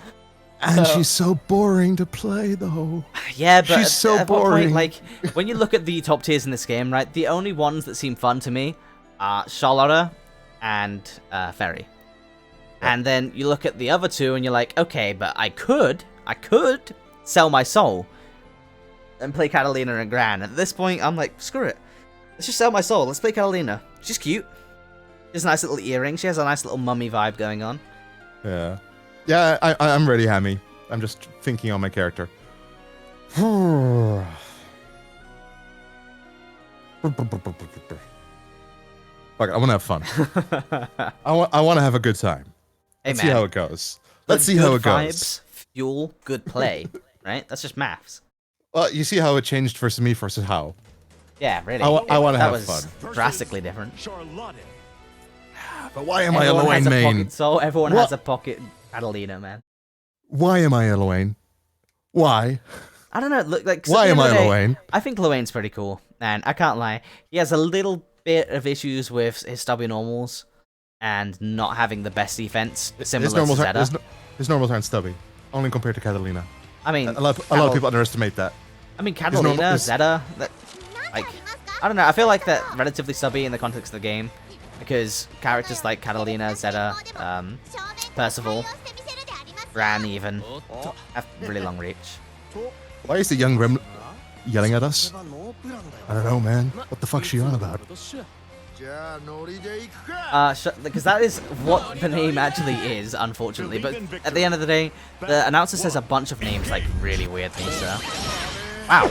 And she's so boring to play, though. Yeah, but she's so at what boring. Point, like, when you look at the top tiers in this game, right, the only ones that seem fun to me are Charlotta and Ferry. Yeah. And then you look at the other two and you're like, okay, but I could sell my soul and play Catalina and Gran. At this point, I'm like, screw it. Let's just sell my soul. Let's play Catalina. She's cute. She has a nice little earring. She has a nice little mummy vibe going on. Yeah. Yeah, I'm ready, Hami. I'm just thinking on my character. Fuck it, I want to have fun. I want to have a good time. Hey, Let's see how it goes. Let's see how it goes. Vibes fuel good play, right? That's just maths. Well, you see how it changed versus me versus how. Yeah, really. I want to have fun. That was drastically different. But why am I a Luane main? So everyone has a pocket Catalina, man. Why am I a Luane? Why? I don't know. Look, like why am I a Luane? I think Luane's pretty cool, and I can't lie. He has a little bit of issues with his stubby normals and not having the best defense, similar to Zeta. His normals aren't stubby, only compared to Catalina. I mean, a lot of people underestimate that. I mean, Catalina, Zeta, like, I don't know. I feel like they're relatively stubby in the context of the game because characters like Catalina, Zeta, Percival, Ran even have really long reach. Why is the young Gremlin yelling at us? I don't know, man. What the fuck's she on about? Because that is what the name actually is, unfortunately. But at the end of the day, the announcer says a bunch of names like really weirdly, so... Wow.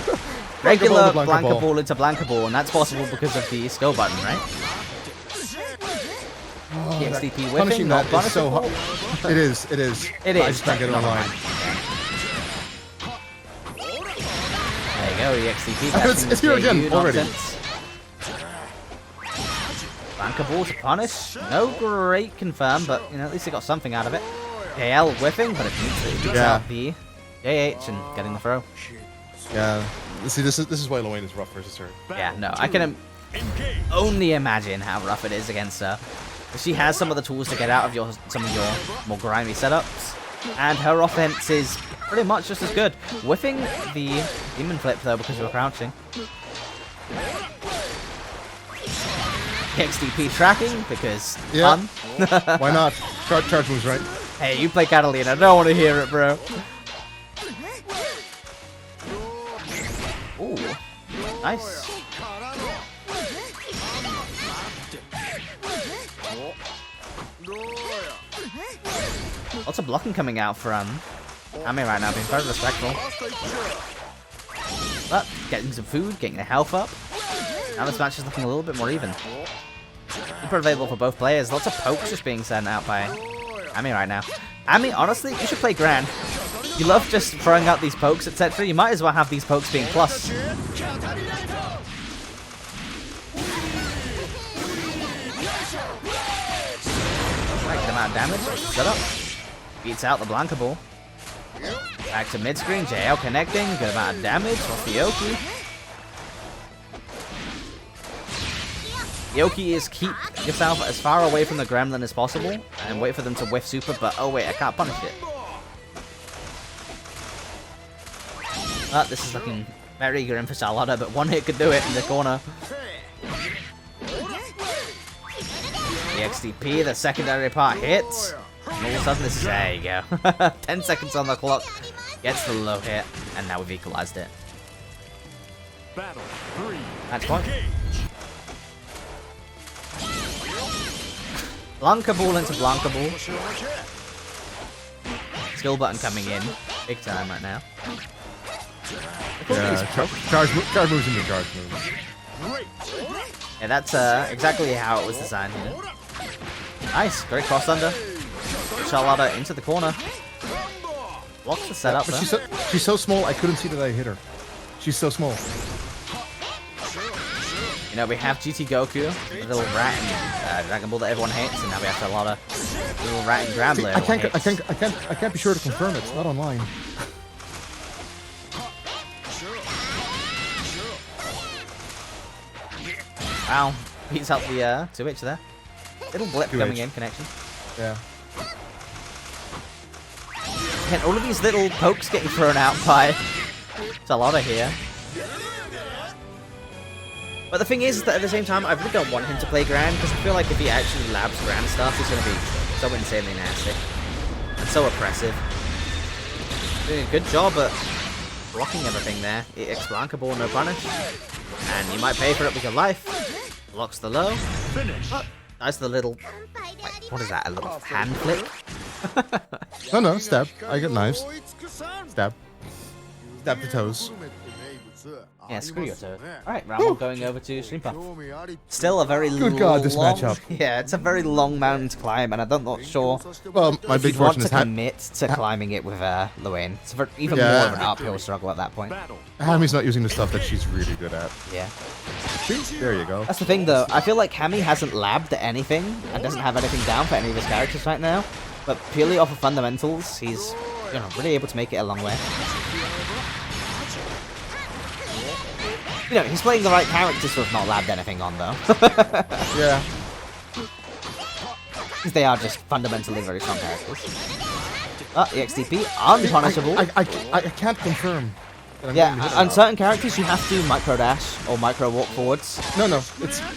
Regular Blanca Ball into Blanca Ball, and that's possible because of the skill button, right? The XDP whipping, not that is so hard. It is. It I is. just can't get it online. There you go, the XDP. It's here again, already. Blanca Ball to punish. No great confirm, but you know, at least he got something out of it. KL whipping, but it beats out the JH and getting the throw. Yeah. See, this is why Lowain is rough versus her. Yeah, no, I can only imagine how rough it is against her. She has some of the tools to get out of some of your more grimy setups, and her offense is pretty much just as good. Whiffing the demon flip though because you're crouching. XDP tracking because fun. Why not? Charge moves, right? Hey, you play Catalina. I don't want to hear it, bro. Ooh, nice. Lots of blocking coming out from Ami right now, being very respectful. But getting some food, getting the health up. Now this match is looking a little bit more even. Super available for both players. Lots of pokes just being sent out by Ami right now. Ami, honestly, you should play Gran. You love just throwing out these pokes, etc. You might as well have these pokes being plus. Right, good amount of damage. Set up. Beats out the Blanca Ball. Back to mid-screen. JL connecting. Good amount of damage. What's the Yoki? Yoki is keep yourself as far away from the Gremlin as possible and wait for them to whiff super, but oh wait, I can't punish it. But this is looking very grim for Charlotta, but one hit could do it in the corner. The XDP, the secondary part hits. And all of a sudden this is, there you go. 10 seconds on the clock, gets the low hit, and now we've equalized it. Battle 3. Match point. Blanca Ball into Blanca Ball. Skill button coming in. Big time right now. Yeah, charge moves into charge moves. Yeah, that's exactly how it was designed here. Nice, great cross under. Charlotta into the corner. Blocks the setup But there. she's so small, I couldn't see that I hit her. She's so small. You know, we have GT Goku, the little rat and Dragon Ball that everyone hates, and now we have Charlotta, the little rat and Granblue. I can't be sure to confirm it. It's not online. Wow, beats out the 2H there. Little blip 2H. coming in, connection. Yeah. And all of these little pokes getting thrown out by Charlotta here. But the thing is that at the same time, I really don't want him to play Gran, because I feel like if he actually labs Gran stuff, it's going to be so insanely nasty. And so oppressive. Doing a good job at blocking everything there. EX Blanca Ball, no punish. And you might pay for it with your life. Blocks the low. Oh, nice the little... Wait, what is that, a little hand flip? No, stab. I get knives. Stab. Stab the toes. Yeah, screw your toe. Alright, round 1 going over to Streampuff. Still a very Good God, this matchup. Yeah, it's a very long mountain to climb, and I'm not sure Well, my if big you'd want fortune to is commit to climbing it with Lowain. It's even Yeah. more of an uphill struggle at that point. Hami's not using the stuff that she's really good at. Yeah. See? There you go. That's the thing, though. I feel like Hami hasn't labbed anything, and doesn't have anything down for any of his characters right now. But purely off of fundamentals, he's, you know, really able to make it a long way. You know, he's playing the right characters to have not labbed anything on, though. Yeah. Because they are just fundamentally very strong characters. Oh, the XDP, unpunishable. I can't confirm. that I'm going to Yeah, hit her on now. certain characters you have to micro dash or micro walk forwards. No,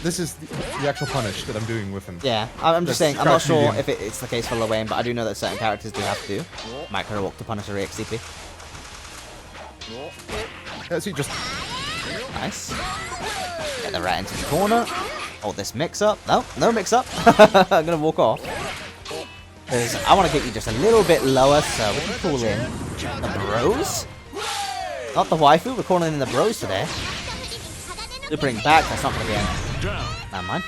this is the actual punish that I'm doing with him. Yeah, I'm just That's saying, I'm not crouch sure medium. if it's the case for Lowain, but I do know that certain characters do have to micro walk to punish a XDP. Yeah, see, just Nice. Get the rat into the corner. Hold this mix-up. No, no mix-up. I'm gonna walk off. Because I want to get you just a little bit lower so we can pull in the bros. Not the waifu, we're calling in the bros today. Supering back, that's not going to be enough. Never mind.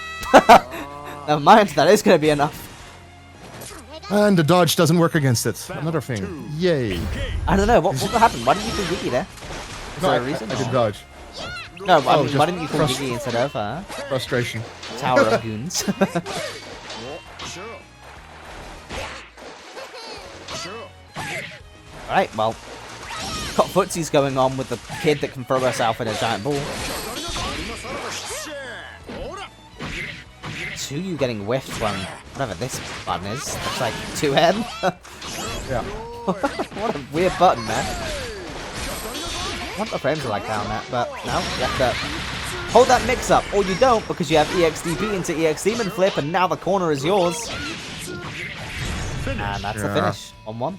Never mind, that is going to be enough. And the dodge doesn't work against it. Another thing. Yay. I don't know, what happened? Why didn't you kill Gigi there? Is No, there a reason? I did dodge. No, I mean, just why didn't you kill Gigi instead of Frustration. Tower of Goons? Alright, well, got footsies going on with the kid that can throw herself in a giant ball. You getting whiffed from whatever this button is. Looks like 2M. Yeah. What a weird button, man. What the frames are like down that, but no, you have to hold that mix up, or you don't because you have EXDP into EX Demon Flip, and now the corner is yours. And that's the finish on 1.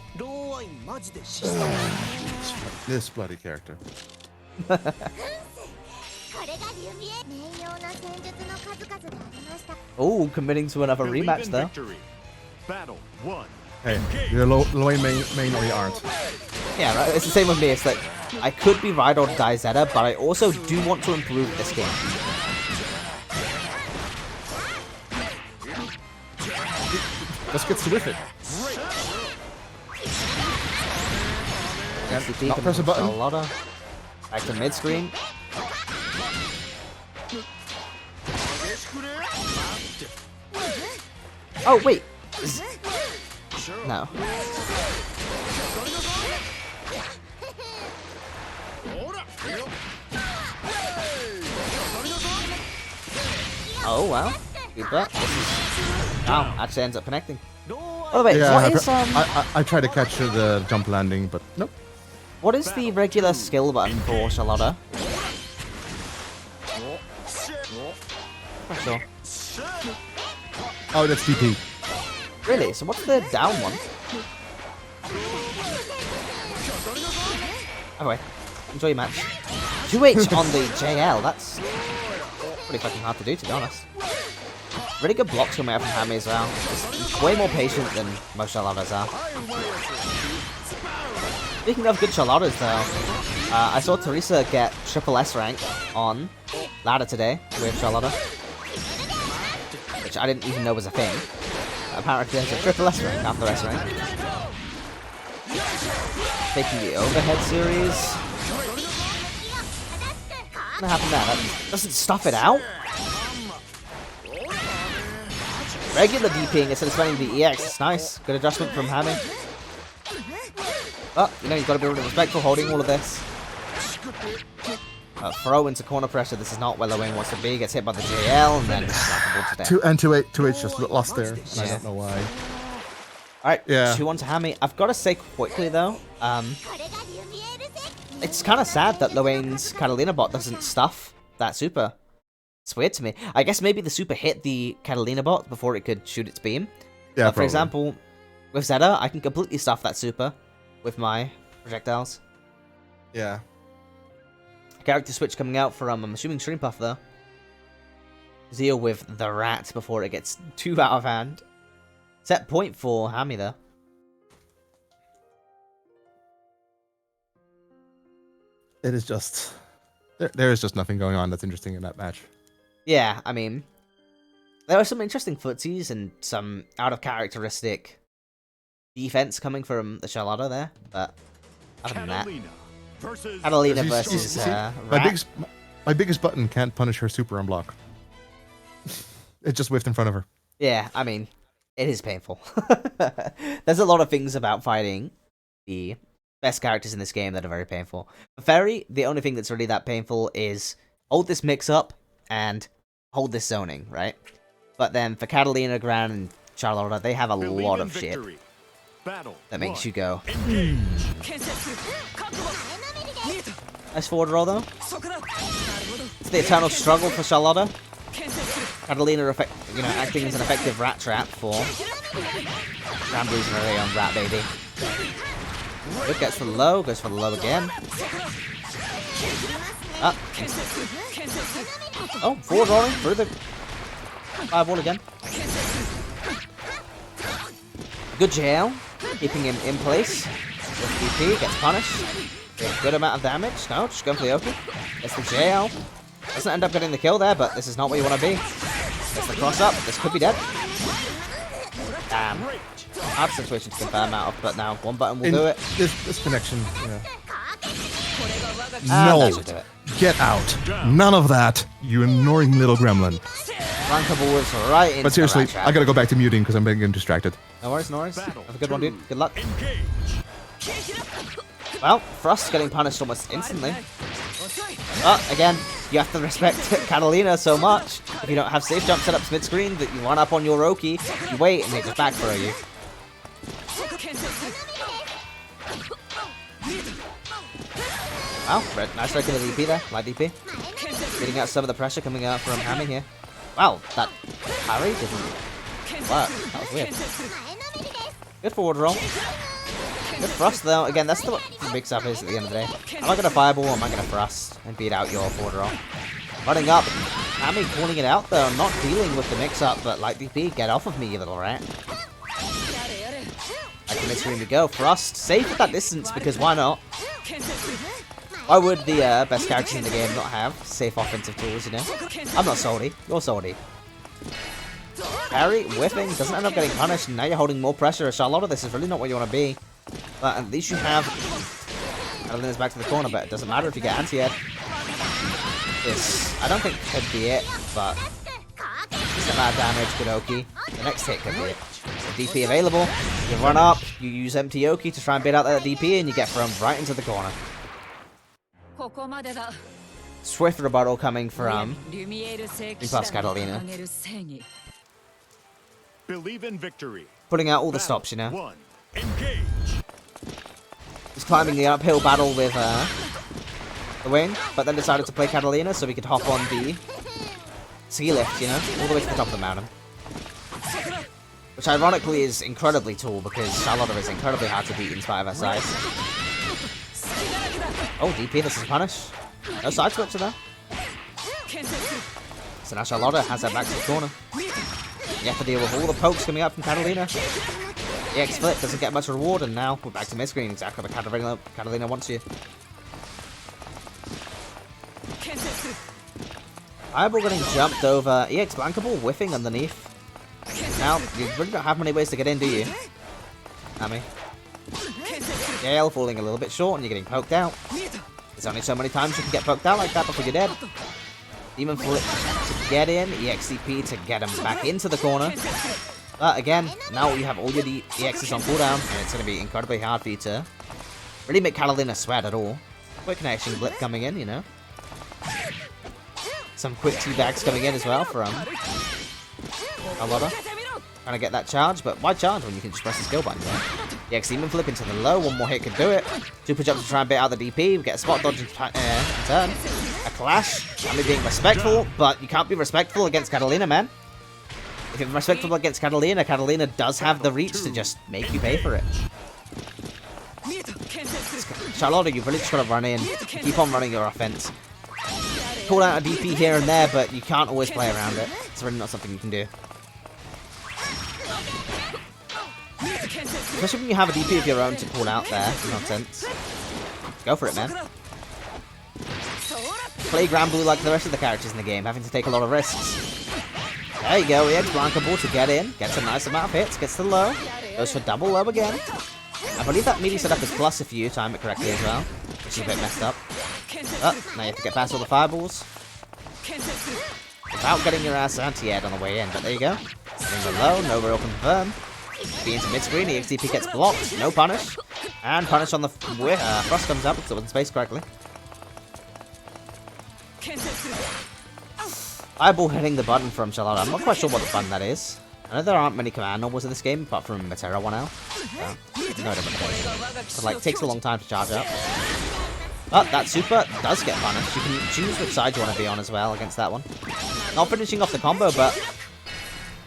This bloody character. Oh, committing to another Believe rematch in though. victory. Battle 1. Hey, you're Lane main or you aren't. Yeah, right. It's the same with me. It's like I could be Ride or Die Zeta, but I also do want to improve this game. Just gets to whiff it. Deep Not and press a button. Charlotta. Back to mid screen. Oh wait. No. Oh well. Good bet. Oh, actually ends up connecting. Oh wait, Yeah, what is I tried to catch the jump landing, but nope. what is the regular skill button for Charlotta? Not sure. Oh, that's DP. Really? So what's the down one? Anyway, enjoy your match. 2H on the JL, that's pretty fucking hard to do, to be honest. Really good blocks coming out from Hammy as well. Just way more patient than most Charlottas are. Speaking of good Charlottas though, I saw Teresa get triple S rank on ladder today with Charlotta, which I didn't even know was a thing. Apparently there's a triple S rank after S rank. Taking the overhead series. What happened there? That doesn't stuff it out? Regular DPing instead of spending the EX. It's nice. Good adjustment from Hammy. But, you know, you've got to be really respectful holding all of this. Throw into corner pressure. This is not where Lewin wants to be. Gets hit by the JL and then And 2H just lost there. And I don't know why. Alright, Yeah. 2-1 to Hammy. I've got to say quickly though, it's kind of sad that Lowain's Catalina bot doesn't stuff that super. It's weird to me. I guess maybe the super hit the Catalina bot before it could shoot its beam. Yeah, For example, with Zeta, I can completely stuff that super with my projectiles. Yeah. Character switch coming out from, I'm assuming, Stream Puff though. Zeal with the rat before it gets too out of hand. Set point for Hammy though. It is just... There is just nothing going on that's interesting in that match. Yeah, I mean, there are some interesting footsies and some out-of-characteristic defense coming from the Charlotta there, but other than that, Catalina versus my Rat. biggest button can't punish her super unblock. It just whiffed in front of her. Yeah, I mean, it is painful. There's a lot of things about fighting the best characters in this game that are very painful. For Fairy, the only thing that's really that painful is hold this mix-up and hold this zoning, right? But then for Catalina, Gran, and Charlotta, they have a lot of shit that makes you go. Nice forward roll though. It's the eternal struggle for Charlotta. Catalina, acting as an effective rat trap for Granblue's very own rat baby. Good, gets for the low, goes for the low again. Ah. Oh, forward rolling through the fireball again. Good jail, keeping him in place. With DP, gets punished. A good amount of damage. No, just going for the Oki. Gets the jail. Doesn't end up getting the kill there, but this is not where you want to be. Gets the cross up. This could be dead. Damn. Hard situation to confirm out of, but now one button will do it. This connection, yeah. And No! that should do it. Get out! None of that, you annoying little gremlin. Rankable was right into But seriously, the rat trap. I gotta go back to muting because I'm getting distracted. No worries, no worries. Have a good one, dude. Good luck. Engage. Well, Frost's getting punished almost instantly. Again, you have to respect Catalina so much. If you don't have safe jump set up mid-screen, that you run up on your Oki, you wait, and they just back throw you. Wow, nice regular DP there, light DP. Getting out some of the pressure coming out from Hammy here. Wow, that parry didn't work. That was weird. Good forward roll. Good thrust though. Again, that's the mix-up is at the end of the day. Am I going to fireball or am I going to thrust and beat out your forward roll? Running up. Hammy calling it out though. Not dealing with the mix-up, but light DP, get off of me, you little rat. Back to mid-screen we go. Thrust. Safe at that distance because why not? Why would the best characters in the game not have safe offensive tools, you know? I'm not salty. You're salty. Parry, whiffing, doesn't end up getting punished, and now you're holding more pressure. Charlotta, this is really not what you want to be. But at least you have... Adelina's back to the corner, but it doesn't matter if you get anti-ed. This, I don't think could be it, but... Decent amount of damage, good Oki. The next hit could be it. The DP available, you run up, you use empty Oki to try and beat out that DP, and you get thrown right into the corner. Swift rebuttal coming from plus Catalina. Believe in victory. Putting out all the stops, you know. One. Engage. He's climbing the uphill battle with the wing, but then decided to play Catalina so we could hop on the ski lift, you know, all the way to the top of the mountain. Which ironically is incredibly tall because Charlotta is incredibly hard to beat in spite of her size. Oh, DP, this is a punish. No side switcher though. So now Charlotta has her back to the corner. You have to deal with all the pokes coming out from Catalina. The X flip doesn't get much reward, and now we're back to mid-screen, exactly what Catalina wants you. Fireball getting jumped over. EX blankable whiffing underneath. Now, you really don't have many ways to get in, do you? Hammy. Gale falling a little bit short, and you're getting poked out. There's only so many times you can get poked out like that before you're dead. Demon flip to get in, EXCP to get him back into the corner. But again, now you have all your EXs on cooldown, and it's going to be incredibly hard for you to really make Catalina sweat at all. Quick connection blip coming in, you know. Some quick teabags coming in as well from Charlotta. Trying to get that charge, but why charge when you can just press the skill button, right? The EX Demon flip into the low, one more hit could do it. Super jump to try and bait out the DP, we get a spot dodge in turn. A clash, Hammy being respectful, but you can't be respectful against Catalina, man. If you're respectful against Catalina, Catalina does have the reach to just make you pay for it. Charlotta, you've really just got to run in, keep on running your offense. Call out a DP here and there, but you can't always play around it. It's really not something you can do. Especially when you have a DP of your own to call out there, nonsense. Go for it, man. Play Granblue like the rest of the characters in the game, having to take a lot of risks. There you go, EX blankable to get in, gets a nice amount of hits, gets the low, goes for double low again. I believe that melee setup is plus if you time it correctly as well, which is a bit messed up. But now you have to get past all the fireballs without getting your ass anti-ed on the way in, but there you go. Getting the low, no real confirm. Be into mid-screen, EXTP gets blocked, no punish. And punish on the Frost comes up because it wasn't spaced correctly. Eyeball hitting the button from Charlotta. I'm not quite sure what the button that is. I know there aren't many command normals in this game, apart from Matera 1L. So, no different. It like, takes a long time to charge up. But that super does get punished. You can choose which side you want to be on as well against that one. Not finishing off the combo, but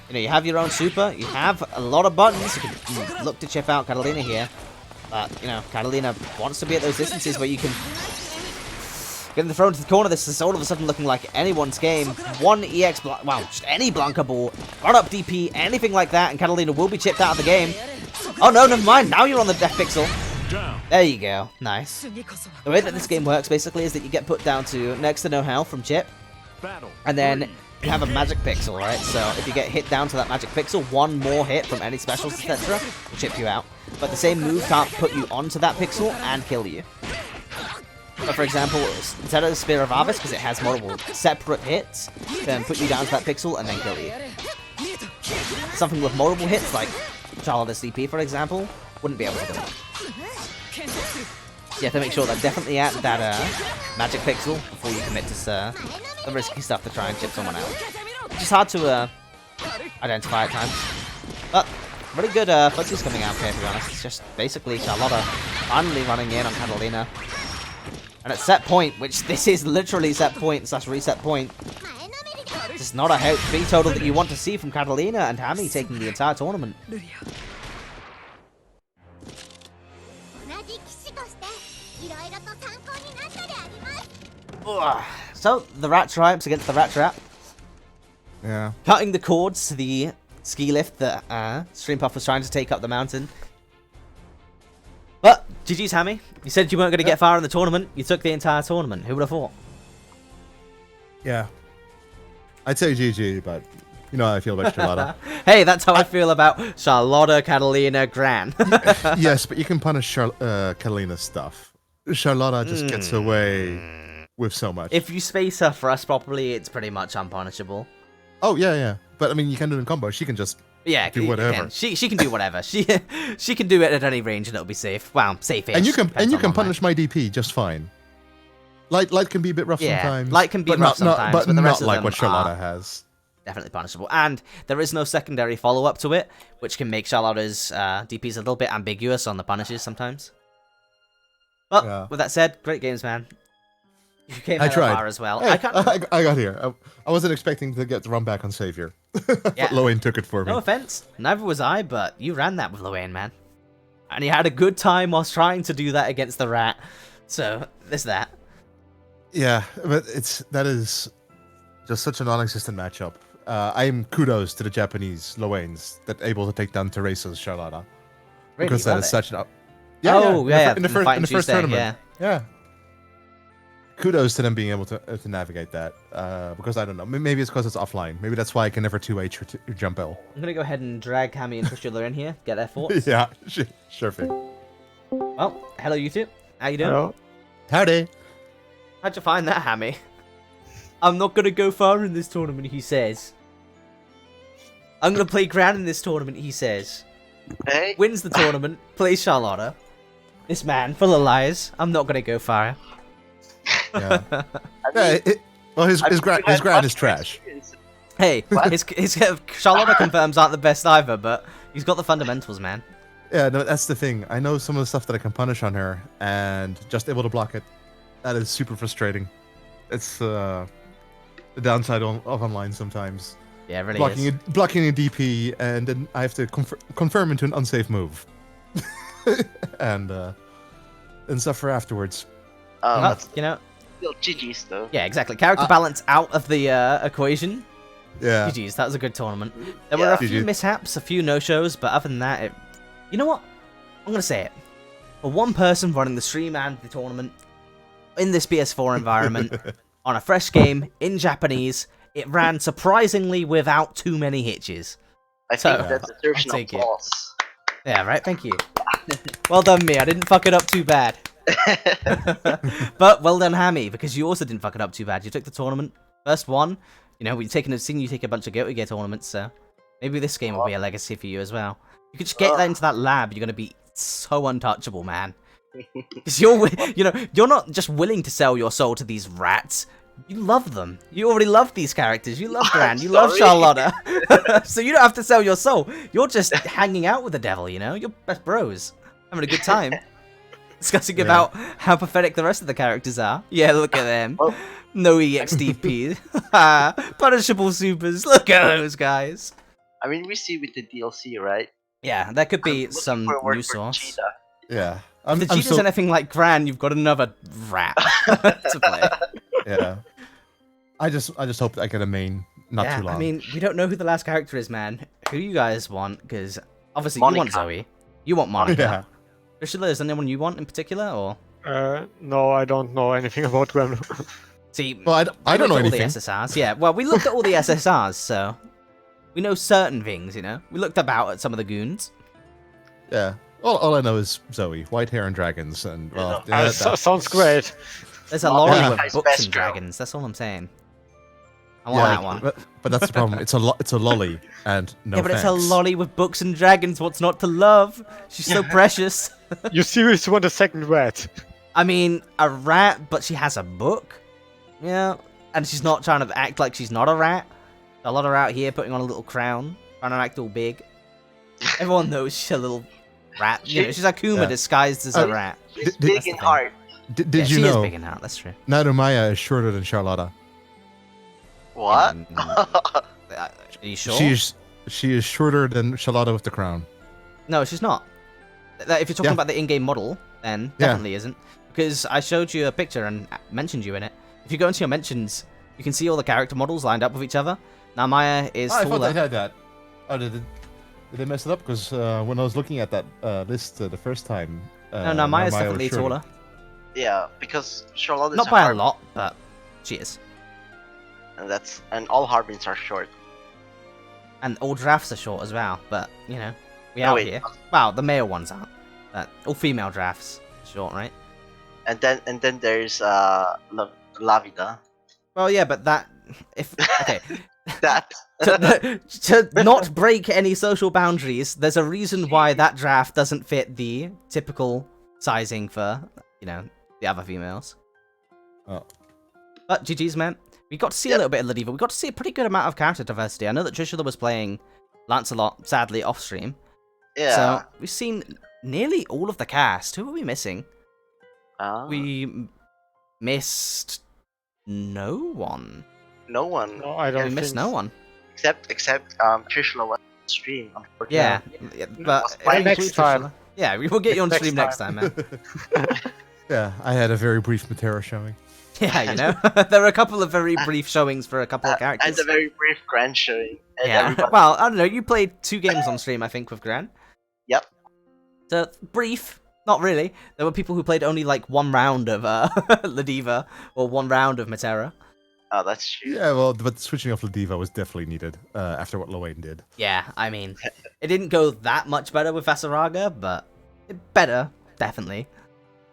you know, you have your own super, you have a lot of buttons, you can look to chip out Catalina here. But, you know, Catalina wants to be at those distances where you can Getting thrown to the corner, this is all of a sudden looking like anyone's game. One EX, well, just any Blanca ball, run up DP, anything like that, and Catalina will be chipped out of the game. Oh no, never mind, now you're on the death pixel. Down. There you go, nice. The way that this game works basically is that you get put down to next to no health from chip, Battle. and then 3. you have a magic pixel, right? So if you get hit down to that magic pixel, one more hit from any specials, etc., will chip you out. But the same move can't put you onto that pixel and kill you. But for example, instead of the Spear of Avis, because it has multiple separate hits, then put you down to that pixel and then kill you. Something with multiple hits, like Charlotte's DP, for example, wouldn't be able to do it. You have to make sure they're definitely at that magic pixel before you commit to the risky stuff to try and chip someone out. Which is hard to identify at times. But really good footsies coming out here, to be honest. It's just basically Charlotta finally running in on Catalina. And at set point, which this is literally set point / reset point, it's not a free total that you want to see from Catalina and Hammy taking the entire tournament. Ugh. So, the Rat Tribes against the Rat Trap. Yeah. Cutting the cords to the ski lift that Streampuff was trying to take up the mountain. But, GG's Hammy. You said you weren't going to get far in the tournament. You took the entire tournament. Who would have thought? Yeah. I'd say GG, but you know how I feel about Charlotta. Hey, that's how I feel about Charlotta, Catalina, Gran. Yes, but you can punish Catalina's stuff. Charlotta just gets away with so much. If you space her for us properly, it's pretty much unpunishable. Oh, yeah. But, I mean, you can do it in combo. She can just do whatever. She can do whatever. She can do it at any range and it'll be safe. Well, safe-ish. And you can Depends on punish my DP just fine. Light can be a bit rough sometimes. Light can be rough sometimes, but the rest not of like them what Charlotta are has. Definitely punishable. And there is no secondary follow-up to it, which can make Charlotta's DPs a little bit ambiguous on the punishes sometimes. But with that said, great games, man. You came I tried. far as well. Hey, I got here. I wasn't expecting to get the run back on Savior. Yeah. But Loane took it for me. No offense, neither was I, but you ran that with Loane, man. And he had a good time whilst trying to do that against the Rat. So, there's that. Yeah, but that is just such a non-existent matchup. I'm kudos to the Japanese Loanes that able to take down Teresa's Charlotta. Really, Because that is such an... Yeah, in the first tournament. Yeah. Kudos to them being able to navigate that. Because I don't know, maybe it's because it's offline. Maybe that's why I can never 2H or jump L. I'm gonna go ahead and drag Hammy and Trishula in here, get their thoughts. Yeah, sure thing. Well, hello you two. How you doing? Hello. Howdy. How'd you find that, Hammy? I'm not gonna go far in this tournament, he says. I'm gonna play Gran in this tournament, he says. Hey. Wins the tournament, plays Charlotta. This man, full of lies. I'm not gonna go far. Yeah. I mean, Well, his I've grind had much is trash. experience. Hey, his Charlotta confirms aren't the best either, but he's got the fundamentals, man. Yeah, no, that's the thing. I know some of the stuff that I can punish on her, and just able to block it. That is super frustrating. It's the downside of online sometimes. Yeah, it really is. Blocking a DP, and then I have to confirm into an unsafe move, and suffer afterwards. That's You know, still GG's though. yeah, exactly. Character balance out of the equation. Yeah. GG's, that was a good tournament. There Yeah. were a few GG. mishaps, a few no-shows, but other than that, you know what? I'm going to say it. For one person running the stream and the tournament in this PS4 environment, on a fresh game, in Japanese, it ran surprisingly without too many hitches. I So, think that deserves I'll an take it. applause. Yeah, right? Thank you. Well done, me. I didn't fuck it up too bad. But well done, Hammy, because you also didn't fuck it up too bad. You took the tournament, first one. You know, we've seen you take a bunch of Guilty Gear tournaments, so maybe this game will be a legacy for you as well. You could just get that into that lab, you're gonna be so untouchable, man. Because you're not just willing to sell your soul to these rats. You love them. You already love these characters. You love Gran. You love Charlotta. So you don't have to sell your soul. You're just hanging out with the devil, you know? You're best bros. Having a good time. Discussing about how pathetic the rest of the characters are. Yeah, look at them. Well- No EXDP. Punishable supers. Look at those guys. I mean, we see with the DLC, right? Yeah, that could be I'm looking some for a word new for source. cheetah. Yeah. If Vegeta's anything like Gran, you've got another rat to play. Yeah. I just hope I get a main not too long. I mean, we don't know who the last character is, man. Who you guys want? Because obviously Monica. you want Zoe. You want Monica. Yeah. Priscilla, is there anyone you want in particular, or? No, I don't know anything about Granblue. See, Well, I don't know all anything. the SSRs. Yeah, well, we looked at all the SSRs, so we know certain things, you know? We looked about at some of the goons. Yeah. All I know is Zoe, white hair and dragons, and well, Sounds great. There's a lorry Yeah. with Nice books best and girl. dragons, that's all I'm saying. I want that one. But that's the problem. It's a lolly, and no. Yeah, but thanks. it's a lolly with books and dragons, what's not to love? She's so precious. You seriously want a second rat? I mean, a rat, but she has a book? Yeah, and she's not trying to act like she's not a rat. A lot of her out here putting on a little crown, trying to act all big. Everyone knows she's a little rat. You know, she's Akuma Yeah. disguised as a rat. She's Did- big in heart. Did Yeah, you she is know big in heart, that's true. Nadomaya is shorter than Charlotta? What? Are you sure? She is shorter than Charlotta with the crown. No, she's not. If you're talking Yeah. about the in-game model, then Yeah. definitely isn't. Because I showed you a picture and mentioned you in it. If you go into your mentions, you can see all the character models lined up with each other. Now Maya is I thought taller. they had that. Oh, did they mess it up? Because when I was looking at that list the first time, No, Maya's Nadomaya definitely was shorter. taller. Yeah, because Charlotte is Not by a Harbin, lot, but she is. and all Harbins are short. And all drafts are short as well, but, you know, we Oh, out wait. here. Wow, the male ones aren't. But all female drafts are short, right? And then there's Lavida. Well, yeah, but that... Okay. That to not break any social boundaries, there's a reason why that draft doesn't fit the typical sizing for, you know, the other females. Oh. But GG's, man. We got to see a Yep. little bit of Ladiva. We got to see a pretty good amount of character diversity. I know that Trishula was playing Lancelot, sadly, off stream. yeah. So we've seen nearly all of the cast. Who are we missing? We missed no one. No one No, I Yeah, don't we think missed no one. except Trishula was on stream. Unfortunately. Yeah, but Was if playing we include next time. Trishula- Yeah, we will get you on Next stream next time, man. Yeah, I had a very brief Matera showing. Yeah, you know, there were a couple of very brief showings for a couple of And characters. a very brief grand showing. And Yeah, everybody- well, I don't know. You played 2 games on stream, I think, with Gran. Yep. So brief, not really. There were people who played only like 1 round of Ladiva or 1 round of Matera. Oh, that's true. Yeah, well, but switching off Ladiva was definitely needed after what Lowain did. Yeah, I mean, it didn't go that much better with Vasaraga, but better, definitely.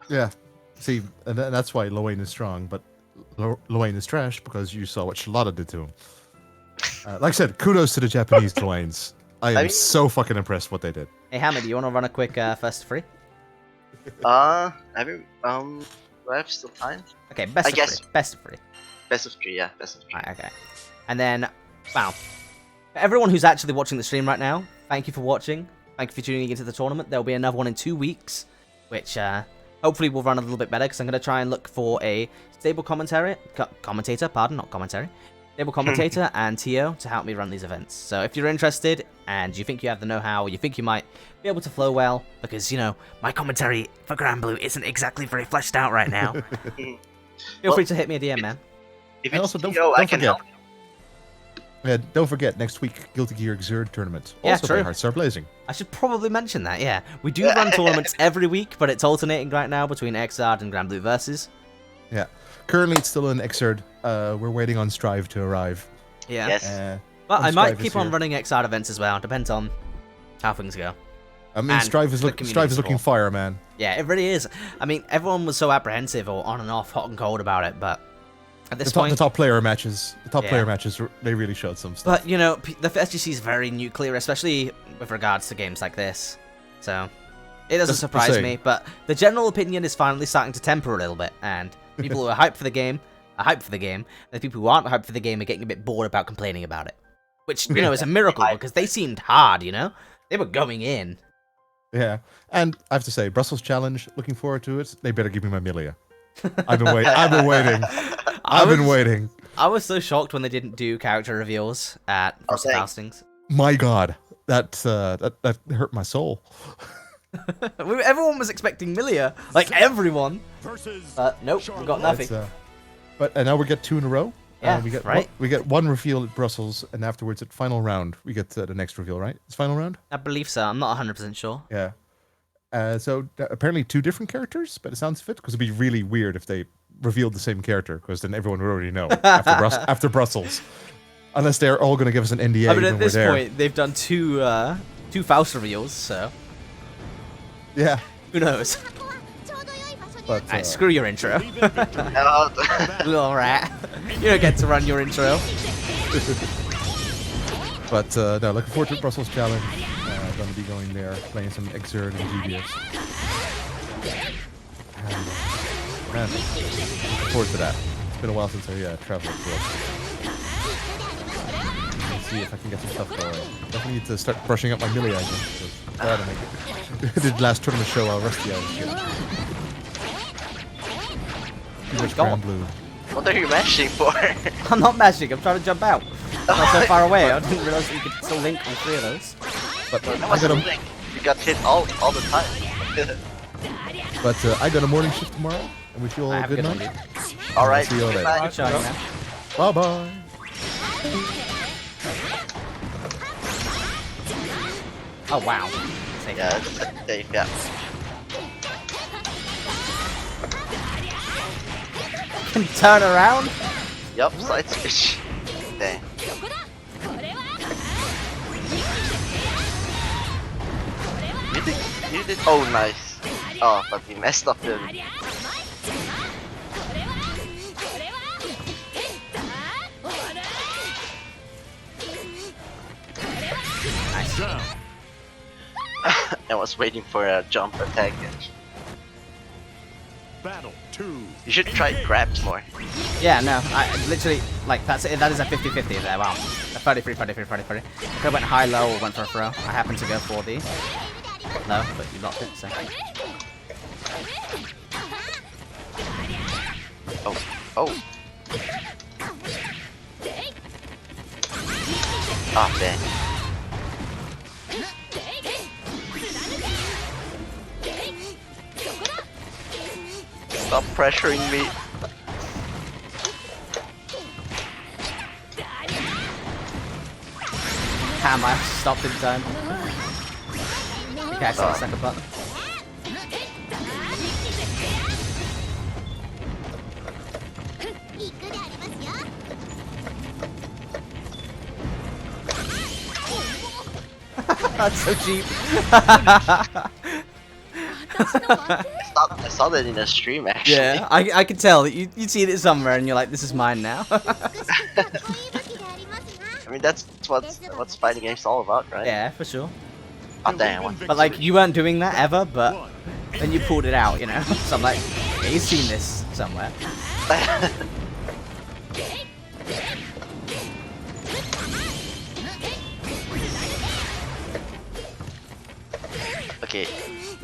Yeah, see, and that's why Lowain is strong, but Lowain is trash because you saw what Charlotta did to him. Like I said, kudos to the Japanese Lowains. I am mean- so fucking impressed what they did. Hey, Hammer, do you want to run a quick first free? I mean, do I have still time? Okay, best I of guess- free. Best of free. Best of 3, yeah, best of 3. Right, okay. And then, wow. For everyone who's actually watching the stream right now, thank you for watching. Thank you for tuning into the tournament. There'll be another one in 2 weeks, which hopefully will run a little bit better, because I'm going to try and look for a stable commentator, stable commentator and TO to help me run these events. So if you're interested, and you think you have the know-how, or you think you might be able to flow well, because, you know, my commentary for Granblue isn't exactly very fleshed out right now, feel free to hit me a DM, man. If And it's also, don't TO, I forget. can help. Yeah, don't forget, next week, Guilty Gear Xrd tournament. Yeah, Also by true. Heartstar Blazing. I should probably mention that, yeah. We do run tournaments every week, but it's alternating right now between Xrd and Granblue Versus. Yeah. Currently, it's still in Xrd. We're waiting on Strive to arrive. Yeah. Yes. But I and might Strive is keep on here. running Xrd events as well. Depends on how things go. I mean, And Strive is the looking community fire, man. Yeah, it really is. I mean, everyone was so apprehensive or on and off, hot and cold about it, but at this The point... top player matches, Yeah. they really showed some stuff. But, you know, the SGC is very nuclear, especially with regards to games like this. So, it doesn't That's surprise insane. me, but the general opinion is finally starting to temper a little bit, and people who are hyped for the game are hyped for the game, and the people who aren't hyped for the game are getting a bit bored about complaining about it. Which, you know, is a miracle, because they seemed hard, you know? They were going in. Yeah, and I have to say, Brussels Challenge, looking forward to it. They better give me my Milia. I've been waiting. I've been waiting. I was so shocked when they didn't do character reveals at First thanks. Castings. My God, that hurt my soul. Everyone was expecting Milia, like everyone. Versus Nope, we got nothing. But now we get 2 in a row. Yeah, we get right. we get 1 reveal at Brussels, and afterwards at final round we get the next reveal. Right? It's final round. I believe so. I'm not 100% sure. Yeah. So apparently 2 different characters, but it sounds fit because it'd be really weird if they revealed the same character, because then everyone would already know after Brussels, unless they're all going to give us an NDA. I mean, when at this we're there. point, they've done two Faust reveals, so Yeah. who knows? But Alright, screw your intro. Uh, Little rat. You don't get to run your intro. But no, looking forward to Brussels Challenge. Gonna be going there, playing some Exert and GBS. And, man, looking forward to that. It's been a while since I traveled abroad. Let's see if I can get some stuff going. Definitely need to start brushing up my melee again. I don't make it. Did last tournament show how rusty I was getting. Too much God. Granblue. what are you mashing for? I'm not mashing, I'm trying to jump out. I'm so far away, I didn't realize that you could still link on 3 of those. But That I was got a something. You got hit all the time. I got a morning shift tomorrow. I wish you all I a have a good good night. one. Alright, See you later. goodbye. Good showing, man. Bye bye. Oh wow. Safe. Yeah, it's safe, yeah. Can turn around? Yup, side switch. Dang. You did. Oh, nice. Oh, but we messed up the. down. I was waiting for a jump attack. Battle 2. You should try grabs more. Yeah, no, I literally, like, that's it. That is a 50-50 there, wow. A 33, 33, 33. If I went high, low, or went for a throw, I happened to go for the low, but you blocked it, so. Oh, oh. Ah, dang. Stop pressuring me. Damn, I stopped in time. Okay, I saw the second button. That's so cheap. I saw that in a stream actually. Yeah, I could tell that you'd seen it somewhere and you're like, this is mine now. I mean that's what's fighting games all about, right? Yeah, for sure. Oh damn. What? But like, you weren't doing that ever, but then you pulled it out, you know? So I'm like, yeah, you've seen this somewhere. Okay,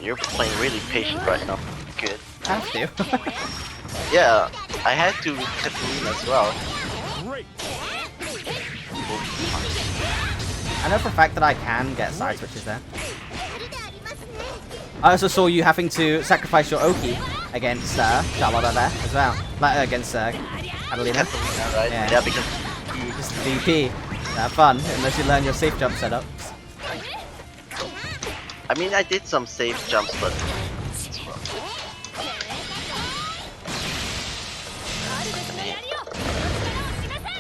you're playing really patient right now. Good. I have to. Yeah, I had to cut the lead as well. Great. I know for a fact that I can get side switches there. I also saw you having to sacrifice your Oki against Charlotte there as well. Like against Catalina. Catalina, right? Yeah. Yeah, because Just VP. Have fun, unless you learn your safe jump setup. I mean I did some safe jumps, but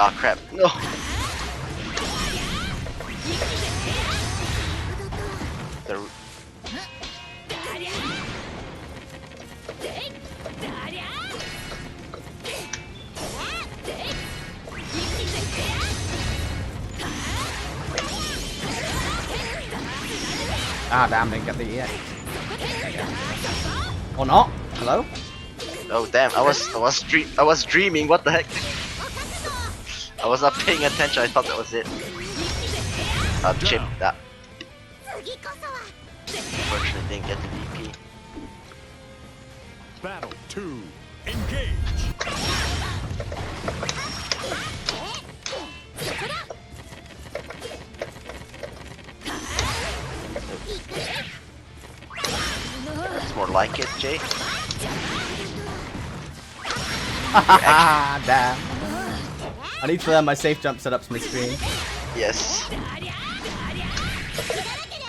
oh crap, no. The Ah, damn, didn't get the EX. Or not? Hello? oh damn, I was dreaming. What the heck? I was not paying attention. I thought that was it. Chip that. Unfortunately, didn't get the VP. Battle 2. Engage. More like it, Jay. Ah, damn. I need to learn my safe jump setups mid-screen. Yes.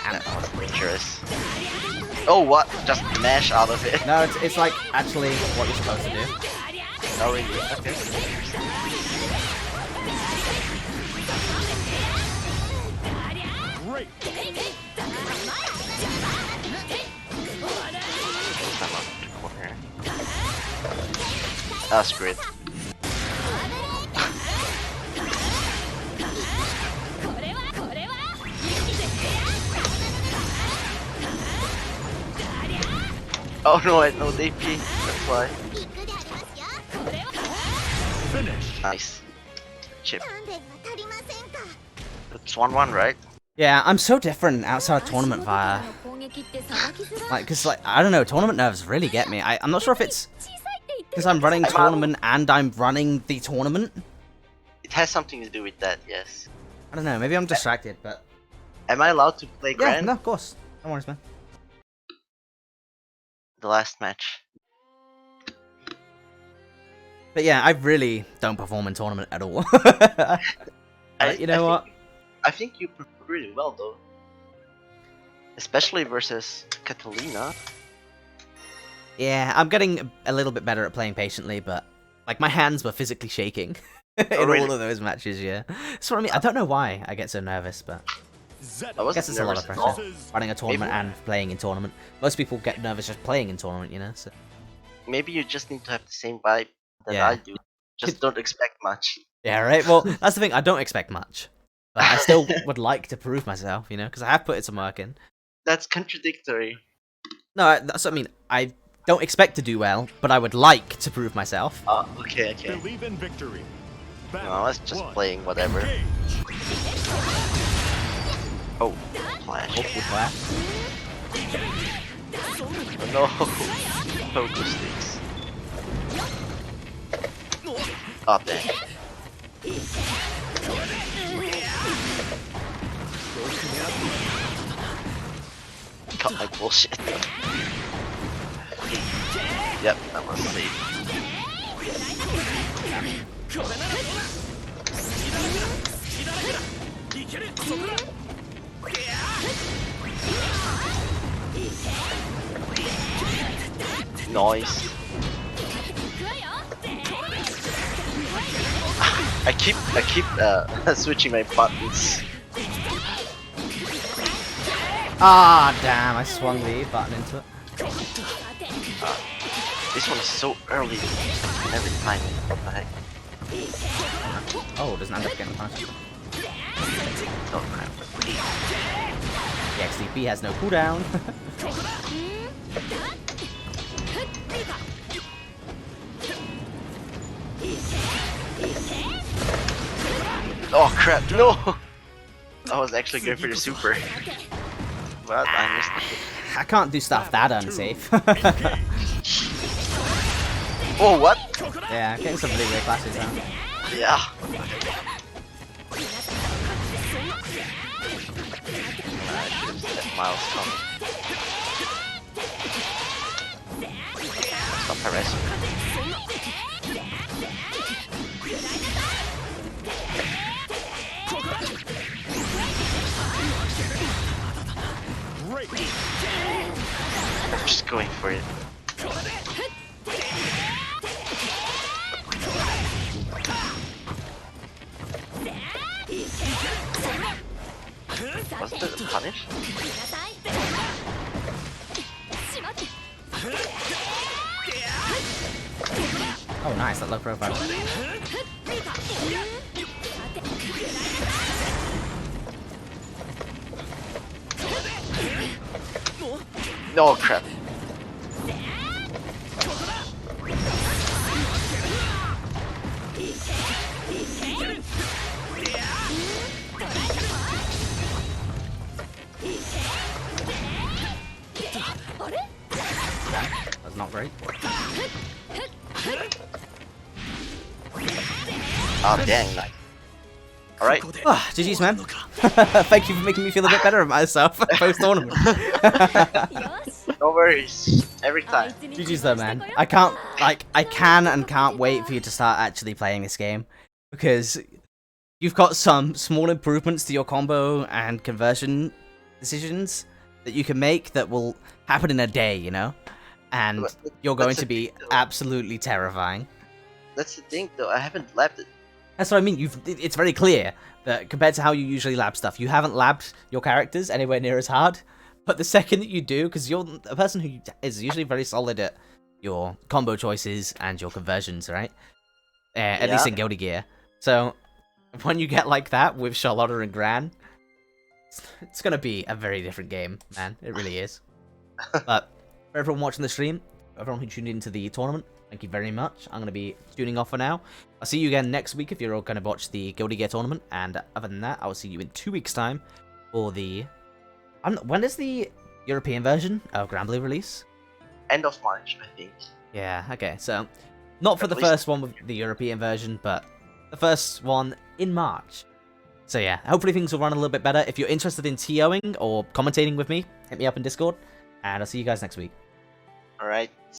That was dangerous. Oh, what? Just mash out of it. No, it's like actually what you're supposed to do. Oh, really? Okay. Great. That's great. Oh no, I know DP. That's why. Finish. Nice. Chip. It's 1-1, right? Yeah, I'm so different outside tournament fire. Like, cause like, I don't know, tournament nerves really get me. I'm not sure if it's because I'm running tournament and I'm running the tournament. It has something to do with that, yes. I don't know, maybe I'm distracted, but... Am I allowed to play Yeah, Grand? no, of course. No worries, man. The last match. But yeah, I really don't perform in tournament at all. You know what? I think you performed really well, though. Especially versus Catalina. Yeah, I'm getting a little bit better at playing patiently, but like my hands were physically shaking in really? all of those matches. Yeah, that's what I mean. I don't know why I get so nervous, but I I guess it's a lot of pressure all. running a tournament and playing in tournament. Most people get nervous just playing in tournament, you know. So Maybe you just need to have the same vibe that Yeah. I do. Just don't expect much. yeah, right. Well, that's the thing. I don't expect much, but I still would like to prove myself, you know, because I have put some work in. That's contradictory. No, that's what I mean. I don't expect to do well, but I would like to prove myself. Okay. Believe in victory. No, I was just playing whatever. Engage. Oh, flash. Hopefully, class. Oh, no. Focus sticks. Oh, dang. Cut my bullshit. Yep, that was safe. Noise. I keep switching my buttons. Ah, damn! I swung the button into it. This one is so early. I can never time it. What the heck? Oh, doesn't end up getting punished. Oh crap. The XDP has no cooldown. Oh crap, no! I was actually going for the super. But I missed it. I can't do stuff that unsafe. Oh, what? Yeah, getting some really weird classes now. Yeah. Miles coming. Stop harassing. Great. I'm just going for it. Wasn't it a punish? Oh, nice, that low profile. No crap. That's not great. Oh dang, like Alright? Ah, GG's, man. Thank you for making me feel a bit better about myself post-tournament. No worries. Every time. GG's though, man. I can and can't wait for you to start actually playing this game. Because you've got some small improvements to your combo and conversion decisions that you can make that will happen in a day, you know? And you're going to be absolutely terrifying. That's the thing though, I haven't labbed it. That's what I mean. It's very clear that compared to how you usually lab stuff, you haven't labbed your characters anywhere near as hard. But the second that you do, because you're a person who is usually very solid at your combo choices and your conversions, right? At least in Guilty Gear. So when you get like that with Charlotta and Gran, it's gonna be a very different game, man. It really is. But for everyone watching the stream, everyone who tuned into the tournament, thank you very much. I'm going to be tuning off for now. I'll see you again next week if you're all going to watch the Guilty Gear tournament. And other than that, I will see you in 2 weeks' time for the... when is the European version of Granblue release? End of March, I think. Yeah, okay. So, not for the At least- first one with the European version, but the first one in March. So yeah, hopefully things will run a little bit better. If you're interested in TOing or commentating with me, hit me up in Discord. And I'll see you guys next week. Alright.